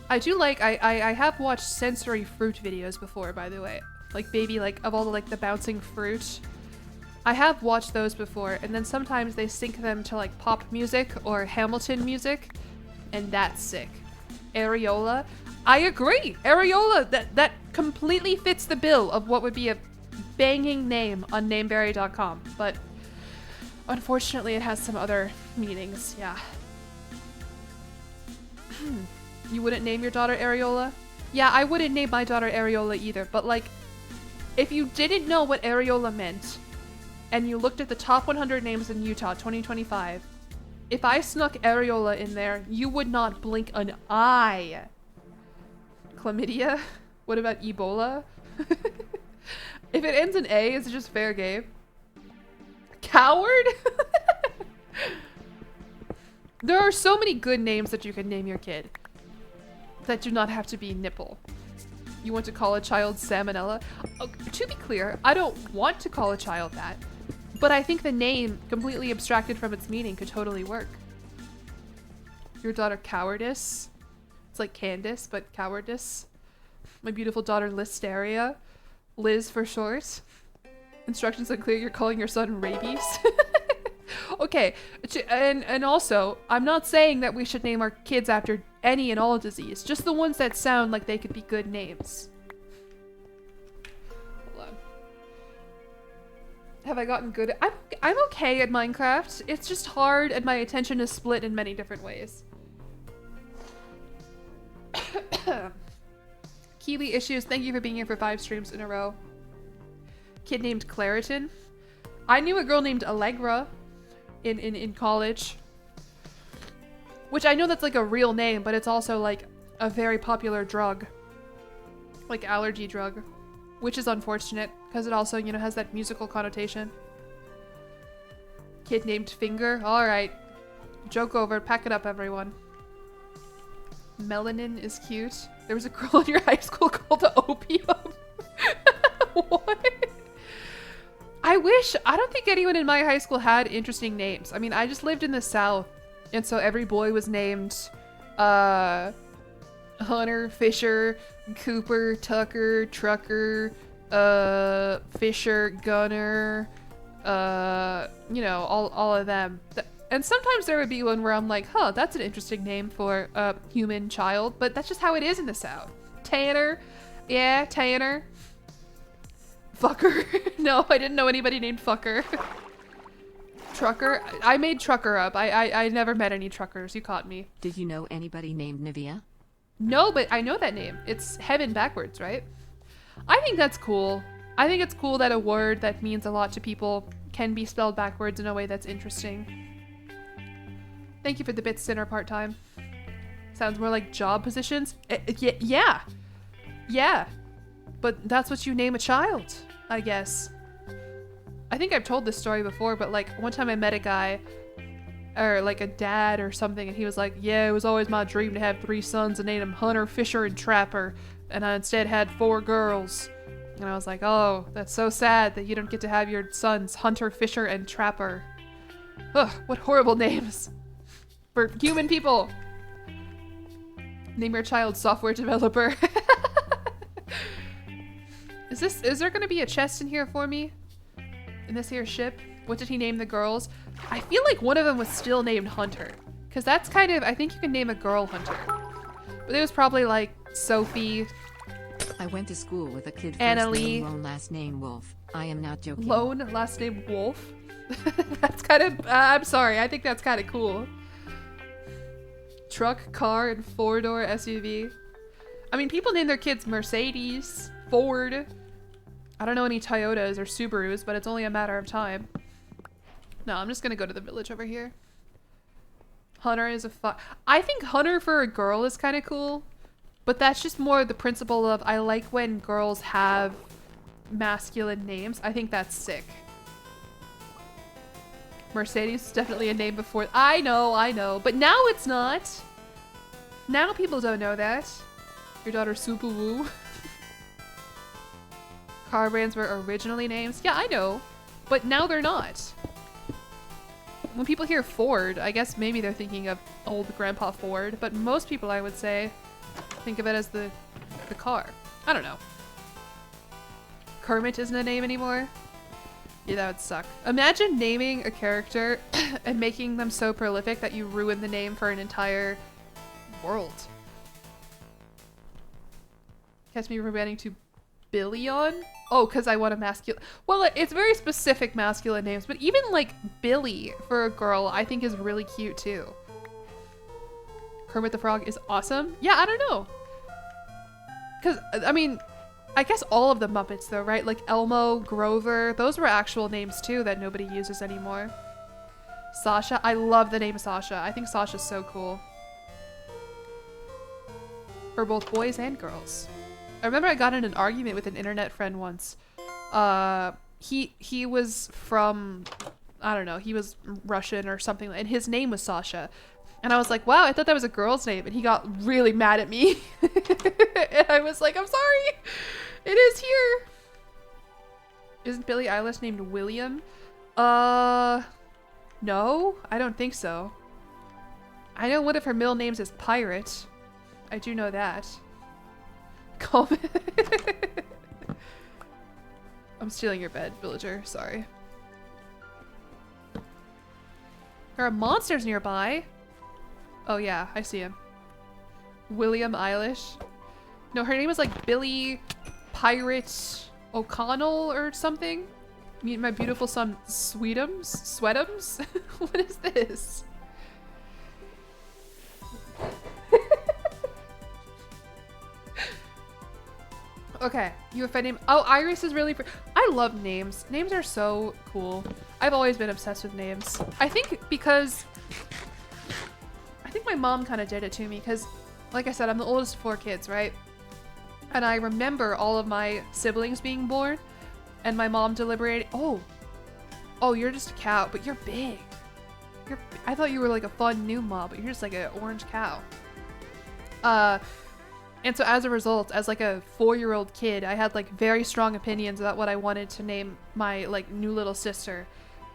I do like, I have watched sensory fruit videos before, by the way. Like baby, like, of all the, like, the bouncing fruit. I have watched those before, and then sometimes they sync them to, like, pop music or Hamilton music, and that's sick. Areola. I agree! Areola! That completely fits the bill of what would be a banging name on nameberry.com, but unfortunately it has some other meanings, yeah. You wouldn't name your daughter Areola? Yeah, I wouldn't name my daughter Areola either, but like, if you didn't know what Areola meant, and you looked at the top 100 names in Utah 2025, if I snuck Areola in there, you would not blink an eye. Chlamydia? What about Ebola? If it ends in A, is it just fair game? Coward? There are so many good names that you can name your kid that do not have to be nipple. You want to call a child Salmonella? Oh, to be clear, I don't want to call a child that, but I think the name, completely abstracted from its meaning, could totally work. Your daughter Cowardice? It's like Candace, but Cowardice. My beautiful daughter Listeria. Liz for short. Instructions unclear, you're calling your son Rabies. Okay, and also, I'm not saying that we should name our kids after any and all disease, just the ones that sound like they could be good names. Hold on. Have I gotten good? I'm okay at Minecraft. It's just hard and my attention is split in many different ways. Kiwi Issues, thank you for being here for 5 streams in a row. Kid named Claritin. I knew a girl named Allegra in college. Which I know that's like a real name, but it's also like a very popular drug. Like allergy drug. Which is unfortunate, because it also, you know, has that musical connotation. Kid named Finger. Alright. Joke over. Pack it up, everyone. Melanin is cute. There was a girl in your high school called Opium. What? I wish. I don't think anyone in my high school had interesting names. I mean, I just lived in the South, and so every boy was named Hunter, Fisher, Cooper, Tucker, Trucker, Fisher, Gunner, you know, all of them. And sometimes there would be one where I'm like, huh, that's an interesting name for a human child, but that's just how it is in the South. Tanner. Yeah, Tanner. Fucker. No, I didn't know anybody named Fucker. Trucker. I made Trucker up. I never met any truckers. You caught me. Did you know anybody named Nivea? No, but I know that name. It's heaven backwards, right? I think that's cool. I think it's cool that a word that means a lot to people can be spelled backwards in a way that's interesting. Thank you for the bits, dinner part-time. Sounds more like job positions. Yeah. Yeah. But that's what you name a child, I guess. I think I've told this story before, but like one time I met a guy, or like a dad or something, and he was like, yeah, it was always my dream to have 3 sons and name them Hunter, Fisher, and Trapper, and I instead had 4 girls. And I was like, oh, that's so sad that you don't get to have your sons Hunter, Fisher, and Trapper. Ugh, what horrible names for human people. Name your child software developer. Is there gonna be a chest in here for me? In this here ship? What did he name the girls? I feel like one of them was still named Hunter. Cause that's kind of, I think you can name a girl Hunter. But it was probably like Sophie. I went to school with a kid Anna first Lee. name Lone, last name Wolf. I am not joking. Lone, last name Wolf. That's kind of, I'm sorry, I think that's kind of cool. Truck, car, and 4-door SUV. I mean, people name their kids Mercedes, Ford. I don't know any Toyotas or Subarus, but it's only a matter of time. No, I'm just gonna go to the village over here. Hunter is I think Hunter for a girl is kind of cool, but that's just more the principle of I like when girls have masculine names. I think that's sick. Mercedes is definitely a name before. I know, but now it's not. Now people don't know that. Your daughter Super Woo. Car brands were originally names. Yeah, I know, but now they're not. When people hear Ford, I guess maybe they're thinking of old Grandpa Ford, but most people, I would say, think of it as the car. I don't know. Kermit isn't a name anymore. Yeah, that would suck. Imagine naming a character and making them so prolific that you ruin the name for an entire world. Catch me rebranding to Jillion? Oh, because I want a masculine. Well, it's very specific masculine names, but even like Billy for a girl, I think is really cute too. Kermit the Frog is awesome. Yeah, I don't know. Because, I mean, I guess all of the Muppets though, right? Like Elmo, Grover, those were actual names too that nobody uses anymore. Sasha, I love the name Sasha. I think Sasha's so cool. For both boys and girls. I remember I got in an argument with an internet friend once. He was from, I don't know, he was Russian or something, and his name was Sasha. And I was like, wow, I thought that was a girl's name. And he got really mad at me. And I was like, I'm sorry. It is here. Isn't Billie Eilish named William? No, I don't think so. I know one of her middle names is Pirate. I do know that. I'm stealing your bed, villager. Sorry. There are monsters nearby. Oh yeah, I see him. William Eilish. No, her name is like Billy Pirate O'Connell or something. Meet my beautiful son Sweetums? What is this? Okay, UFO name. Oh, Iris is really I love names. Names are so cool. I've always been obsessed with names. I think because my mom kind of did it to me because, like I said, I'm the oldest of 4 kids, right? And I remember all of my siblings being born and my mom deliberating, oh, you're just a cow, but you're big. I thought you were like a fun new mom, but you're just like an orange cow. And so as a result, as like a 4-year-old kid, I had like very strong opinions about what I wanted to name my like new little sister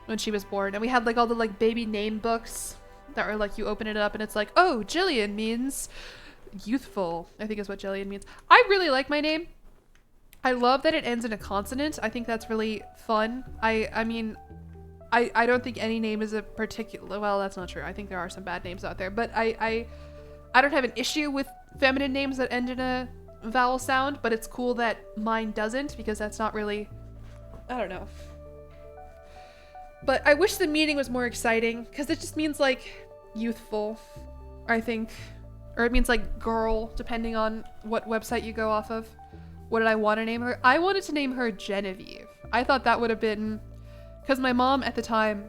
when she was born. And we had like all the like baby name books that were like, you open it up and it's like, oh, Jillian means youthful, I think is what Jillian means. I really like my name. I love that it ends in a consonant. I think that's really fun. I mean, I don't think any name is a particular, well, that's not true. I think there are some bad names out there, but I don't have an issue with feminine names that end in a vowel sound, but it's cool that mine doesn't because that's not really, I don't know. But I wish the meaning was more exciting because it just means like youthful, I think, Or it means like girl, depending on what website you go off of. What did I want to name her? I wanted to name her Genevieve. I thought that would have been, because my mom at the time,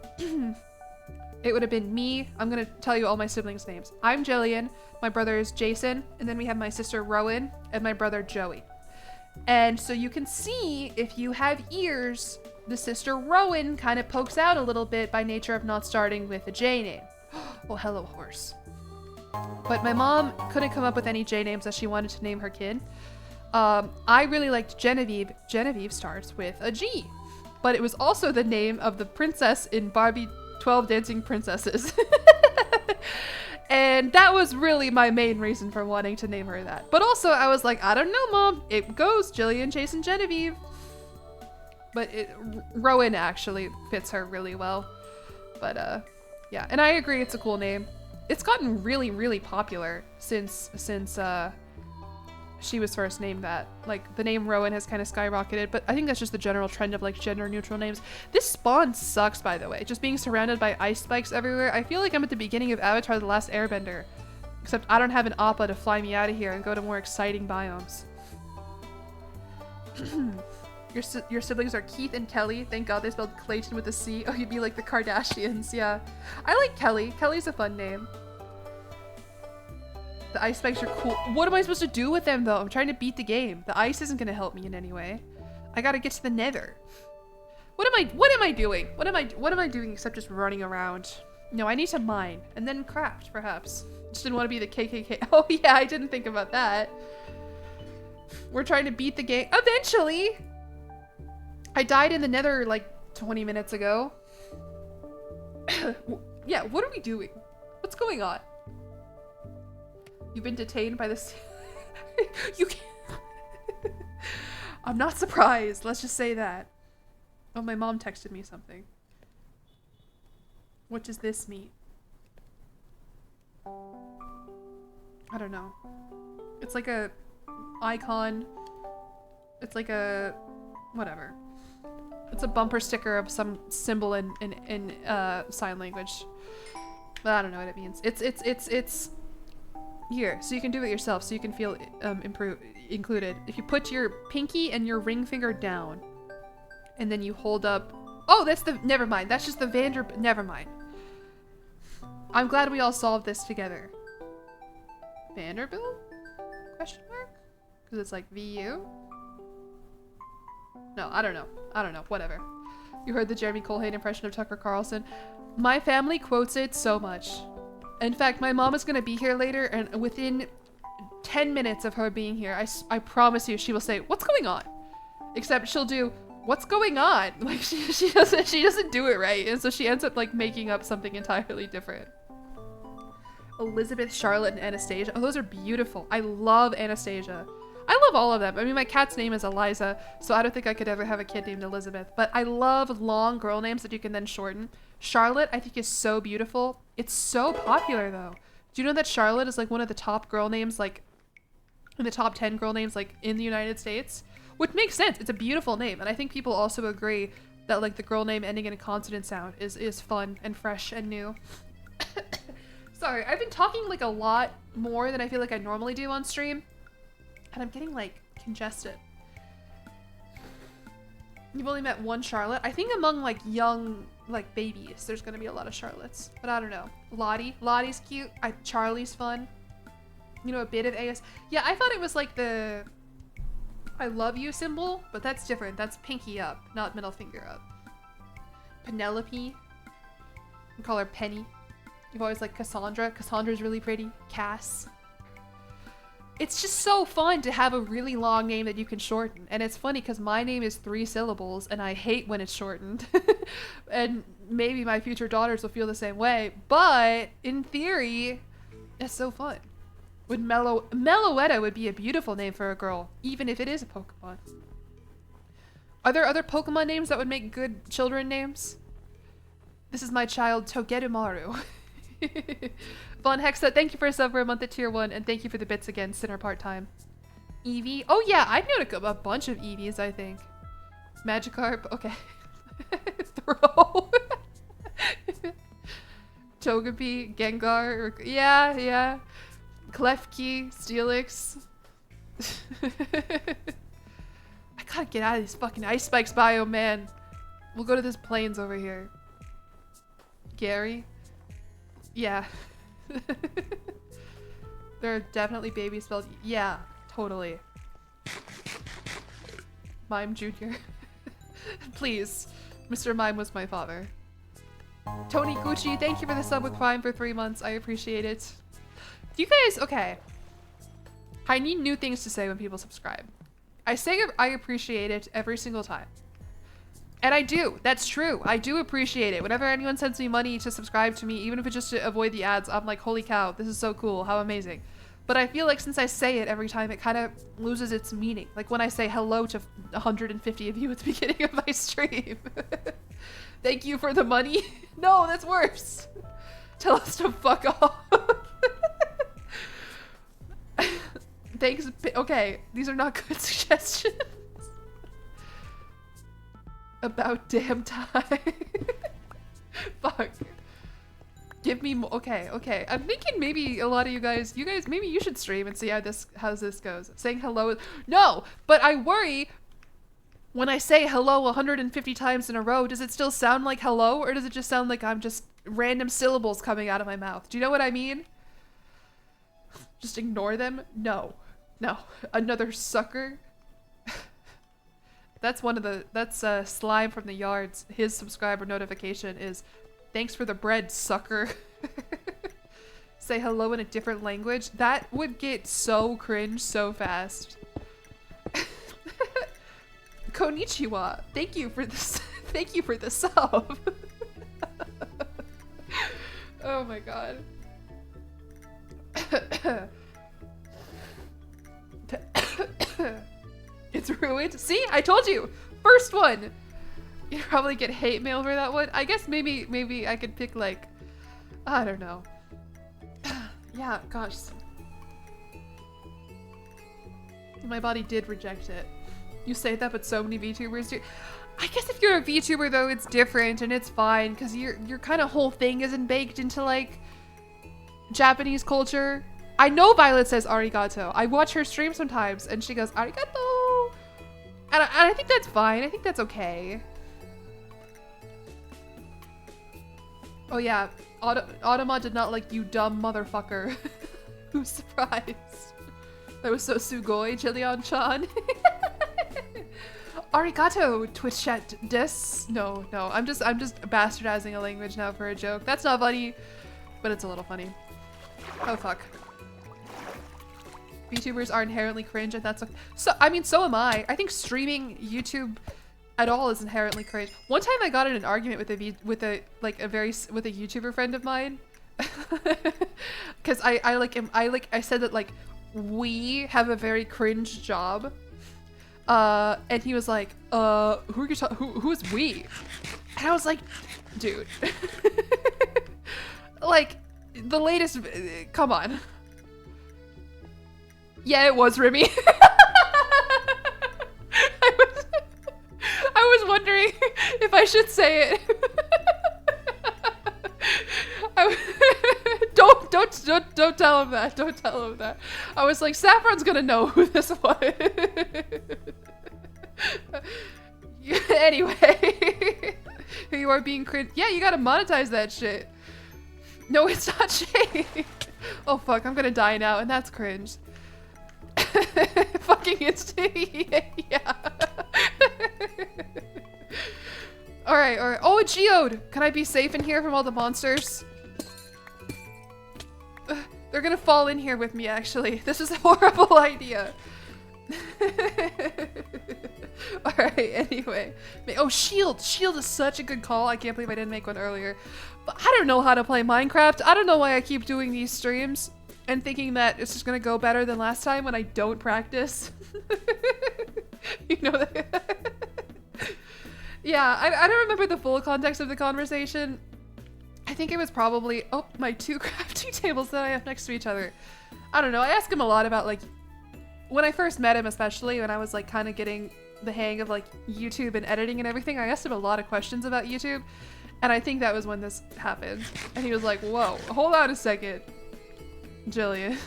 it would have been me. I'm going to tell you all my siblings' names. I'm Jillian, my brother is Jason, and then we have my sister Rowan and my brother Joey. And so you can see, if you have ears, the sister Rowan kind of pokes out a little bit by nature of not starting with a J name. Well, hello, horse. But my mom couldn't come up with any J names that she wanted to name her kid. I really liked Genevieve. Genevieve starts with a G. But it was also the name of the princess in Barbie 12 Dancing Princesses. And that was really my main reason for wanting to name her that. But also I was like, I don't know, Mom. It goes Jillian, Jason, Genevieve. But Rowan actually fits her really well. But yeah, and I agree it's a cool name. It's gotten really, really popular since she was first named that. Like, the name Rowan has kind of skyrocketed, but I think that's just the general trend of like gender neutral names. This spawn sucks, by the way. Just being surrounded by ice spikes everywhere. I feel like I'm at the beginning of Avatar: The Last Airbender, except I don't have an Appa to fly me out of here and go to more exciting biomes. Your siblings are Keith and Kelly. Thank God they spelled Clayton with a C. Oh, you'd be like the Kardashians. Yeah. I like Kelly. Kelly's a fun name. The ice spikes are cool. What am I supposed to do with them, though? I'm trying to beat the game. The ice isn't going to help me in any way. I gotta get to the nether. What am I doing? What am I doing except just running around? No, I need to mine. And then craft, perhaps. Just didn't want to be the KKK. Oh, yeah, I didn't think about that. We're trying to beat the game. Eventually! I died in the nether like 20 minutes ago. Yeah, what are we doing? What's going on? You've been detained by this. You can't. I'm not surprised. Let's just say that. Oh, my mom texted me something. What does this mean? I don't know. It's like a icon. It's like a whatever. It's a bumper sticker of some symbol in sign language. But I don't know what it means. It's here, so you can do it yourself, so you can feel included. If you put your pinky and your ring finger down, and then you hold up. Oh, that's the. Never mind. That's just the Never mind. I'm glad we all solved this together. Vanderbilt? Question mark? Because it's like VU. No, I don't know. Whatever. You heard the Jeremy Colhane impression of Tucker Carlson. My family quotes it so much. In fact, my mom is going to be here later, and within 10 minutes of her being here, I promise you, she will say, "What's going on?" Except she'll do, "What's going on?" Like, she doesn't do it right, and so she ends up like making up something entirely different. Elizabeth, Charlotte, and Anastasia. Oh, those are beautiful. I love Anastasia. I love all of them. I mean, my cat's name is Eliza, so I don't think I could ever have a kid named Elizabeth. But I love long girl names that you can then shorten. Charlotte, I think, is so beautiful. It's so popular, though. Do you know that Charlotte is like one of the top girl names, like in the top 10 girl names, like in the United States? Which makes sense. It's a beautiful name. And I think people also agree that like the girl name ending in a consonant sound is fun and fresh and new. Sorry, I've been talking like a lot more than I feel like I normally do on stream. And I'm getting like congested. You've only met one Charlotte. I think among like young like babies, there's gonna be a lot of Charlottes. But I don't know. Lottie's cute. Charlie's fun. You know, a bit of AS. Yeah, I thought it was like the I love you symbol, but that's different. That's pinky up, not middle finger up. Penelope. We call her Penny. You've always liked Cassandra. Cassandra's really pretty. Cass. It's just so fun to have a really long name that you can shorten. And it's funny because my name is 3 syllables and I hate when it's shortened. And maybe my future daughters will feel the same way. But in theory, it's so fun. Meloetta would be a beautiful name for a girl, even if it is a Pokemon. Are there other Pokemon names that would make good children names? This is my child, Togerumaru. Von Hexa, thank you for a sub for a month at tier 1, and thank you for the bits again, Sinner part-time. Eevee? Oh yeah, I've known a bunch of Eevees, I think. Magikarp, okay. Throw. Togepi, Gengar, yeah. Klefki, Steelix. I gotta get out of these fucking ice spikes biome, man. We'll go to this plains over here. Gary? Yeah. There are definitely babies spelled. Yeah, totally. Mime Jr. Please. Mr. Mime was my father. Tony Gucci, thank you for the sub with Prime for 3 months. I appreciate it. You guys, okay. I need new things to say when people subscribe. I say I appreciate it every single time. And I do. That's true. I do appreciate it. Whenever anyone sends me money to subscribe to me, even if it's just to avoid the ads, I'm like, holy cow, this is so cool. How amazing. But I feel like since I say it every time, it kind of loses its meaning. Like when I say hello to 150 of you at the beginning of my stream. Thank you for the money. No, that's worse. Tell us to fuck off. Thanks. Okay, these are not good suggestions. About damn time. Fuck. Give me more. Okay, okay. I'm thinking maybe a lot of you guys, maybe you should stream and see how this goes. Saying hello. No, but I worry when I say hello 150 times in a row, does it still sound like hello, or does it just sound like I'm just random syllables coming out of my mouth? Do you know what I mean? Just ignore them? No. No. Another sucker? That's Slime from the Yards. His subscriber notification is, thanks for the bread, sucker. Say hello in a different language. That would get so cringe so fast. Konnichiwa. Thank you for this. Thank you for the sub. Oh my god. It's ruined. See, I told you. First one. You'd probably get hate mail for that one. I guess maybe I could pick like, I don't know. Yeah, gosh. My body did reject it. You say that, but so many VTubers do. I guess if you're a VTuber though, it's different and it's fine because your kind of whole thing isn't baked into like Japanese culture. I know Violet says arigato. I watch her stream sometimes and she goes arigato. And I think that's fine. I think that's okay. Oh yeah, Automa did not like you dumb motherfucker. Who's surprised? That was so sugoi, Jillian-chan. Arigato, Twitch chat des. No, I'm just bastardizing a language now for a joke. That's not funny, but it's a little funny. Oh fuck. VTubers are inherently cringe, and that's okay. So I mean, so am I. I think streaming YouTube at all is inherently cringe. One time I got in an argument with a YouTuber friend of mine, because I said that like we have a very cringe job, and he was like, who are you who's we? And I was like, dude, like the latest, come on. Yeah, it was Remy. I was wondering if I should say it. Don't tell him that. Don't tell him that. I was like, Saffron's gonna know who this was. Anyway, you are being cringe. Yeah, you gotta monetize that shit. No, it's not shade. Oh fuck, I'm gonna die now, and that's cringe. Fucking instant. Yeah. Alright. Oh, a geode! Can I be safe in here from all the monsters? They're gonna fall in here with me, actually. This is a horrible idea. Alright, anyway. Oh, shield! Shield is such a good call. I can't believe I didn't make one earlier. But I don't know how to play Minecraft. I don't know why I keep doing these streams and thinking that it's just gonna go better than last time when I don't practice. You know that? Yeah, I don't remember the full context of the conversation. I think it was probably, oh, my two crafting tables that I have next to each other. I don't know, I asked him a lot about like, when I first met him especially, when I was like kind of getting the hang of like YouTube and editing and everything, I asked him a lot of questions about YouTube. And I think that was when this happened. And he was like, whoa, hold on a second, Jillian.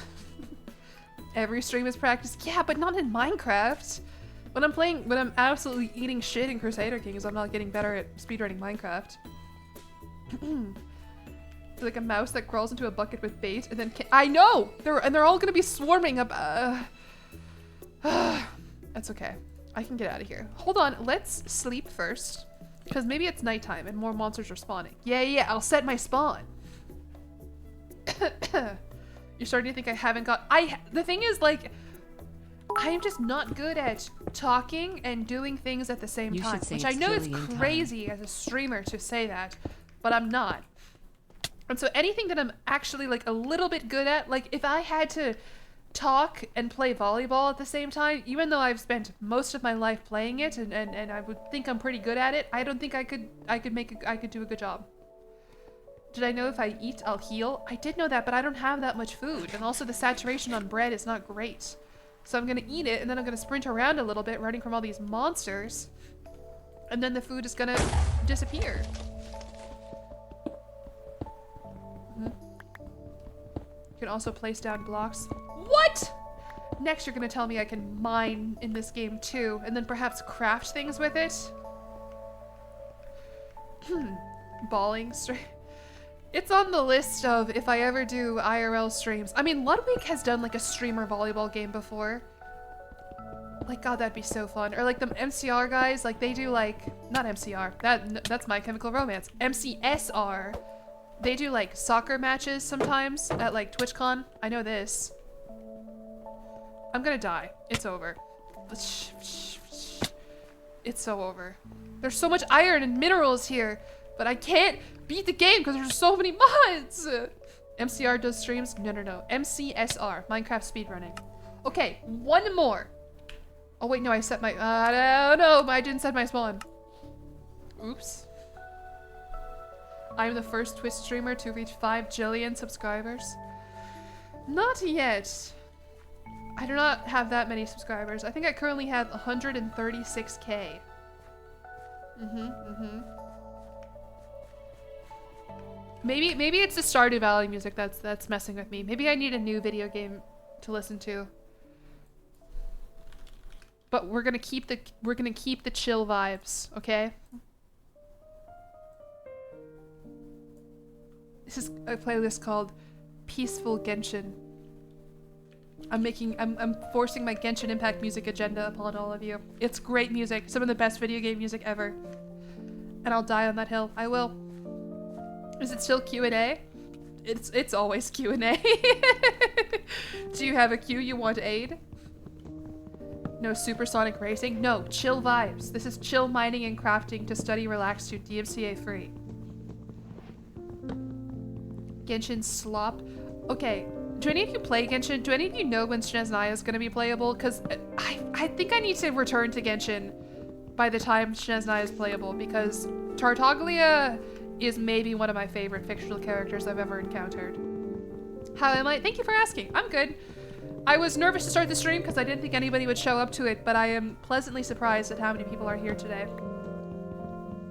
Every stream is practice. Yeah, but not in Minecraft. When I'm absolutely eating shit in Crusader Kings, I'm not getting better at speedrunning Minecraft. Like a mouse that crawls into a bucket with bait and then I know! They're all gonna be swarming up. That's okay. I can get out of here. Hold on, let's sleep first. Because maybe it's nighttime and more monsters are spawning. Yeah, I'll set my spawn. You're starting to think I haven't got... The thing is, like, I am just not good at talking and doing things at the same time. Which I know is crazy as a streamer to say that, but I'm not. And so anything that I'm actually, like, a little bit good at, like, if I had to talk and play volleyball at the same time, even though I've spent most of my life playing it and I would think I'm pretty good at it, I don't think I could do a good job. Did I know if I eat, I'll heal? I did know that, but I don't have that much food. And also the saturation on bread is not great. So I'm gonna eat it and then I'm gonna sprint around a little bit running from all these monsters. And then the food is gonna disappear. You can also place down blocks. What? Next you're gonna tell me I can mine in this game too, and then perhaps craft things with it? Balling stream. It's on the list of if I ever do IRL streams. I mean, Ludwig has done like a streamer volleyball game before. Like, God, that'd be so fun. Or like the MCR guys, like they do like, not MCR, that's My Chemical Romance. MCSR. They do like soccer matches sometimes at like TwitchCon. I know this. I'm gonna die. It's over. It's so over. There's so much iron and minerals here, but I can't beat the game because there's so many mods. MCR does streams? No. MCSR, Minecraft speedrunning. Okay, one more. Oh wait, no, I set my, no, I didn't set my spawn. Oops. I'm the first Twitch streamer to reach 5 jillion subscribers. Not yet. I do not have that many subscribers. I think I currently have 136k. Maybe it's the Stardew Valley music that's messing with me. Maybe I need a new video game to listen to. But we're gonna keep the chill vibes, okay? This is a playlist called Peaceful Genshin. I'm forcing my Genshin Impact music agenda upon all of you. It's great music, some of the best video game music ever. And I'll die on that hill. I will. Is it still Q&A? It's always Q&A. Do you have a queue you want aid? No supersonic racing? No, chill vibes. This is chill mining and crafting to study, relax to DMCA free. Genshin slop. Okay, do any of you play Genshin? Do any of you know when Snezhnaya is going to be playable? Because I think I need to return to Genshin by the time Snezhnaya is playable, because Tartaglia is maybe one of my favorite fictional characters I've ever encountered. How am I? Thank you for asking. I'm good. I was nervous to start the stream because I didn't think anybody would show up to it, but I am pleasantly surprised at how many people are here today.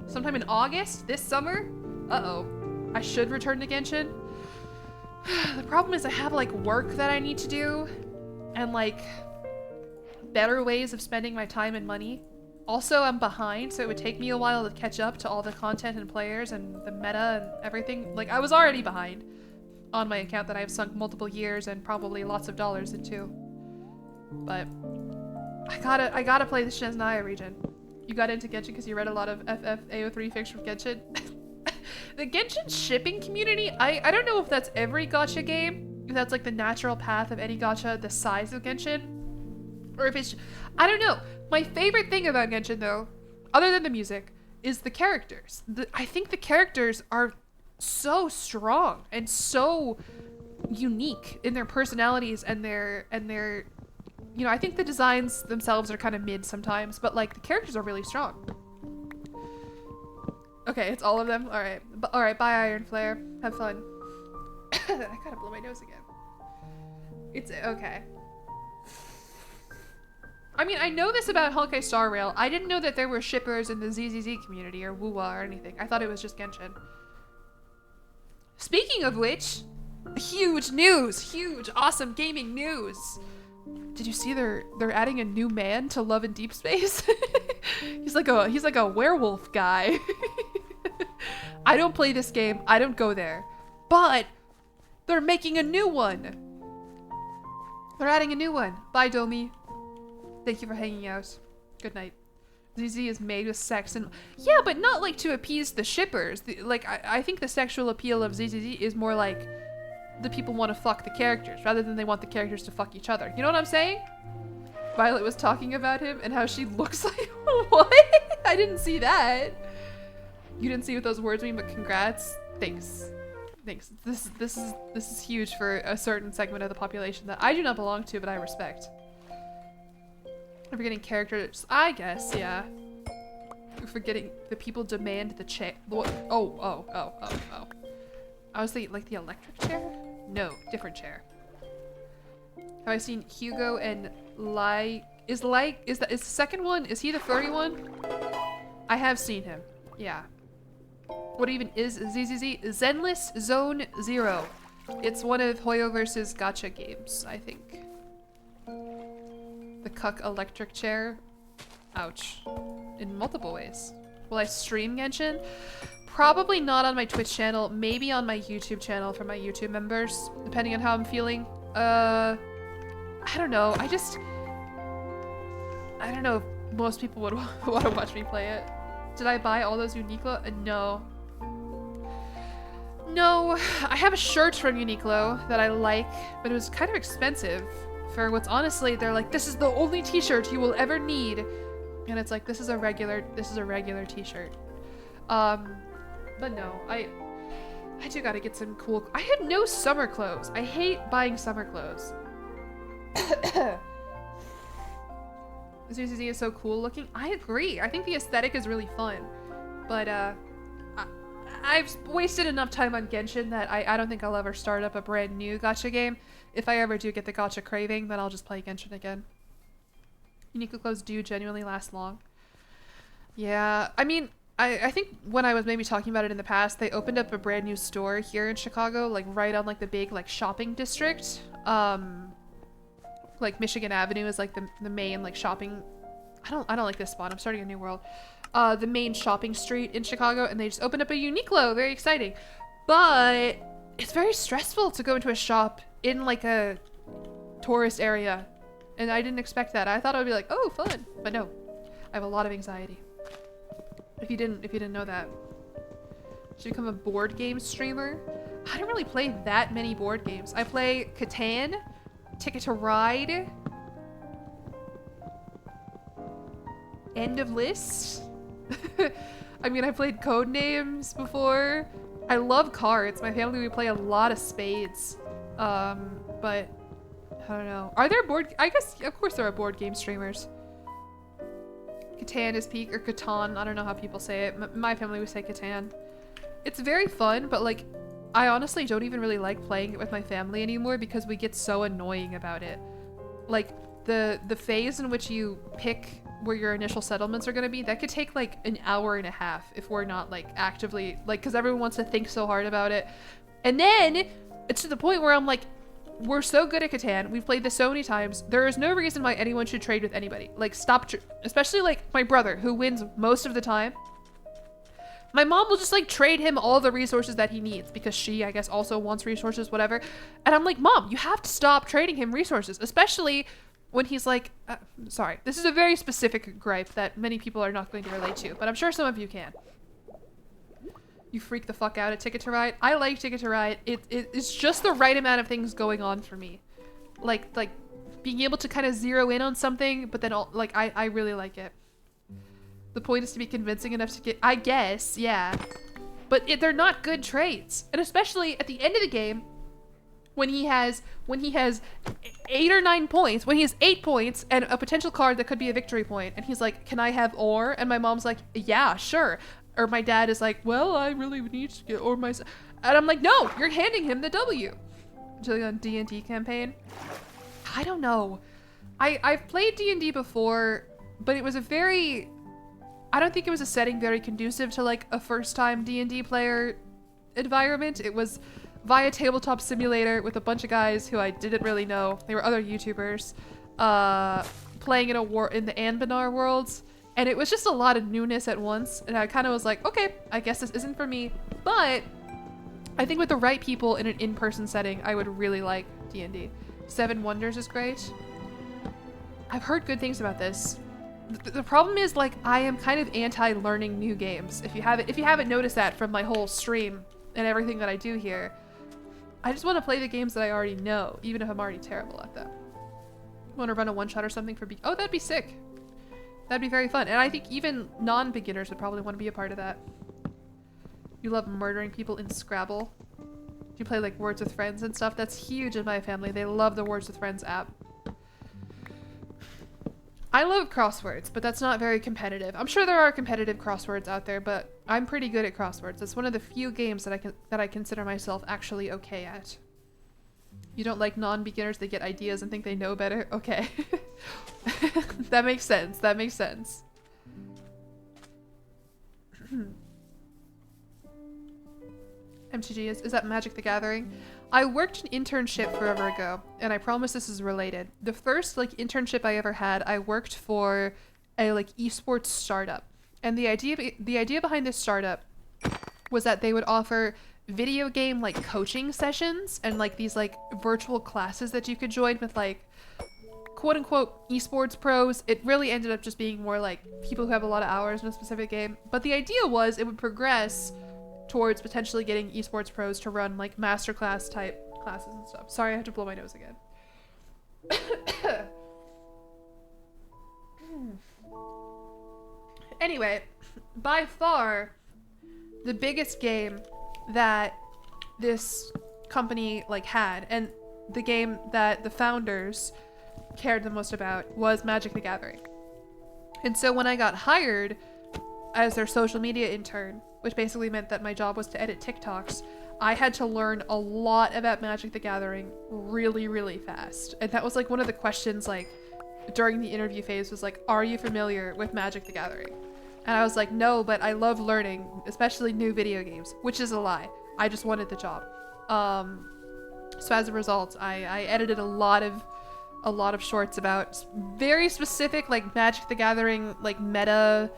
Sometime in August? This summer? Uh-oh. I should return to Genshin. The problem is I have like work that I need to do and like better ways of spending my time and money. Also, I'm behind, so it would take me a while to catch up to all the content and players and the meta and everything. Like, I was already behind on my account that I've sunk multiple years and probably lots of dollars into. But I gotta play the Snezhnaya region. You got into Genshin because you read a lot of FFAO3 fiction from Genshin. The Genshin shipping community, I don't know if that's every gacha game, if that's like the natural path of any gacha the size of Genshin, or if it's, I don't know. My favorite thing about Genshin though, other than the music, is the characters. I think the characters are so strong and so unique in their personalities and their you know, I think the designs themselves are kind of mid sometimes, but like the characters are really strong. Okay, it's all of them. All right, bye Iron Flare. Have fun. I gotta blow my nose again. It's okay. I mean, I know this about Honkai Star Rail. I didn't know that there were shippers in the ZZZ community or WuWa or anything. I thought it was just Genshin. Speaking of which, huge news, huge, awesome gaming news. Did you see they're adding a new man to Love in Deep Space? he's like a werewolf guy. I don't play this game. I don't go there. But they're making a new one. They're adding a new one. Bye, Domi. Thank you for hanging out. Good night. ZZ is made with sex and yeah, but not like to appease the shippers. I think the sexual appeal of ZZZ is more like the people want to fuck the characters rather than they want the characters to fuck each other. You know what I'm saying? Violet was talking about him and how she looks like what? I didn't see that. You didn't see what those words mean, but congrats. Thanks. Thanks. This is huge for a certain segment of the population that I do not belong to, but I respect. I'm forgetting characters, I guess, yeah. We're forgetting the people demand the chair. Oh. I was thinking like the electric chair? No, different chair. Have I seen Hugo and is the second one, is he the furry one? I have seen him, yeah. What even is ZZZ? Zenless Zone Zero. It's one of Hoyo versus Gacha games, I think. The cuck electric chair. Ouch. In multiple ways. Will I stream Genshin? Probably not on my Twitch channel, maybe on my YouTube channel for my YouTube members, depending on how I'm feeling. I don't know. I don't know if most people would want to watch me play it. Did I buy all those Uniqlo? No. No, I have a shirt from Uniqlo that I like, but it was kind of expensive. For what's honestly, they're like, this is the only t-shirt you will ever need. And it's like, this is a regular t-shirt. But no, I do gotta get some cool, I had no summer clothes. I hate buying summer clothes. ZZZ is so cool looking. I agree. I think the aesthetic is really fun. But, I've wasted enough time on Genshin that I don't think I'll ever start up a brand new gacha game. If I ever do get the gacha craving, then I'll just play Genshin again. Uniqlo clothes do genuinely last long. Yeah, I mean, I think when I was maybe talking about it in the past, they opened up a brand new store here in Chicago, like right on like the big like shopping district. Like Michigan Avenue is like the main like shopping. I don't like this spot. I'm starting a new world. The main shopping street in Chicago, and they just opened up a Uniqlo. Very exciting. But it's very stressful to go into a shop in like a tourist area. And I didn't expect that. I thought it would be like, oh, fun. But no. I have a lot of anxiety. If you didn't know that. Should become a board game streamer. I don't really play that many board games. I play Catan, Ticket to Ride, End of List. I mean, I played Codenames before. I love cards. My family, we play a lot of spades. But I don't know. Are there I guess, of course there are board game streamers. Catan is peak, or Catan. I don't know how people say it. My family would say Catan. It's very fun, but like, I honestly don't even really like playing it with my family anymore because we get so annoying about it. Like, the phase in which you pick where your initial settlements are going to be, that could take like an hour and a half if we're not like actively, like, because everyone wants to think so hard about it. And then it's to the point where I'm like, we're so good at Catan, we've played this so many times, there is no reason why anyone should trade with anybody. Like, stop, especially like my brother, who wins most of the time. My mom will just like trade him all the resources that he needs because she, I guess, also wants resources, whatever. And I'm like, Mom, you have to stop trading him resources, especially when he's like, sorry, this is a very specific gripe that many people are not going to relate to, but I'm sure some of you can. You freak the fuck out at Ticket to Ride. I like Ticket to Ride. It's just the right amount of things going on for me. Like being able to kind of zero in on something, but then like I really like it. The point is to be convincing enough to get, I guess, yeah. But they're not good trades. And especially at the end of the game, when he has 8 or 9 points, when he has 8 points and a potential card that could be a victory point, and he's like, can I have ore? And my mom's like, yeah, sure. Or my dad is like, well, I really need to get ore myself. And I'm like, no, you're handing him the W. Jillian D&D campaign. I don't know. I've played D&D before, but it was I don't think it was a setting very conducive to like a first-time D&D player environment. It was via Tabletop Simulator with a bunch of guys who I didn't really know. They were other YouTubers. playing in the Anbanar worlds, and it was just a lot of newness at once, and I kind of was like, okay, I guess this isn't for me, but I think with the right people in an in-person setting, I would really like D&D. Seven Wonders is great. I've heard good things about this. The problem is, like, I am kind of anti-learning new games. If you haven't noticed that from my whole stream and everything that I do here, I just want to play the games that I already know, even if I'm already terrible at them. Want to run a one-shot or something for oh, that'd be sick. That'd be very fun. And I think even non-beginners would probably want to be a part of that. You love murdering people in Scrabble. Do you play like Words with Friends and stuff? That's huge in my family. They love the Words with Friends app. I love crosswords, but that's not very competitive. I'm sure there are competitive crosswords out there, but I'm pretty good at crosswords. It's one of the few games that I consider myself actually okay at. You don't like non-beginners that get ideas and think they know better? Okay. That makes sense. That makes sense. MTG, is that Magic the Gathering? I worked an internship forever ago, and I promise this is related. The first like internship I ever had, I worked for a like esports startup. And the idea behind this startup was that they would offer video game like coaching sessions and like these like virtual classes that you could join with like quote unquote esports pros. It really ended up just being more like people who have a lot of hours in a specific game. But the idea was it would progress towards potentially getting esports pros to run like masterclass type classes and stuff. Sorry, I have to blow my nose again. Anyway, by far the biggest game that this company like had, and the game that the founders cared the most about, was Magic the Gathering. And so when I got hired as their social media intern, which basically meant that my job was to edit TikToks, I had to learn a lot about Magic the Gathering really, really fast. And that was like one of the questions like during the interview phase was like, are you familiar with Magic the Gathering? And I was like, no, but I love learning, especially new video games, which is a lie. I just wanted the job. So as a result, I edited a lot of shorts about very specific like Magic the Gathering, like meta,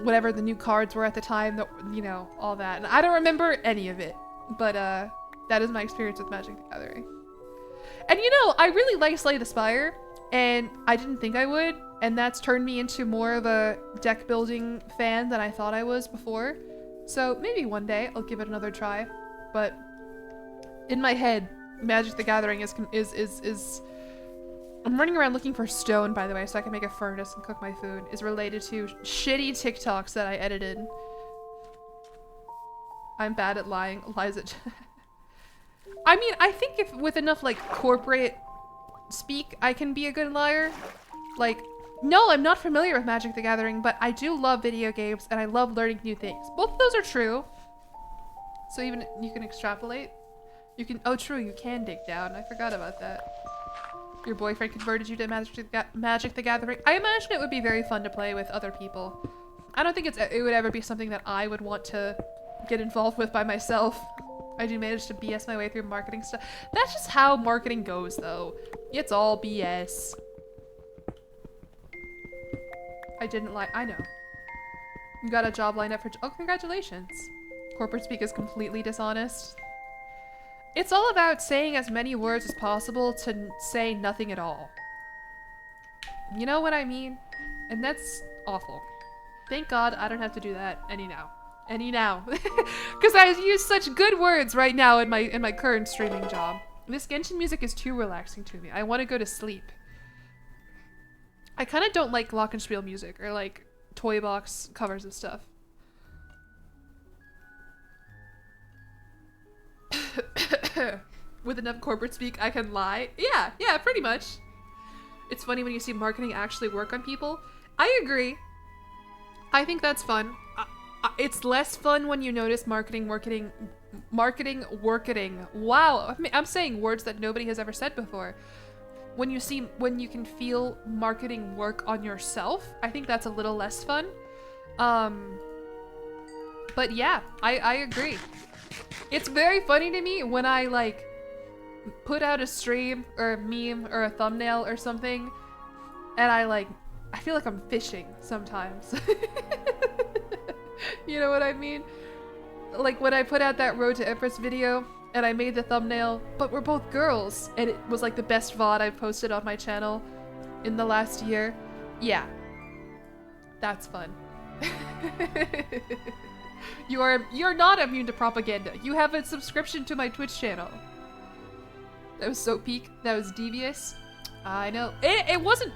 whatever the new cards were at the time, that, you know, all that. And I don't remember any of it, but that is my experience with Magic the Gathering. And you know, I really like Slay the Spire, and I didn't think I would, and that's turned me into more of a deck building fan than I thought I was before. So maybe one day I'll give it another try. But in my head, Magic the Gathering is I'm running around looking for stone, by the way, so I can make a furnace and cook my food, is related to shitty TikToks that I edited. I'm bad at lying. Eliza. I mean, I think if with enough like corporate speak, I can be a good liar. Like, no, I'm not familiar with Magic the Gathering, but I do love video games and I love learning new things. Both of those are true. So even you can extrapolate. You can, oh true, you can dig down. I forgot about that. Your boyfriend converted you to Magic the Gathering. I imagine it would be very fun to play with other people. I don't think it would ever be something that I would want to get involved with by myself. I do manage to BS my way through marketing stuff. That's just how marketing goes, though. It's all BS. I didn't lie. I know. You got a job lined up for... Oh, congratulations. Corporate speak is completely dishonest. It's all about saying as many words as possible to say nothing at all. You know what I mean? And that's awful. Thank God I don't have to do that any now. Because I use such good words right now in my current streaming job. This Genshin music is too relaxing to me. I want to go to sleep. I kind of don't like glockenspiel music or like toy box covers of stuff. With enough corporate speak, I can lie. Yeah, pretty much. It's funny when you see marketing actually work on people. I agree. I think that's fun. It's less fun when you notice marketing working. Wow, I'm saying words that nobody has ever said before. When you can feel marketing work on yourself, I think that's a little less fun. But yeah, I agree. It's very funny to me when I like put out a stream or a meme or a thumbnail or something, and I feel like I'm fishing sometimes. You know what I mean? Like when I put out that Road to Empress video and I made the thumbnail, but we're both girls, and it was like the best VOD I've posted on my channel in the last year. Yeah. That's fun. You're not immune to propaganda. You have a subscription to my Twitch channel. That was so peak. That was devious. I know. It wasn't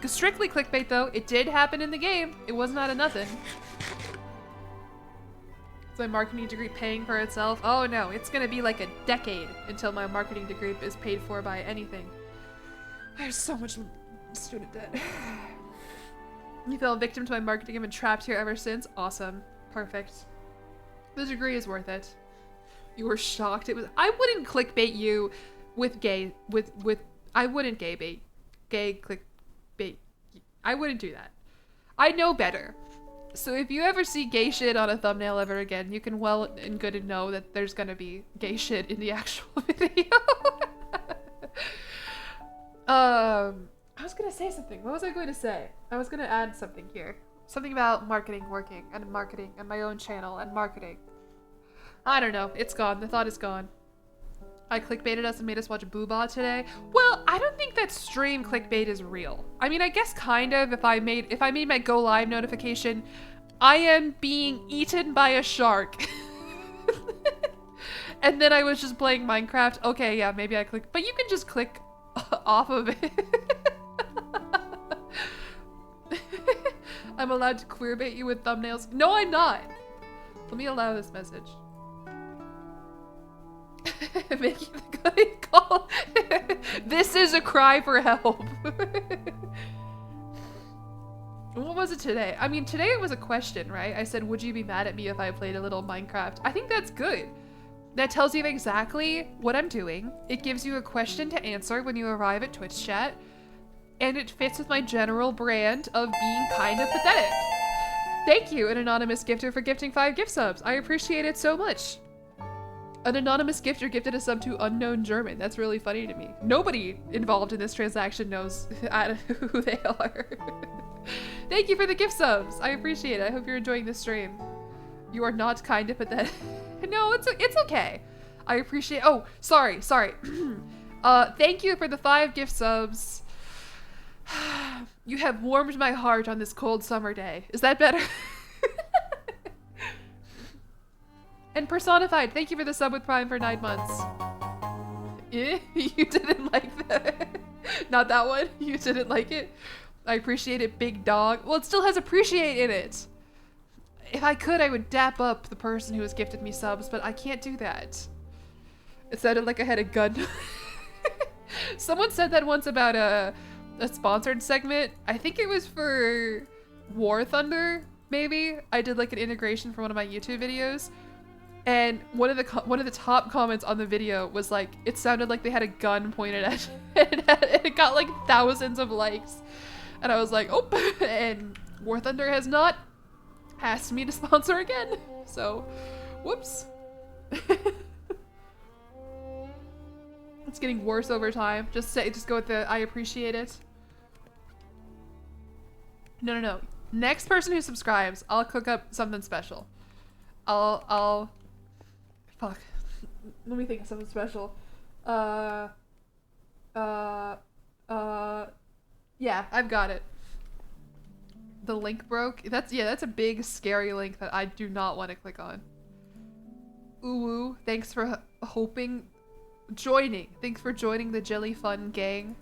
strictly clickbait though. It did happen in the game. It wasn't out of nothing. Is my marketing degree paying for itself? Oh no, it's gonna be like a decade until my marketing degree is paid for by anything. There's so much student debt. You fell victim to my marketing and been trapped here ever since? Awesome. Perfect. The degree is worth it. You were shocked. It was. I wouldn't clickbait you with gay I wouldn't gay clickbait. I wouldn't do that. I know better. So if you ever see gay shit on a thumbnail ever again, you can well and good and know that there's gonna be gay shit in the actual video. I was gonna say something. What was I going to say? I was gonna add something here. Something about marketing working and my own channel and marketing. I don't know. It's gone. The thought is gone. I clickbaited us and made us watch Boobah today. Well, I don't think that stream clickbait is real. I mean, I guess kind of. If I made my go live notification, I am being eaten by a shark. And then I was just playing Minecraft. Okay, yeah, maybe I click, but you can just click off of it. I'm allowed to queerbait you with thumbnails. No, I'm not. Let me allow this message. Making the good call. This is a cry for help. What was it today? I mean, today it was a question, right? I said, would you be mad at me if I played a little Minecraft? I think that's good. That tells you exactly what I'm doing. It gives you a question to answer when you arrive at Twitch chat. And it fits with my general brand of being kind of pathetic. Thank you, an anonymous gifter, for gifting 5 gift subs. I appreciate it so much. An anonymous gifter gifted a sub to Unknown German. That's really funny to me. Nobody involved in this transaction knows who they are. Thank you for the gift subs. I appreciate it. I hope you're enjoying the stream. You are not kind of pathetic. No, it's okay. I appreciate. Oh, sorry. Thank you for the 5 gift subs. You have warmed my heart on this cold summer day. Is that better? And Personified, thank you for the sub with Prime for 9 months. You didn't like that? Not that one? You didn't like it? I appreciate it, big dog. Well, it still has appreciate in it. If I could, I would dap up the person who has gifted me subs, but I can't do that. It sounded like I had a gun. Someone said that once about a sponsored segment. I think it was for War Thunder, maybe. I did like an integration for one of my YouTube videos. And one of the top comments on the video was like, it sounded like they had a gun pointed at it, and it got like thousands of likes. And I was like, oh, and War Thunder has not asked me to sponsor again. So, whoops. It's getting worse over time. Just go with the I appreciate it. No. Next person who subscribes, I'll cook up something special. Fuck. Let me think of something special. Yeah, I've got it. The link broke. That's a big scary link that I do not want to click on. Ooh, thanks for joining. Thanks for joining the Jelly Fun gang.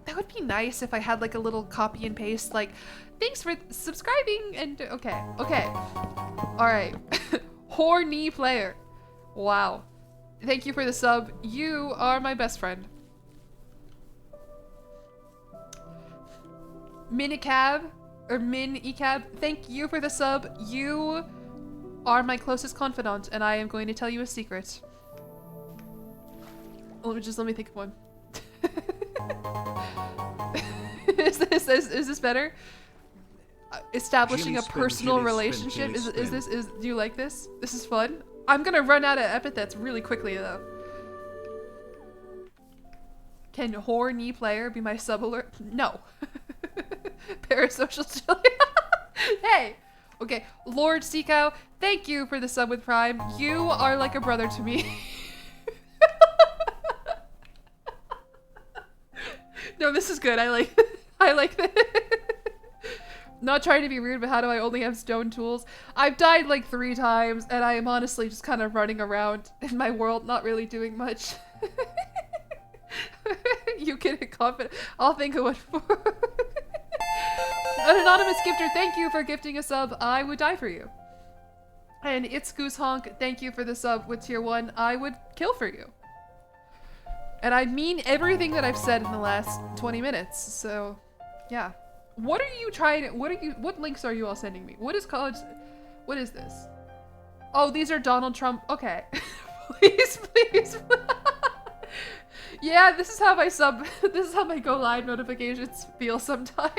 That would be nice if I had like a little copy and paste, like, thanks for subscribing and okay. All right. Horny player. Wow. Thank you for the sub. You are my best friend. Minicab or Min-Ecab, thank you for the sub. You are my closest confidant, and I am going to tell you a secret. Let me think of one. Is this better? Establishing a personal relationship. Do you like this? This is fun. I'm gonna run out of epithets really quickly though. Can horny player be my sub alert? No. Parasocial Jillian. Hey. Okay. Lord Seacow, thank you for the sub with Prime. You are like a brother to me. No, this is good. I like that. Not trying to be rude, but how do I only have stone tools? I've died like 3 times, and I am honestly just kind of running around in my world, not really doing much. You get confident. I'll think of one for. An anonymous gifter, thank you for gifting a sub. I would die for you. And It's Goose Honk, thank you for the sub with tier 1. I would kill for you. And I mean everything that I've said in the last 20 minutes, so yeah. What are you trying to, what links are you all sending me? What is college, what is this? Oh, these are Donald Trump, okay. Please. Yeah, this is how my this is how my go live notifications feel sometimes.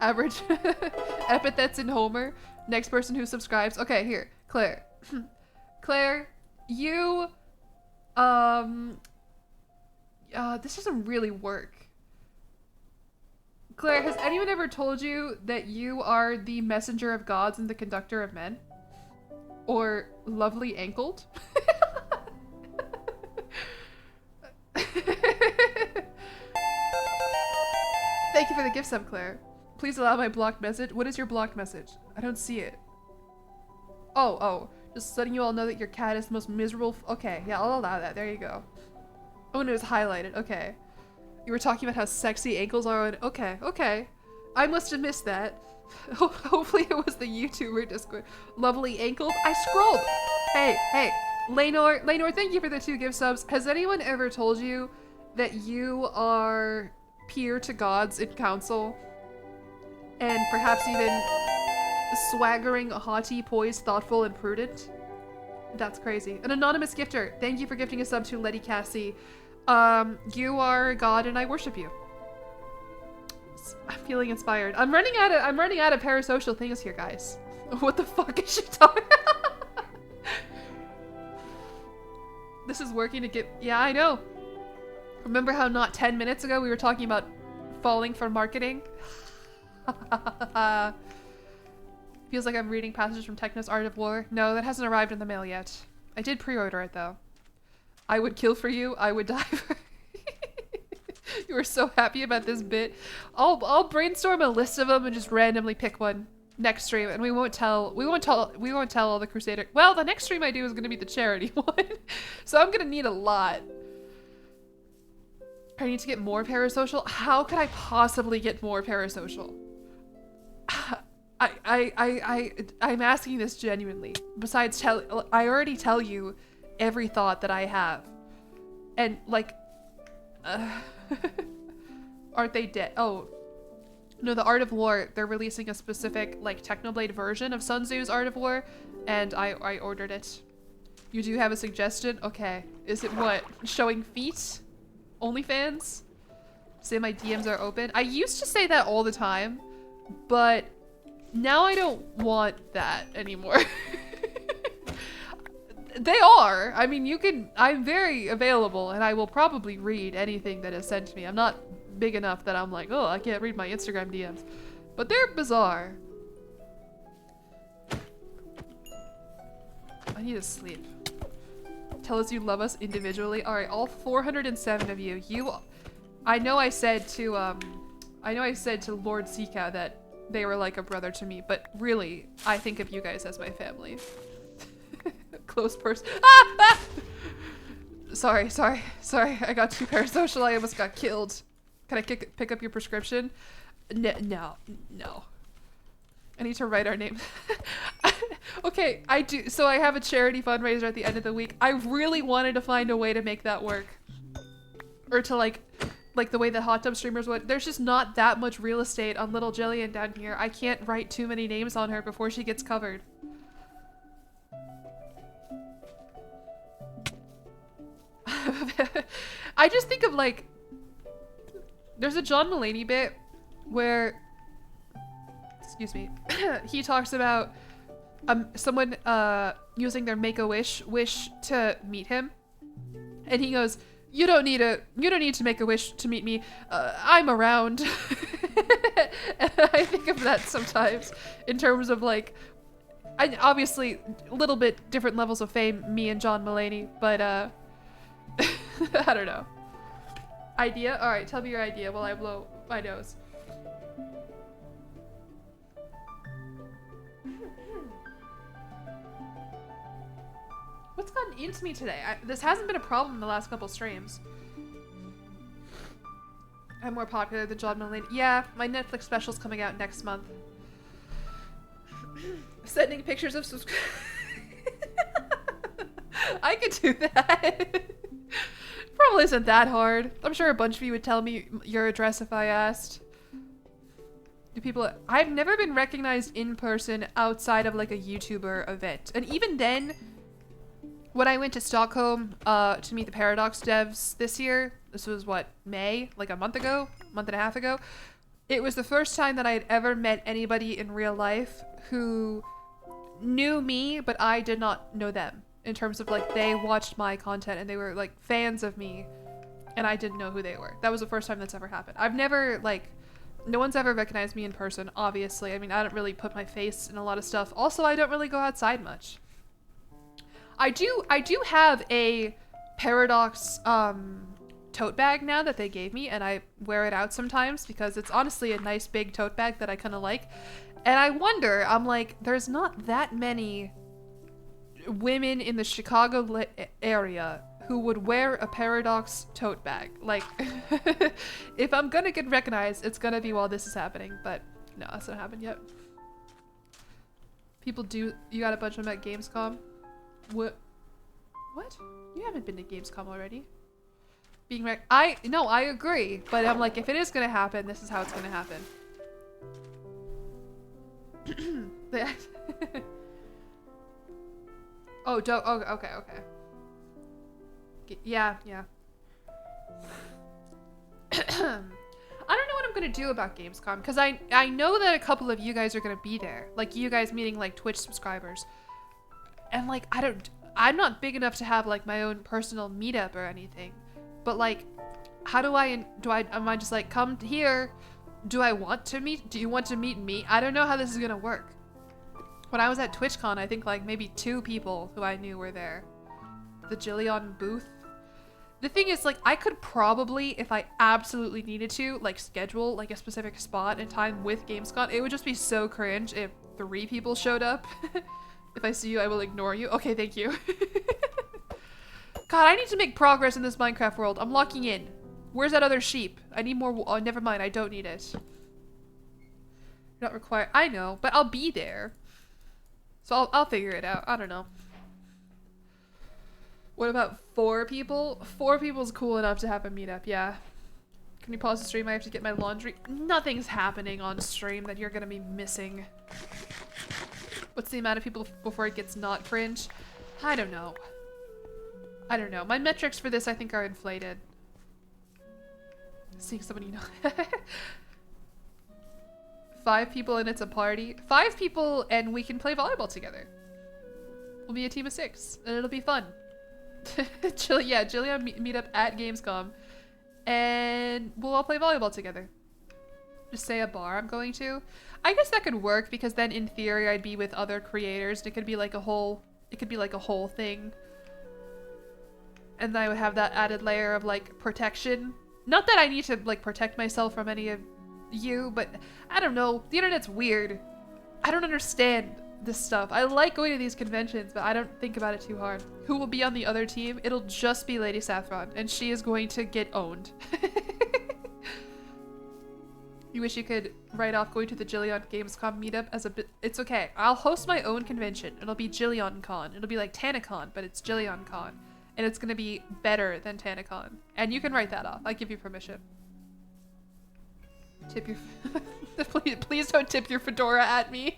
Average epithets in Homer. Next person who subscribes. Okay, here, Claire. Claire, you, this doesn't really work. Claire, has anyone ever told you that you are the messenger of gods and the conductor of men? Or lovely ankled? Thank you for the gift sub, Claire. Please allow my blocked message. What is your blocked message? I don't see it. Oh. Just letting you all know that your cat is the most miserable. Okay, yeah, I'll allow that. There you go. Oh, and it was highlighted. Okay. You were talking about how sexy ankles are on. Okay. I must have missed that. Hopefully it was the YouTuber Discord. Lovely ankled. I scrolled. Hey. Lenore, thank you for the 2 gift subs. Has anyone ever told you that you are peer to gods in council? And perhaps even swaggering, haughty, poised, thoughtful, and prudent? That's crazy. An anonymous gifter, thank you for gifting a sub to Letty Cassie. You are God and I worship you. I'm feeling inspired. I'm running out of parasocial things here, guys. What the fuck is she talking about? This is working to get, yeah, I know. Remember how not 10 minutes ago we were talking about falling for marketing? Feels like I'm reading passages from Techno's Art of War. No, that hasn't arrived in the mail yet. I did pre-order it though. I would kill for you. I would die for you. You were so happy about this bit. I'll brainstorm a list of them and just randomly pick one next stream, and we won't tell all the Crusader. Well, the next stream I do is going to be the charity one, so I'm going to need a lot. I need to get more parasocial. How could I possibly get more parasocial? I'm asking this genuinely. Besides, I already tell you every thought that I have, and like, aren't they dead? Oh, no, the Art of War. They're releasing a specific like Technoblade version of Sun Tzu's Art of War, and I ordered it. You do have a suggestion? Okay, is it what? Showing feet? OnlyFans? Say my DMs are open. I used to say that all the time, but now I don't want that anymore. They are. I mean, you can. I'm very available, and I will probably read anything that is sent to me. I'm not big enough that I'm like, oh, I can't read my Instagram DMs. But they're bizarre. I need to sleep. Tell us you love us individually. All right, all 407 of you. I know I said to Lord Seacow that they were like a brother to me, but really, I think of you guys as my family. Close person. Ah! Sorry. I got too parasocial. I almost got killed. Can I pick up your prescription? No. I need to write our name. Okay, I do. So I have a charity fundraiser at the end of the week. I really wanted to find a way to make that work. Or to like the way that hot tub streamers would. There's just not that much real estate on little Jillian down here. I can't write too many names on her before she gets covered. I just think of like, there's a John Mulaney bit where, excuse me, he talks about someone using their Make-A-Wish wish to meet him, and he goes, you don't need to make a wish to meet me. I'm around. And I think of that sometimes in terms of like, obviously a little bit different levels of fame, me and John Mulaney, but I don't know. Idea? All right, tell me your idea while I blow my nose. What's gotten into me today? This hasn't been a problem in the last couple streams. I'm more popular than John Mulaney. Yeah, my Netflix special's coming out next month. Sending pictures of subscribers. I could do that. Probably isn't that hard. I'm sure a bunch of you would tell me your address if I asked. Do people... I've never been recognized in person outside of like a YouTuber event. And even then... When I went to Stockholm to meet the Paradox devs this year, this was what, May? Like a month and a half ago? It was the first time that I had ever met anybody in real life who knew me, but I did not know them. In terms of like, they watched my content and they were like fans of me, and I didn't know who they were. That was the first time that's ever happened. I've never like, no one's ever recognized me in person, obviously. I mean, I don't really put my face in a lot of stuff. Also, I don't really go outside much. I do have a Paradox tote bag now that they gave me, and I wear it out sometimes because it's honestly a nice big tote bag that I kind of like. And I wonder, I'm like, there's not that many women in the Chicago area who would wear a Paradox tote bag. Like, if I'm gonna get recognized, it's gonna be while this is happening, but no, that's not happened yet. People do, you got a bunch of them at Gamescom? What? You haven't been to Gamescom already. No, I agree, but I'm like, if it is gonna happen, this is how it's gonna happen. Oh, okay. Yeah. I don't know what I'm gonna do about Gamescom, because I know that a couple of you guys are gonna be there. Like, you guys meaning like Twitch subscribers. And like, I'm not big enough to have like my own personal meetup or anything, but like, how am I just like, come here? Do you want to meet me? I don't know how this is gonna work. When I was at TwitchCon, I think like maybe 2 people who I knew were there. The Jillion booth. The thing is, like, I could probably, if I absolutely needed to, like schedule like a specific spot and time with Gamescom. It would just be so cringe if 3 people showed up. If I see you, I will ignore you. Okay, thank you. God, I need to make progress in this Minecraft world. I'm locking in. Where's that other sheep? I need more. Oh, never mind. I don't need it. Not required. I know, but I'll be there. So I'll figure it out. I don't know. What about 4 people? 4 people's cool enough to have a meetup. Yeah. Can you pause the stream? I have to get my laundry. Nothing's happening on stream that you're gonna be missing. What's the amount of people before it gets not cringe? I don't know. My metrics for this, I think, are inflated. Seeing somebody, you know. 5 people and it's a party. 5 people and we can play volleyball together. We'll be a team of 6 and it'll be fun. Jillian meet up at Gamescom and we'll all play volleyball together. Just say a bar I'm going to. I guess that could work because then in theory I'd be with other creators and it could be like a whole thing. And then I would have that added layer of like protection. Not that I need to like protect myself from any of you, but I don't know. The internet's weird. I don't understand this stuff. I like going to these conventions, but I don't think about it too hard. Who will be on the other team? It'll just be Lady Saffron, and she is going to get owned. You wish you could write off going to the Jillion Gamescom meetup as a bit. It's okay. I'll host my own convention. It'll be JillyeonCon. It'll be like TanaCon, but it's JillyeonCon. And it's gonna be better than TanaCon. And you can write that off. I give you permission. Tip your... please don't tip your fedora at me.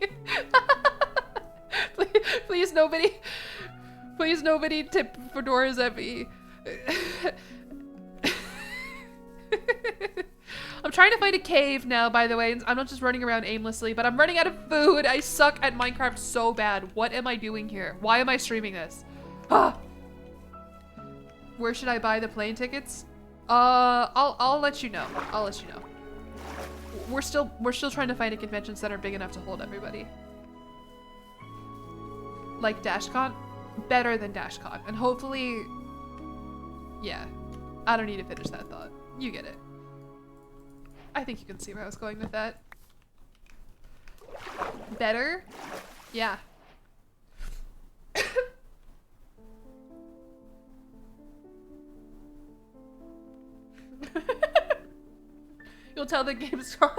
please nobody tip fedoras at me. I'm trying to find a cave now, by the way. I'm not just running around aimlessly, but I'm running out of food. I suck at Minecraft so bad. What am I doing here? Why am I streaming this? Ah! Where should I buy the plane tickets? I'll let you know. I'll let you know. We're still trying to find a convention center big enough to hold everybody. Like DashCon? Better than DashCon. And hopefully, yeah. I don't need to finish that thought. You get it. I think you can see where I was going with that. Better? Yeah. You'll tell the Gamescom.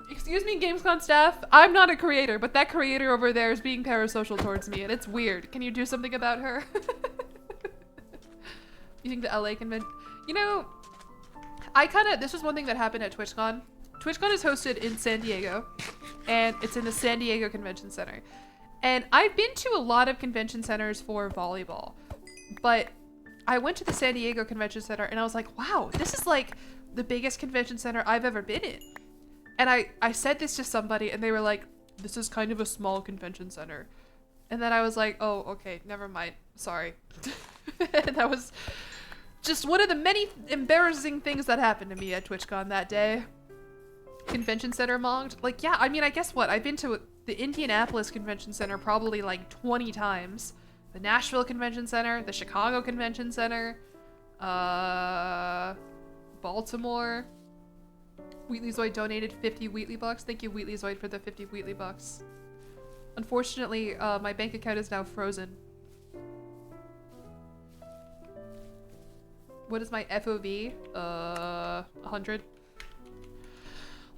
Excuse me, Gamescom staff. I'm not a creator, but that creator over there is being parasocial towards me, and it's weird. Can you do something about her? You think the LA convention? You know, this was one thing that happened at TwitchCon. TwitchCon is hosted in San Diego, and it's in the San Diego Convention Center. And I've been to a lot of convention centers for volleyball, but I went to the San Diego Convention Center and I was like, wow, this is like the biggest convention center I've ever been in. And I said this to somebody and they were like, this is kind of a small convention center. And then I was like, oh, okay, never mind. Sorry. And that was just one of the many embarrassing things that happened to me at TwitchCon that day. Convention center mogged. Like, yeah, I mean, I guess what? I've been to the Indianapolis Convention Center probably like 20 times. The Nashville Convention Center, the Chicago Convention Center, Baltimore. Wheatley Zoid donated 50 Wheatley bucks. Thank you, Wheatley Zoid, for the 50 Wheatley bucks. Unfortunately, my bank account is now frozen. What is my FOV? 100.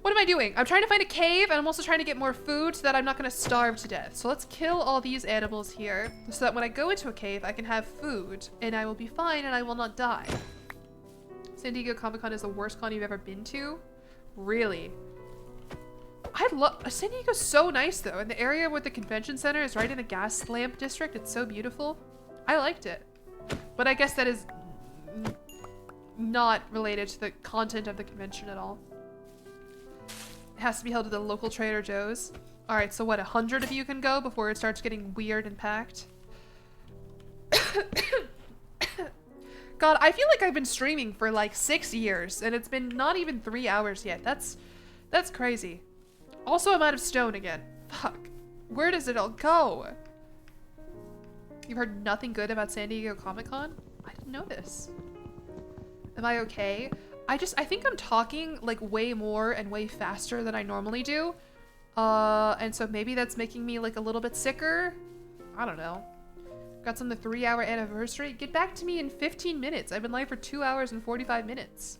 What am I doing? I'm trying to find a cave, and I'm also trying to get more food so that I'm not gonna starve to death. So let's kill all these animals here so that when I go into a cave, I can have food and I will be fine and I will not die. San Diego Comic-Con is the worst con you've ever been to? Really? I love San Diego's so nice though, and the area where the convention center is right in the gas lamp district. It's so beautiful. I liked it. But I guess that is not related to the content of the convention at all. It has to be held at the local Trader Joe's. All right, so what, 100 of you can go before it starts getting weird and packed? God, I feel like I've been streaming for like 6 years and it's been not even 3 hours yet. That's crazy. Also, I'm out of stone again. Fuck. Where does it all go? You've heard nothing good about San Diego Comic-Con? I didn't know this. Am I okay? I think I'm talking like way more and way faster than I normally do. And so maybe that's making me like a little bit sicker. I don't know. Got on the 3-hour anniversary. Get back to me in 15 minutes. I've been live for 2 hours and 45 minutes.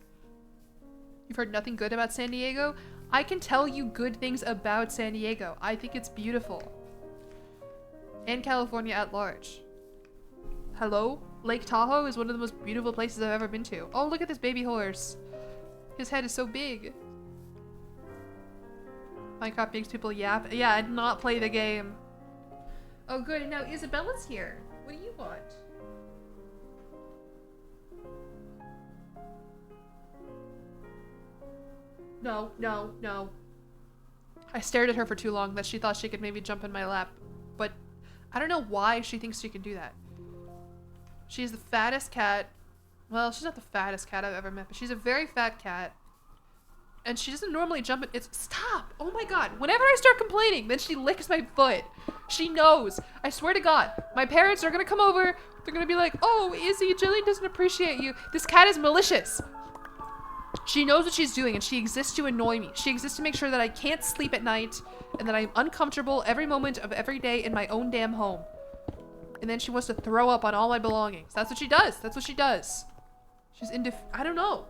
You've heard nothing good about San Diego? I can tell you good things about San Diego. I think it's beautiful. And California at large. Hello? Lake Tahoe is one of the most beautiful places I've ever been to. Oh, look at this baby horse. His head is so big. Minecraft makes people yap. Yeah, and not play the game. Oh, good. Now Isabella's here. What do you want? No, no, no. I stared at her for too long that she thought she could maybe jump in my lap. But I don't know why she thinks she can do that. She's the fattest cat. Well, she's not the fattest cat I've ever met, but she's a very fat cat. And she doesn't normally jump in. Stop! Oh my god. Whenever I start complaining, then she licks my foot. She knows. I swear to god. My parents are gonna come over. They're gonna be like, oh, Izzy, Jillian doesn't appreciate you. This cat is malicious. She knows what she's doing and she exists to annoy me. She exists to make sure that I can't sleep at night and that I'm uncomfortable every moment of every day in my own damn home. And then she wants to throw up on all my belongings. That's what she does. That's what she does. She's I don't know.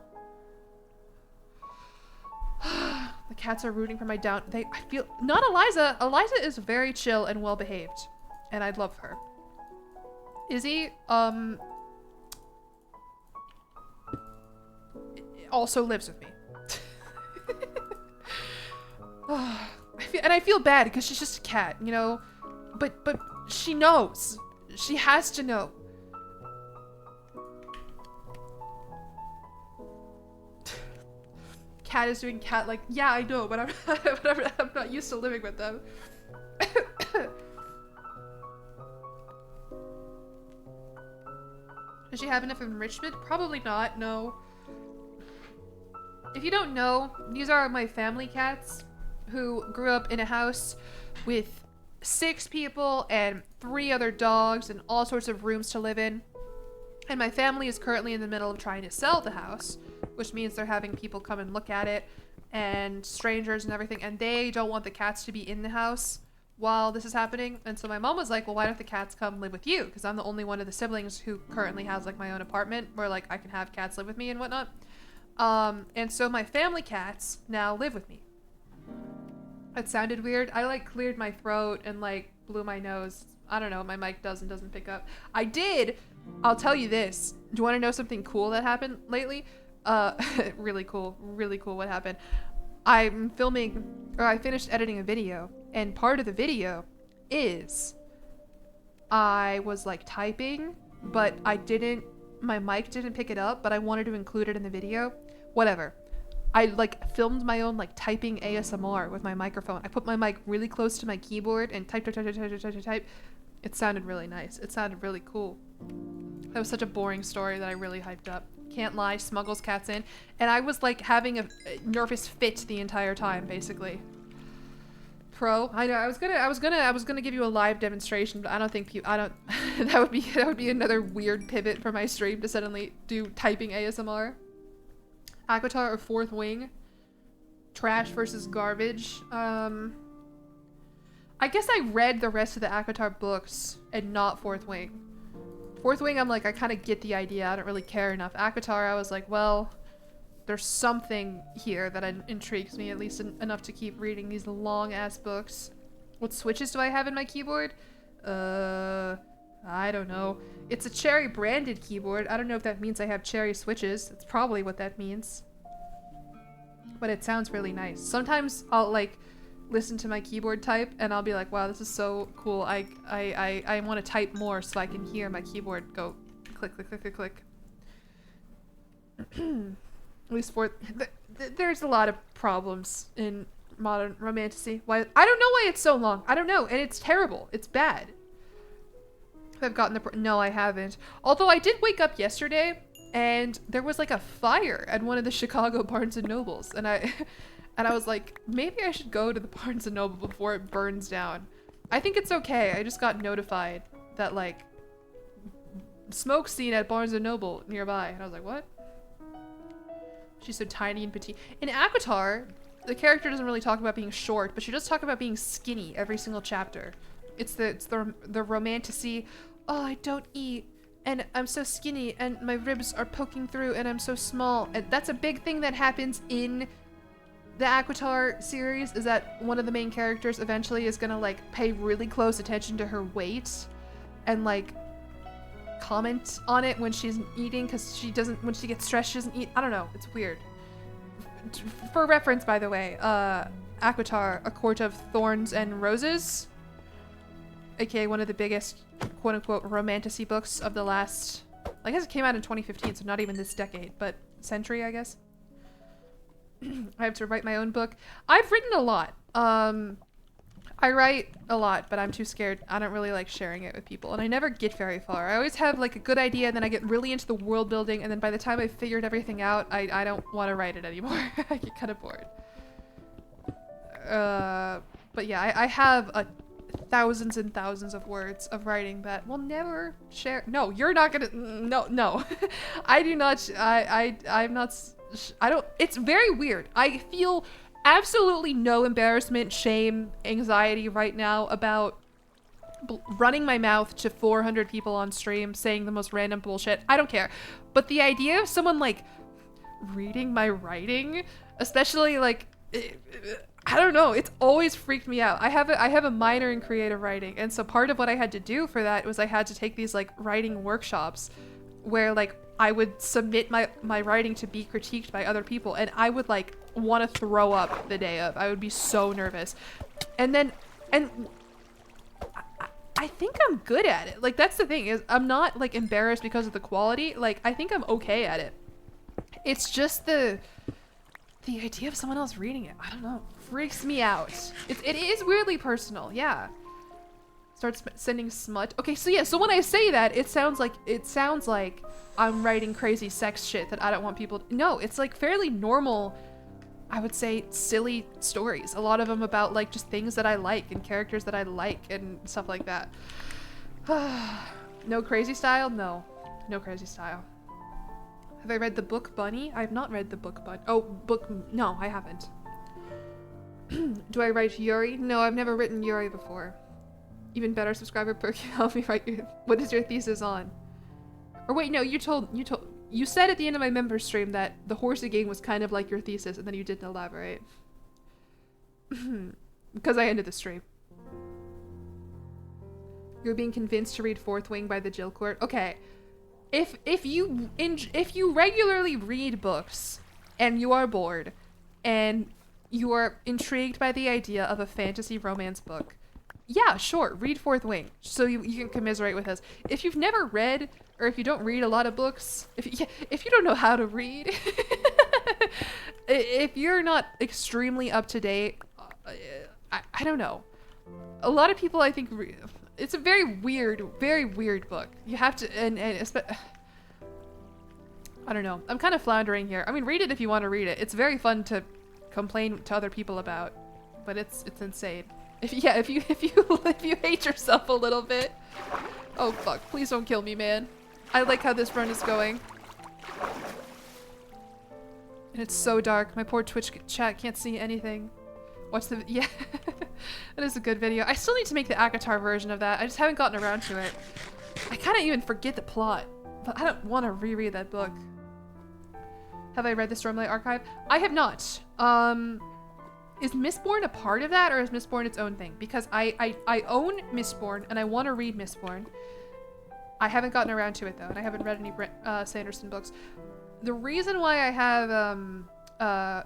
The cats are rooting for my down. I feel not Eliza. Eliza is very chill and well behaved, and I love her. Izzy, also lives with me. I feel bad because she's just a cat, you know. But she knows. She has to know. cat is doing cat like, yeah, I know, but I'm not used to living with them. Does she have enough enrichment? Probably not, no. If you don't know, these are my family cats who grew up in a house with 6 people and 3 other dogs and all sorts of rooms to live in. And my family is currently in the middle of trying to sell the house, which means they're having people come and look at it and strangers and everything. And they don't want the cats to be in the house while this is happening. And so my mom was like, well, why don't the cats come live with you? Because I'm the only one of the siblings who currently has like my own apartment where like I can have cats live with me and whatnot. And so my family cats now live with me. It sounded weird. I like cleared my throat and like blew my nose. I don't know. My mic does and doesn't pick up. I did. I'll tell you this. Do you want to know something cool that happened lately? Really cool what happened. I'm filming, or I finished editing a video, and part of the video is I was like typing, but my mic didn't pick it up, but I wanted to include it in the video. Whatever. I like filmed my own like typing ASMR with my microphone. I put my mic really close to my keyboard and type. It sounded really nice. It sounded really cool. That was such a boring story that I really hyped up. Can't lie, smuggles cats in. And I was like having a nervous fit the entire time, basically. Pro. I know, I was gonna give you a live demonstration, but I don't think that would be another weird pivot for my stream to suddenly do typing ASMR. ACOTAR or Fourth Wing. Trash versus garbage. I guess I read the rest of the ACOTAR books and not Fourth Wing. Fourth Wing, I'm like, I kind of get the idea. I don't really care enough. ACOTAR, I was like, well, there's something here that intrigues me, at least enough to keep reading these long-ass books. What switches do I have in my keyboard? I don't know. It's a Cherry-branded keyboard. I don't know if that means I have Cherry switches. That's probably what that means. But it sounds really nice. Sometimes I'll, like, listen to my keyboard type and I'll be like, wow, this is so cool. I want to type more so I can hear my keyboard go click, click, click, click, click. At least there's a lot of problems in modern romantasy. Why? I don't know why it's so long. I don't know. And it's terrible. It's bad. I've gotten no, I haven't. Although I did wake up yesterday and there was like a fire at one of the Chicago Barnes and Nobles. And I was like, maybe I should go to the Barnes & Noble before it burns down. I think it's okay. I just got notified that, like, smoke scene at Barnes & Noble nearby. And I was like, what? She's so tiny and petite. In ACOTAR, the character doesn't really talk about being short, but she does talk about being skinny every single chapter. It's the romantasy. Oh, I don't eat. And I'm so skinny, and my ribs are poking through, and I'm so small. And that's a big thing that happens in the ACOTAR series, is that one of the main characters eventually is gonna like pay really close attention to her weight and like comment on it when she's eating, because when she gets stressed she doesn't eat. I don't know, it's weird. For reference, by the way, ACOTAR, A Court of Thorns and Roses, aka one of the biggest quote-unquote romantasy books of the last, I guess it came out in 2015, so not even this decade, but century, I guess. I have to write my own book. I've written a lot. I write a lot, but I'm too scared. I don't really like sharing it with people, and I never get very far. I always have like a good idea, and then I get really into the world building, and then by the time I've figured everything out, I don't want to write it anymore. I get kind of bored. But yeah, I have thousands and thousands of words of writing that we'll never share. No, you're not gonna. No. I do not. I'm not. I don't. It's very weird. I feel absolutely no embarrassment, shame, anxiety right now about running my mouth to 400 people on stream saying the most random bullshit. I don't care. But the idea of someone like reading my writing, especially like, I don't know, it's always freaked me out. I have a minor in creative writing, and so part of what I had to do for that was I had to take these like writing workshops where like I would submit my writing to be critiqued by other people, and I would like want to throw up the day of. I would be so nervous. And I think I'm good at it. Like, that's the thing, is I'm not like embarrassed because of the quality. Like, I think I'm okay at it. It's just The idea of someone else reading it, I don't know, freaks me out. It is weirdly personal, yeah. Starts sending smut. Okay, so yeah, so when I say that, it sounds like I'm writing crazy sex shit that I don't want people to. No, it's like fairly normal, I would say, silly stories. A lot of them about like just things that I like and characters that I like and stuff like that. No crazy style? No. No crazy style. Have I read the book Bunny? I have not read the book Bunny. Oh, no, I haven't. Do I write YOURE? No, I've never written YOURE before. Even better, subscriber perk, help me write what is your thesis on? Or wait, no, you said at the end of my member stream that the horsey game was kind of like your thesis, and then you didn't elaborate. Because I ended the stream. You're being convinced to read Fourth Wing by the Jill Court? Okay. If you regularly read books and you are bored and you are intrigued by the idea of a fantasy romance book, yeah, sure, read Fourth Wing so you can commiserate with us. If you've never read, or if you don't read a lot of books, if you don't know how to read, if you're not extremely up to date, I don't know. A lot of people, I think, it's a very weird book. You have to, and I don't know. I'm kind of floundering here. I mean, read it if you want to read it. It's very fun to complain to other people about, but it's insane. If you hate yourself a little bit. Oh fuck! Please don't kill me, man. I like how this run is going. And it's so dark. My poor Twitch chat can't see anything. Watch the yeah. That is a good video. I still need to make the Akatar version of that. I just haven't gotten around to it. I kind of even forget the plot, but I don't want to reread that book. Have I read the Stormlight Archive? I have not. Is Mistborn a part of that, or is Mistborn its own thing? Because I own Mistborn and I want to read Mistborn. I haven't gotten around to it though, and I haven't read any Sanderson books. The reason why I have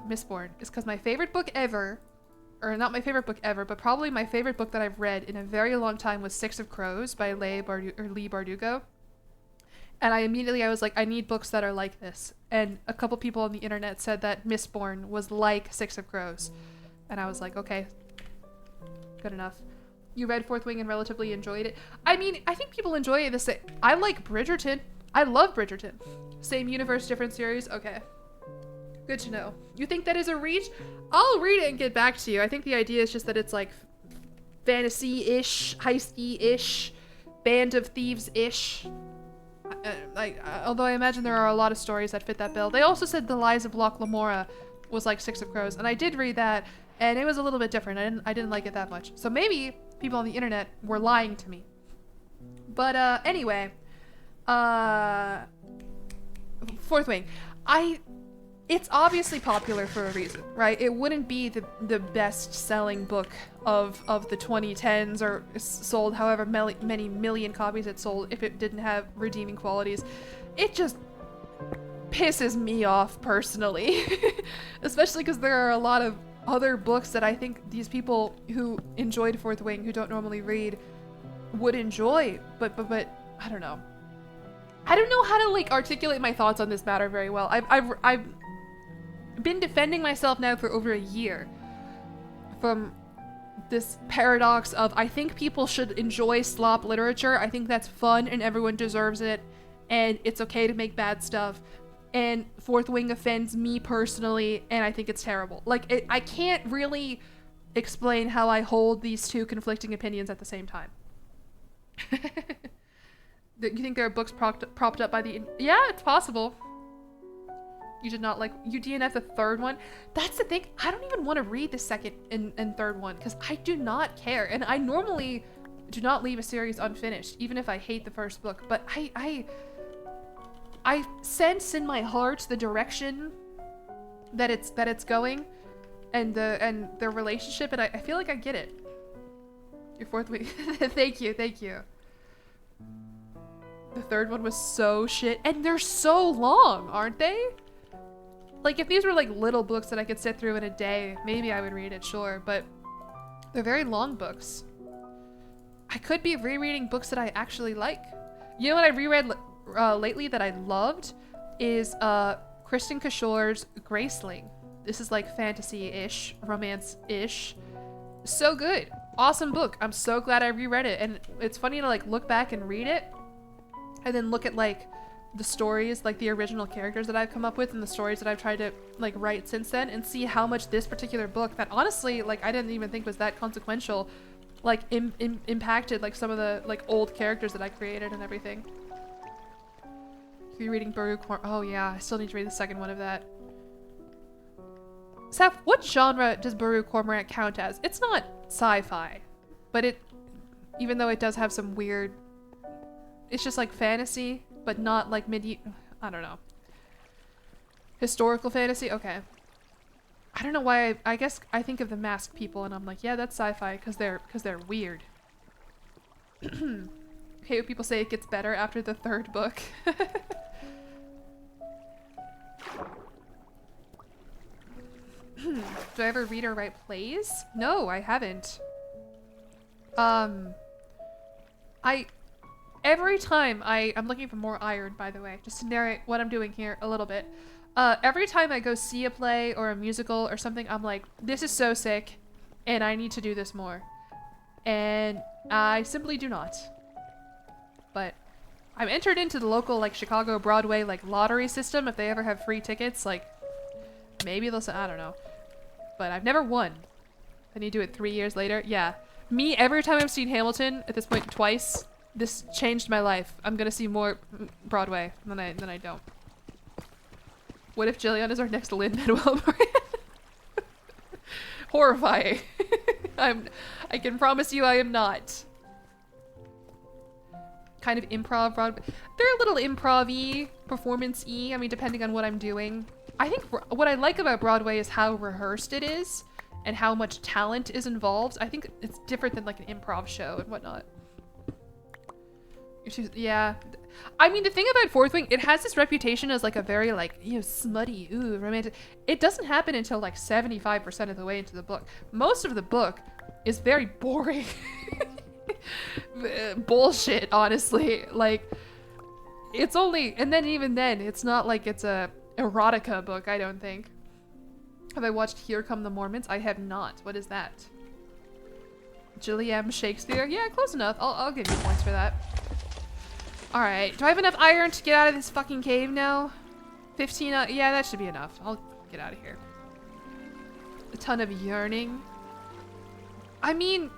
Mistborn is because my favorite book ever, or not my favorite book ever, but probably my favorite book that I've read in a very long time was Six of Crows by Leigh Bardugo. And I was like, I need books that are like this. And a couple people on the internet said that Mistborn was like Six of Crows. And I was like, okay, good enough. You read Fourth Wing and relatively enjoyed it. I mean, I think people enjoy it the same. I like Bridgerton. I love Bridgerton. Same universe, different series. Okay. Good to know. You think that is a reach? I'll read it and get back to you. I think the idea is just that it's like fantasy-ish, heisty-ish, Band of Thieves-ish. Although I imagine there are a lot of stories that fit that bill. They also said The Lies of Locke Lamora was like Six of Crows, and I did read that, and it was a little bit different. I didn't like it that much. So maybe people on the internet were lying to me. But anyway, Fourth Wing. It's obviously popular for a reason, right? It wouldn't be the best-selling book of the 2010s or sold however many million copies it sold if it didn't have redeeming qualities. It just pisses me off personally, especially because there are a lot of other books that I think these people who enjoyed Fourth Wing, who don't normally read, would enjoy, but I don't know. I don't know how to like articulate my thoughts on this matter very well. I've been defending myself now for over a year from this paradox of I think people should enjoy slop literature. I think that's fun and everyone deserves it, and it's okay to make bad stuff. And Fourth Wing offends me personally, and I think it's terrible. Like, I can't really explain how I hold these two conflicting opinions at the same time. You think there are books propped up by the... Yeah, it's possible. You did not like... You DNF the third one? That's the thing. I don't even want to read the second and third one, because I do not care. And I normally do not leave a series unfinished, even if I hate the first book. But I sense in my heart the direction that it's going, and their relationship, and I feel like I get it. Your Fourth Wing. Thank you. The third one was so shit, and they're so long, aren't they? Like, if these were like little books that I could sit through in a day, maybe I would read it, sure, but they're very long books. I could be rereading books that I actually like. You know what I reread lately that I loved is Kristen Cashore's Graceling. This is like fantasy-ish, romance-ish. So good. Awesome book. I'm so glad I reread it. And it's funny to like look back and read it and then look at like the stories, like the original characters that I've come up with and the stories that I've tried to like write since then, and see how much this particular book that honestly like I didn't even think was that consequential like impacted like some of the like old characters that I created and everything. You're reading Baruch. Oh yeah, I still need to read the second one of that. Saf, what genre does Baruch Cormorant count as? It's not sci-fi, but it, even though it does have some weird, it's just like fantasy, but not like I don't know. Historical fantasy? Okay. I don't know why I guess I think of the Masked People and I'm like, yeah, that's sci-fi because they're weird. Hate when people say it gets better after the third book. Do I ever read or write plays? No, I haven't. Every time I'm looking for more iron, by the way, just to narrate what I'm doing here a little bit. Every time I go see a play or a musical or something, I'm like, this is so sick, and I need to do this more. And I simply do not. But I'm entered into the local, like, Chicago Broadway, like, lottery system. If they ever have free tickets, like, maybe they'll say, I don't know. But I've never won. Then you do it 3 years later. Yeah. Me, every time I've seen Hamilton, at this point twice, this changed my life. I'm gonna see more Broadway than I don't. What if Jillian is our next Lin-Manuel Miranda? Horrifying. I can promise you I am not. Kind of improv Broadway. They're a little improv-y, performance-y. I mean, depending on what I'm doing. I think what I like about Broadway is how rehearsed it is and how much talent is involved. I think it's different than like an improv show and whatnot. Yeah. I mean, the thing about Fourth Wing, it has this reputation as like a very like, you know, smutty, ooh, romantic. It doesn't happen until like 75% of the way into the book. Most of the book is very boring. Bullshit, honestly. Like, it's only, and then even then, it's not like it's a erotica book, I don't think. Have I watched Here Come the Mormons? I have not. What is that? Jillian Shakespeare? Yeah, close enough. I'll give you points for that. Alright, do I have enough iron to get out of this fucking cave now? 15, yeah, that should be enough. I'll get out of here. A ton of yearning. I mean,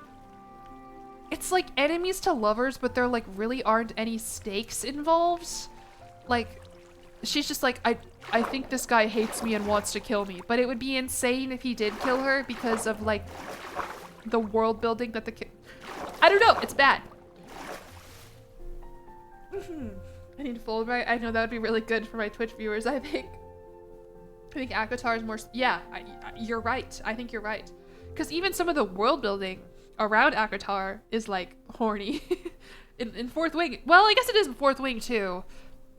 it's like enemies to lovers, but there like really aren't any stakes involved. Like, she's just like, I think this guy hates me and wants to kill me, but it would be insane if he did kill her because of like the world building that I don't know, it's bad. I need to fold right. I know that would be really good for my Twitch viewers. I think ACOTAR is more. Yeah, you're right. I think you're right. Because even some of the world building around ACOTAR is like horny. in Fourth Wing. Well, I guess it is in Fourth Wing too,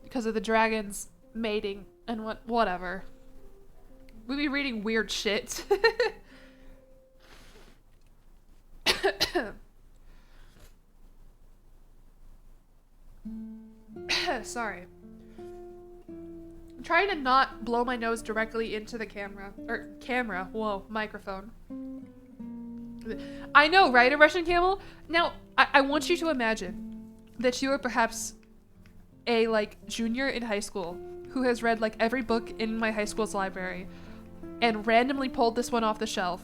because of the dragons mating and whatever. We'd be reading weird shit. Sorry. I'm trying to not blow my nose directly into the camera. Whoa, microphone. I know, right, a Russian camel? Now, I want you to imagine that you are perhaps a, like, junior in high school who has read, like, every book in my high school's library and randomly pulled this one off the shelf,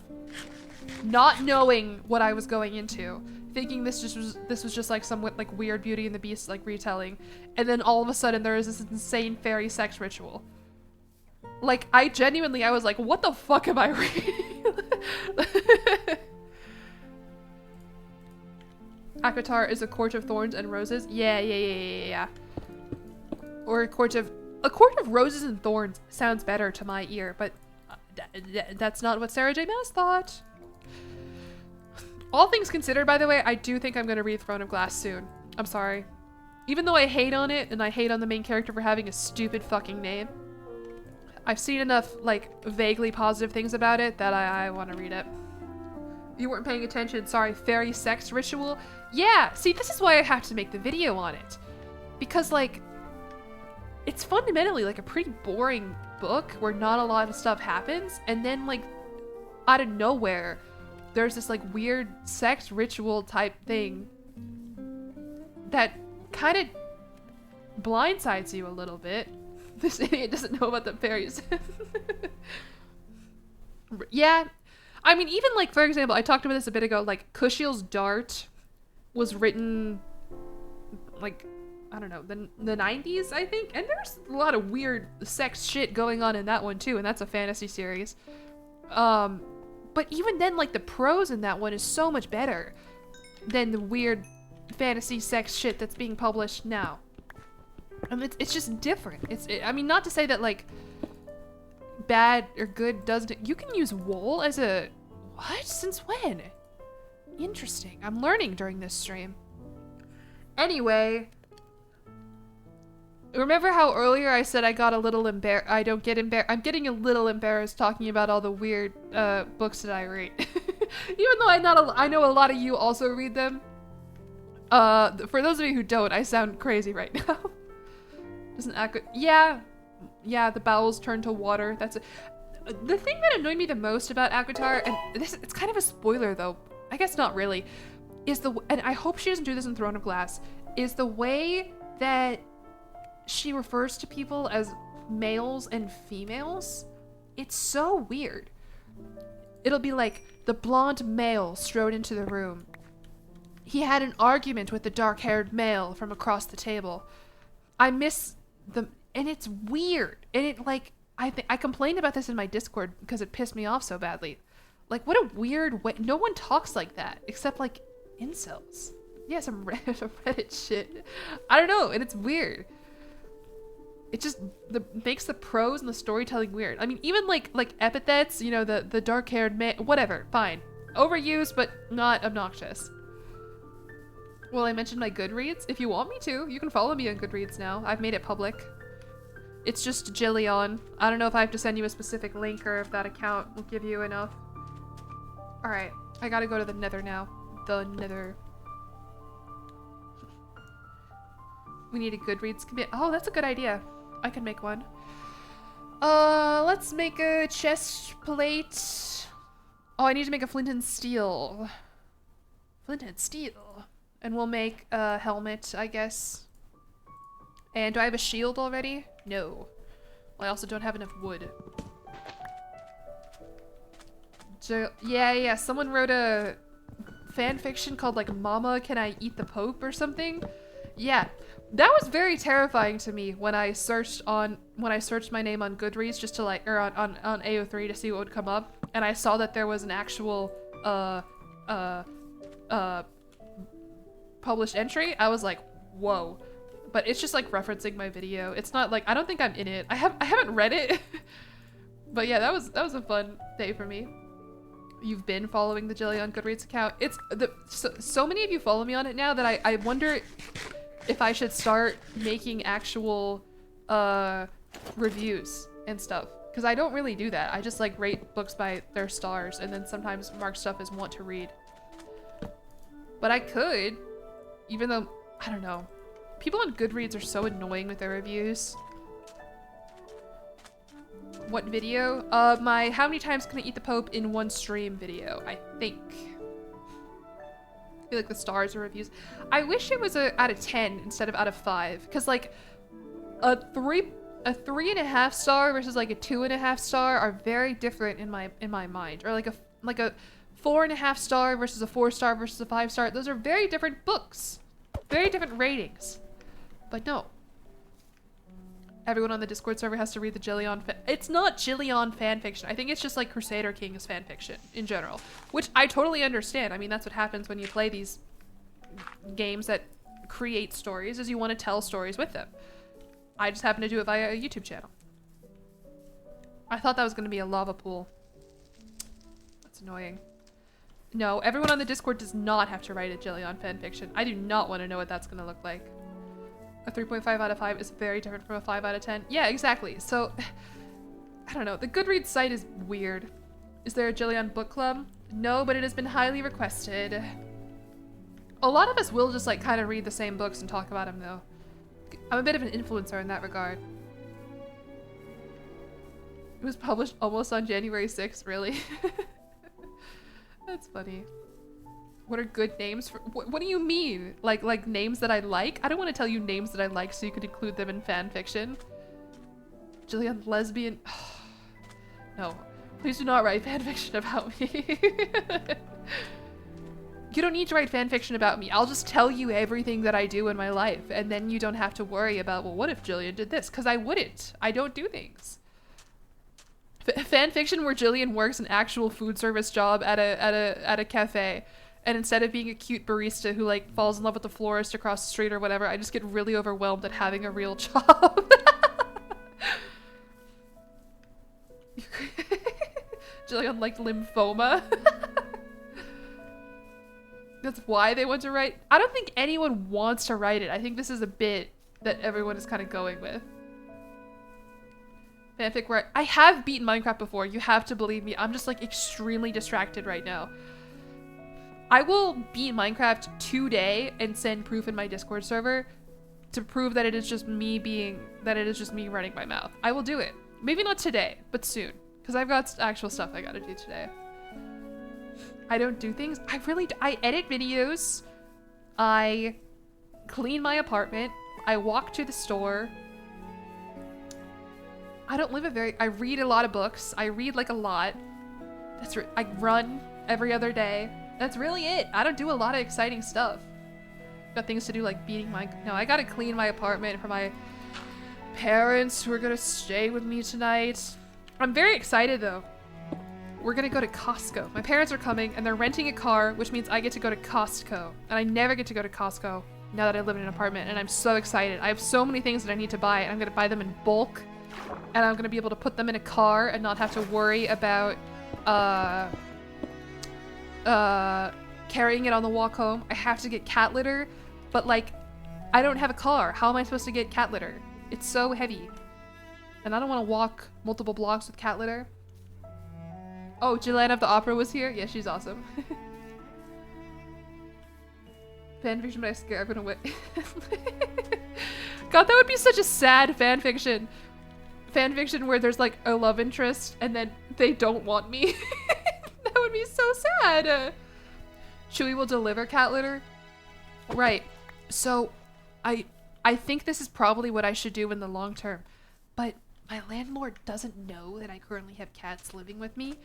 not knowing what I was going into, thinking this was just like some like weird Beauty and the Beast like retelling, and then all of a sudden there is this insane fairy sex ritual. Like, I was like, what the fuck am I reading? ACOTAR is a court of thorns and roses. Yeah. Or a court of roses and thorns sounds better to my ear, but that's not what Sarah J. Maas thought. All things considered, by the way, I do think I'm going to read Throne of Glass soon. I'm sorry. Even though I hate on it, and I hate on the main character for having a stupid fucking name, I've seen enough, like, vaguely positive things about it that I want to read it. You weren't paying attention. Sorry, fairy sex ritual? Yeah, see, this is why I have to make the video on it. Because, like, it's fundamentally like a pretty boring book where not a lot of stuff happens, and then like out of nowhere there's this like weird sex ritual type thing that kind of blindsides you a little bit. This idiot doesn't know about the fairies. Yeah, I mean, even like, for example, I talked about this a bit ago, like Kushiel's Dart was written like, I don't know, the 90s, I think, and there's a lot of weird sex shit going on in that one too, and that's a fantasy series. But even then, like, the prose in that one is so much better than the weird fantasy sex shit that's being published now. And it's just different. I mean, not to say that like bad or good doesn't. You can use wool as a what? Since when? Interesting. I'm learning during this stream. Anyway, remember how earlier I said I got a little embarrassed? I don't get embarrassed. I'm getting a little embarrassed talking about all the weird books that I read, even though I know a lot of you also read them. For those of you who don't, I sound crazy right now. Doesn't act good. Yeah, the bowels turn to water. That's the thing that annoyed me the most about Avatar, and it's kind of a spoiler though. I guess not really. And I hope she doesn't do this in Throne of Glass, is the way that she refers to people as males and females. It's so weird. It'll be like, the blonde male strode into the room. He had an argument with the dark-haired male from across the table. I miss them, and it's weird. And it like, I complained about this in my Discord because it pissed me off so badly. Like, what a weird way. No one talks like that except like incels. Yeah, some Reddit shit. I don't know, and it's weird. It just makes the prose and the storytelling weird. I mean, even like epithets, you know, the dark-haired man, whatever, fine. Overused, but not obnoxious. Well, I mentioned my Goodreads. If you want me to, you can follow me on Goodreads now. I've made it public. It's just jillyeon. I don't know if I have to send you a specific link or if that account will give you enough. Alright, I gotta go to the nether now. The nether. We need a Goodreads commit. Oh, that's a good idea. I can make one. Let's make a chest plate. Oh, I need to make a flint and steel. Flint and steel. And we'll make a helmet, I guess. And do I have a shield already? No. Well, I also don't have enough wood. Yeah, someone wrote a fan fiction called like Mama, Can I Eat the Pope or something? Yeah. That was very terrifying to me when I searched my name on Goodreads just to like, or on AO3 to see what would come up, and I saw that there was an actual published entry. I was like, whoa. But it's just like referencing my video. It's not like, I don't think I'm in it. I haven't read it. But yeah, that was a fun day for me. You've been following the Jillian Goodreads account. It's so many of you follow me on it now that I wonder if I should start making actual reviews and stuff, because I don't really do that. I just like rate books by their stars and then sometimes mark stuff as want to read. But I could, even though, I don't know. People on Goodreads are so annoying with their reviews. What video? My How Many Times Can I Eat the Pope in One Stream video, I think. I feel like the stars are reviews. I wish it was a out of 10 instead of out of 5, because like a 3.5 star versus like a 2.5 star are very different in my mind. Or like a 4.5 star versus a 4 star versus a 5 star. Those are very different books, very different ratings. But no, everyone on the Discord server has to read the Jillian it's not Jillian fanfiction. I think it's just like Crusader Kings fanfiction in general, which I totally understand. I mean, that's what happens when you play these games that create stories, is you want to tell stories with them. I just happen to do it via a YouTube channel. I thought that was going to be a lava pool. That's annoying. No, everyone on the Discord does not have to write a Jillian fanfiction. I do not want to know what that's going to look like. A 3.5 out of 5 is very different from a 5 out of 10. Yeah, exactly. So, I don't know. The Goodreads site is weird. Is there a Jillian book club? No, but it has been highly requested. A lot of us will just like kind of read the same books and talk about them though. I'm a bit of an influencer in that regard. It was published almost on January 6th, really? That's funny. What are good names for— what do you mean? Like names that I like? I don't want to tell you names that I like so you could include them in fan fiction. Jillian, lesbian. No, please do not write fan fiction about me. You don't need to write fan fiction about me. I'll just tell you everything that I do in my life, and then you don't have to worry about, well, what if Jillian did this? Because I wouldn't. I don't do things. Fan fiction where Jillian works an actual food service job at a cafe, and instead of being a cute barista who like falls in love with the florist across the street or whatever, I just get really overwhelmed at having a real job. Jillian like lymphoma. That's why they want to write. I don't think anyone wants to write it. I think this is a bit that everyone is kind of going with. Fanfic where I have beaten Minecraft before. You have to believe me. I'm just like extremely distracted right now. I will beat Minecraft today and send proof in my Discord server to prove that it is just me running my mouth. I will do it. Maybe not today, but soon. Because I've got actual stuff I gotta do today. I don't do things. I edit videos. I clean my apartment. I walk to the store. I don't live I read a lot of books. I read like a lot. I run every other day. That's really it. I don't do a lot of exciting stuff. Got things to do like beating no, I gotta clean my apartment for my parents who are gonna stay with me tonight. I'm very excited though. We're gonna go to Costco. My parents are coming and they're renting a car, which means I get to go to Costco. And I never get to go to Costco now that I live in an apartment, and I'm so excited. I have so many things that I need to buy, and I'm gonna buy them in bulk. And I'm gonna be able to put them in a car and not have to worry about carrying it on the walk home. I have to get cat litter, but like, I don't have a car. How am I supposed to get cat litter? It's so heavy. And I don't want to walk multiple blocks with cat litter. Oh, Jillian of the Opera was here? Yeah, she's awesome. Fanfiction, but I scare everyone away. God, that would be such a sad fanfiction. Fanfiction where there's like a love interest and then they don't want me. That would be so sad. Chewie will deliver cat litter. Right. So I think this is probably what I should do in the long term. But my landlord doesn't know that I currently have cats living with me.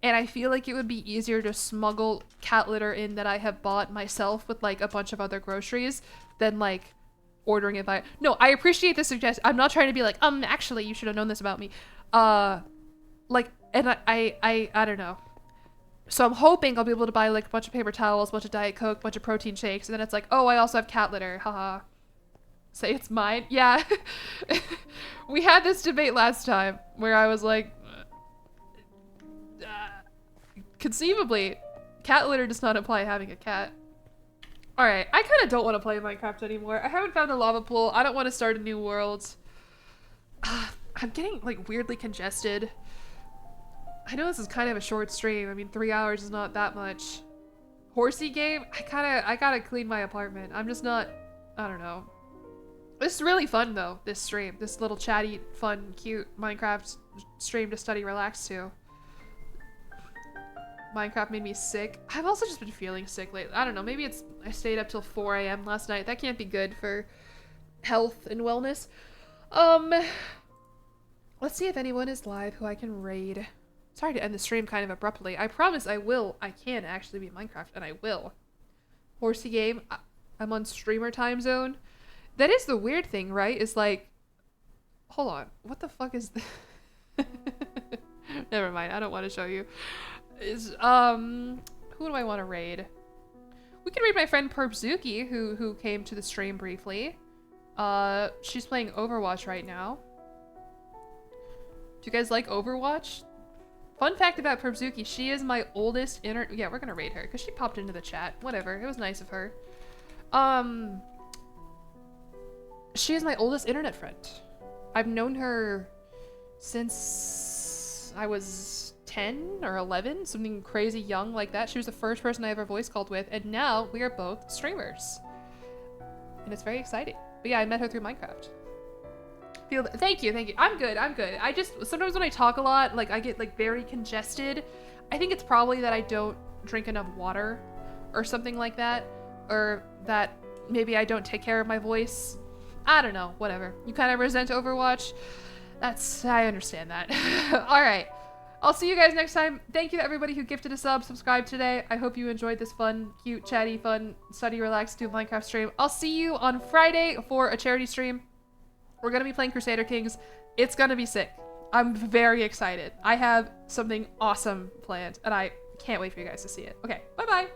And I feel like it would be easier to smuggle cat litter in that I have bought myself with like a bunch of other groceries than like ordering it by— No, I appreciate the suggestion. I'm not trying to be like, actually you should have known this about me. Like, and I don't know. So I'm hoping I'll be able to buy like a bunch of paper towels, a bunch of Diet Coke, a bunch of protein shakes, and then it's like, oh, I also have cat litter. Haha. Say it's mine. Yeah. We had this debate last time where I was like, conceivably, cat litter does not imply having a cat. Alright, I kind of don't want to play Minecraft anymore. I haven't found a lava pool. I don't want to start a new world. I'm getting like weirdly congested. I know this is kind of a short stream. I mean, 3 hours is not that much. Horsey game? I gotta clean my apartment. I'm just not— I don't know. This is really fun though, this stream. This little chatty, fun, cute Minecraft stream to study, relax to. Minecraft made me sick. I've also just been feeling sick lately. I don't know, maybe it's— I stayed up till 4 a.m. last night. That can't be good for health and wellness. Let's see if anyone is live who I can raid. Sorry to end the stream kind of abruptly. I promise I will. I can actually beat Minecraft, and I will. Horsey game. I'm on streamer time zone. That is the weird thing, right? Is like, hold on. What the fuck is this? Never mind. I don't want to show you. Is who do I want to raid? We can raid my friend Perpzuki, who came to the stream briefly. She's playing Overwatch right now. Do you guys like Overwatch? Fun fact about Perpzuki, she is my oldest yeah, we're gonna raid her because she popped into the chat. Whatever, it was nice of her. She is my oldest internet friend. I've known her since I was 10 or 11, something crazy young like that. She was the first person I ever voice called with, and now we are both streamers. And it's very exciting. But yeah, I met her through Minecraft. Thank you. I'm good. I just, sometimes when I talk a lot, like I get like very congested. I think it's probably that I don't drink enough water or something like that. Or that maybe I don't take care of my voice. I don't know, whatever. You kind of resent Overwatch. I understand that. All right. I'll see you guys next time. Thank you to everybody who gifted a sub, subscribed today. I hope you enjoyed this fun, cute, chatty, fun, study, relax, do Minecraft stream. I'll see you on Friday for a charity stream. We're going to be playing Crusader Kings. It's going to be sick. I'm very excited. I have something awesome planned, and I can't wait for you guys to see it. Okay, bye-bye.